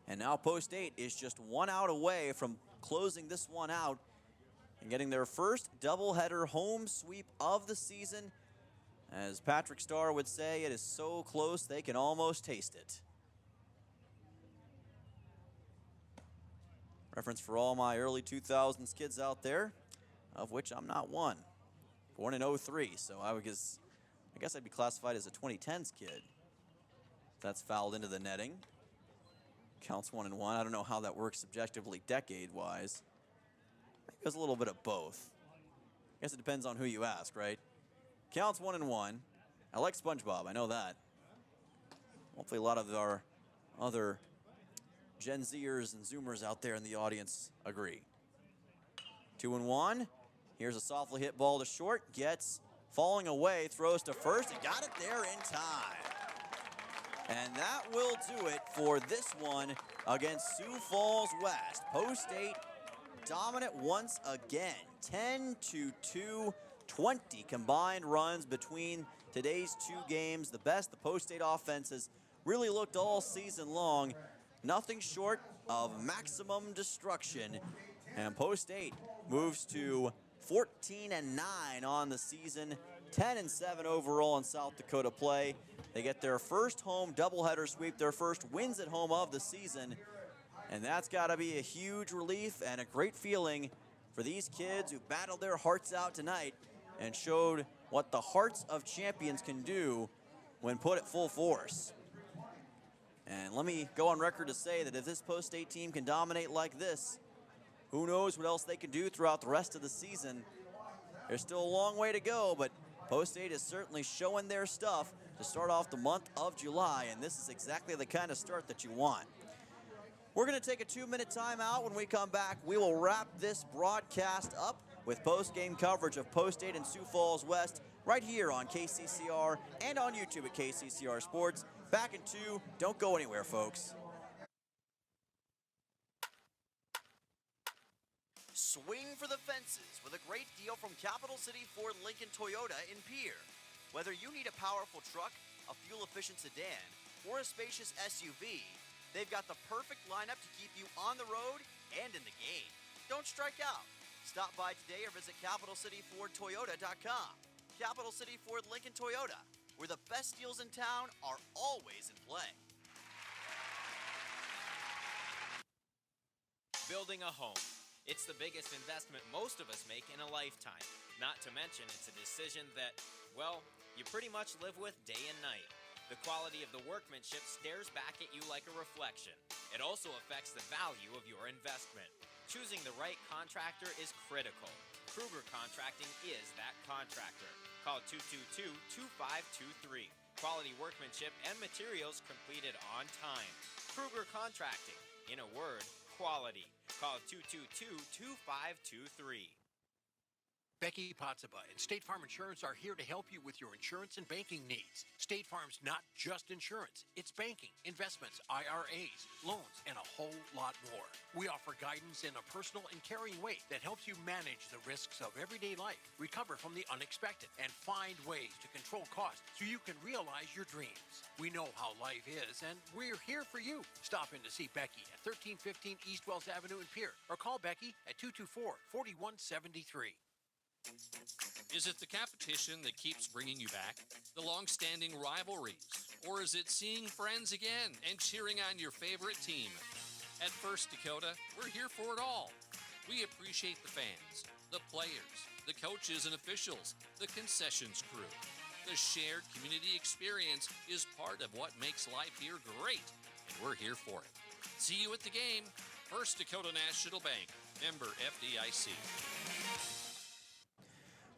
And now Post State is just 1 out away from closing this one out and getting their first doubleheader home sweep of the season. As Patrick Starr would say, it is so close they can almost taste it. Reference for all my early 2000s kids out there, of which I'm not one. Born in 03, so I guess I'd be classified as a 2010s kid. That's fouled into the netting. Counts 1-1. I don't know how that works subjectively decade-wise. Maybe it's a little bit of both. I guess it depends on who you ask, right? Counts 1-1. I like SpongeBob, I know that. Hopefully a lot of our other Gen Zers and Zoomers out there in the audience agree. 2-1. Here's a softly hit ball to short. Gets falling away, throws to first, and got it there in time. And that will do it for this one against Sioux Falls West. Post State dominant once again. 10-2, 20 combined runs between today's 2 games. The best the Post State offense has really looked all season long. Nothing short of maximum destruction. And Post State moves to 14-9 on the season. 10-7 overall in South Dakota play. They get their first home doubleheader sweep, their first wins at home of the season. And that's got to be a huge relief and a great feeling for these kids who battled their hearts out tonight and showed what the hearts of champions can do when put at full force. And let me go on record to say that if this Post State team can dominate like this, who knows what else they can do throughout the rest of the season. There's still a long way to go, but Post State is certainly showing their stuff to start off the month of July, and this is exactly the kind of start that you want. We're going to take a 2-minute timeout. When we come back, we will wrap this broadcast up with post-game coverage of Post State and Sioux Falls West right here on KCCR and on YouTube at KCCR Sports. Back in 2. Don't go anywhere, folks. Swing for the fences with a great deal from Capital City Ford Lincoln Toyota in Pierre. Whether you need a powerful truck, a fuel-efficient sedan, or a spacious SUV, they've got the perfect lineup to keep you on the road and in the game. Don't strike out. Stop by today or visit CapitalCityFordToyota.com. Capital City Ford Lincoln Toyota. where the best deals in town are always in play. Building a home. It's the biggest investment most of us make in a lifetime. Not to mention, it's a decision that, well, you pretty much live with day and night. The quality of the workmanship stares back at you like a reflection. It also affects the value of your investment. Choosing the right contractor is critical. Kruger Contracting is that contractor. Call 222-2523. Quality workmanship and materials completed on time. Kruger Contracting. In a word, quality. Call 222-2523. Becky Potsaба and State Farm Insurance are here to help you with your insurance and banking needs. State Farm's not just insurance, it's banking, investments, IRAs, loans, and a whole lot more. We offer guidance in a personal and caring way that helps you manage the risks of everyday life, recover from the unexpected, and find ways to control costs so you can realize your dreams. We know how life is, and we're here for you. Stop in to see Becky at 1315 East Wells Avenue in Pierre, or call Becky at 224-4173. Is it the competition that keeps bringing you back? The long-standing rivalries? Or is it seeing friends again and cheering on your favorite team? At First Dakota, we're here for it all. We appreciate the fans, the players, the coaches and officials, the concessions crew. The shared community experience is part of what makes life here great, and we're here for it. See you at the game. First Dakota National Bank, member FDIC.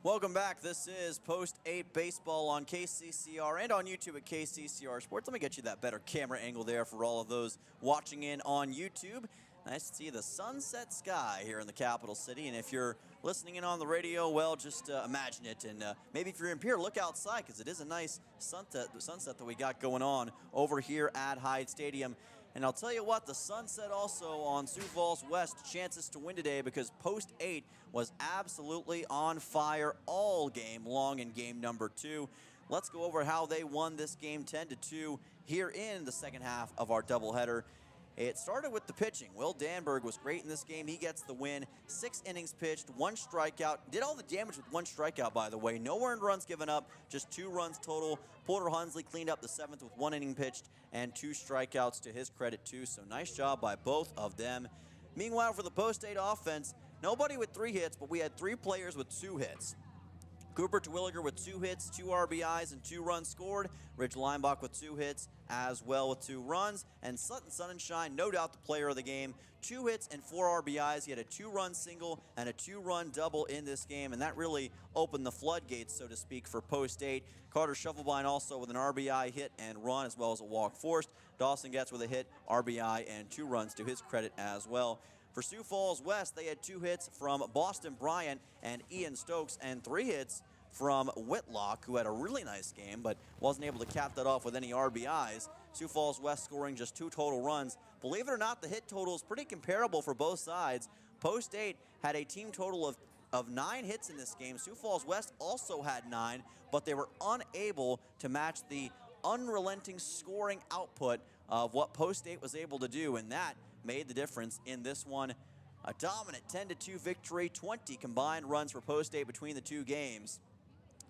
Welcome back. This is Post 8 Baseball on KCCR and on YouTube at KCCR Sports. Let me get you that better camera angle there for all of those watching in on YouTube. Nice to see the sunset sky here in the capital city. And if you're listening in on the radio, well, just imagine it. And maybe if you're in Pierre, look outside because it is a nice sunset that we got going on over here at Hyde Stadium. And I'll tell you what, the sunset also on Sioux Falls West, chances to win today because Post 8 was absolutely on fire all game long in game number 2. Let's go over how they won this game 10-2 here in the second half of our doubleheader. It started with the pitching. Will Danberg was great in this game. He gets the win. 6 innings pitched, 1 strikeout. Did all the damage with 1 strikeout, by the way. No earned runs given up, just 2 runs total. Porter Hunsley cleaned up the 7th with 1 inning pitched and 2 strikeouts to his credit, too. So nice job by both of them. Meanwhile, for the Post 8 offense, nobody with 3 hits, but we had 3 players with 2 hits. Cooper Terwilliger with 2 hits, 2 RBIs, and 2 runs scored. Rich Leinbach with 2 hits as well with 2 runs. And Sutton Sonnenschein, no doubt the player of the game, 2 hits and 4 RBIs. He had a 2-run single and a 2-run double in this game, and that really opened the floodgates, so to speak, for Post 8. Carter Shovelbein also with an RBI hit and run as well as a walk forced. Dawson Getz with a hit, RBI, and 2 runs to his credit as well. For Sioux Falls West, they had 2 hits from Boston Bryant and Ian Stokes and 3 hits from Whitlock, who had a really nice game but wasn't able to cap that off with any RBIs. Sioux Falls West scoring just 2 total runs. Believe it or not, the hit total is pretty comparable for both sides. Post 8 had a team total of 9 hits in this game. Sioux Falls West also had 9, but they were unable to match the unrelenting scoring output of what Post 8 was able to do, and that made the difference in this one. A dominant 10-2 victory, 20 combined runs for Post 8 between the 2 games.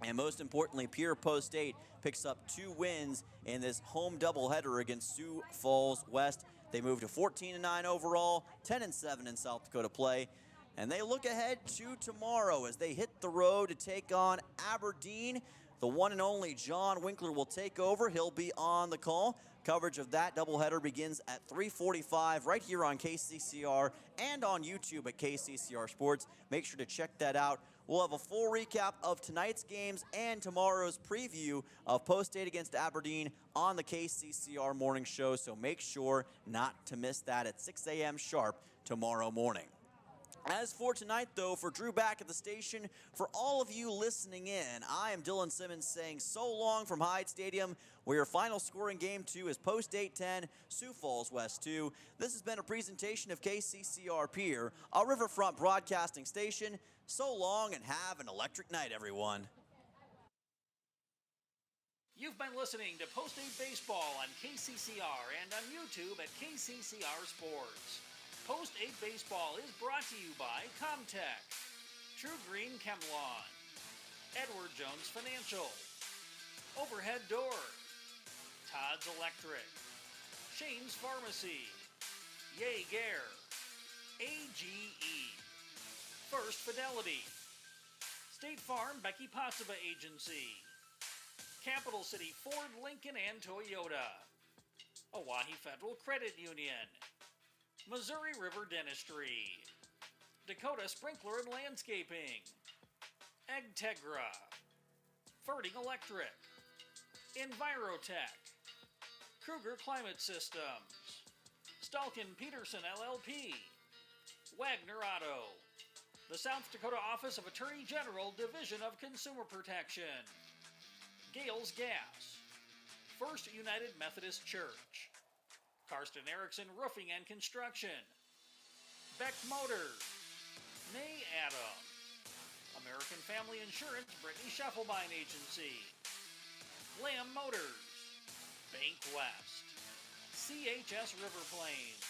And most importantly, Pierre Post 8 picks up 2 wins in this home doubleheader against Sioux Falls West. They move to 14-9 overall, 10-7 in South Dakota play. And they look ahead to tomorrow as they hit the road to take on Aberdeen. The one and only John Winkler will take over. He'll be on the call. Coverage of that doubleheader begins at 3:45 right here on KCCR and on YouTube at KCCR Sports. Make sure to check that out. We'll have a full recap of tonight's games and tomorrow's preview of Post 8 against Aberdeen on the KCCR morning show, so make sure not to miss that at 6 a.m. sharp tomorrow morning. As for tonight, though, for Drew back at the station, for all of you listening in, I am Dylan Simmons saying so long from Hyde Stadium, where your final score in Game 2 is Post 8-10, Sioux Falls West 2. This has been a presentation of KCCR Pierre, a Riverfront broadcasting station. So long and have an electric night, everyone. You've been listening to Post 8 Baseball on KCCR and on YouTube at KCCR Sports. Post 8 Baseball is brought to you by Comtech, True Green Chemlawn, Edward Jones Financial, Overhead Door, Todd's Electric, Shane's Pharmacy, Jaeger, AGE, First Fidelity, State Farm Becky Pottseva Agency, Capital City Ford, Lincoln, and Toyota, Oahe Federal Credit Union, Missouri River Dentistry, Dakota Sprinkler and Landscaping, Egtegra, Ferding Electric, Envirotech, Kruger Climate Systems, Stalkin Peterson LLP, Wagner Auto, the South Dakota Office of Attorney General, Division of Consumer Protection, Gales Gas, First United Methodist Church, Karsten Erickson Roofing and Construction, Beck Motors, Nay Adam, American Family Insurance Brittany Scheffelbein Agency, Lamb Motors, Bank West, CHS River Plains,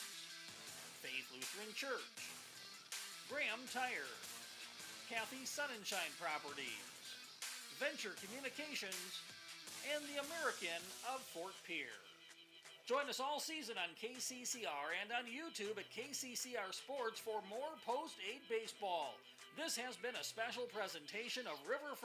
Faith Lutheran Church, Graham Tire, Kathy Sunshine Properties, Venture Communications, and the American of Fort Pierre. Join us all season on KCCR and on YouTube at KCCR Sports for more Post 8 baseball. This has been a special presentation of Riverfront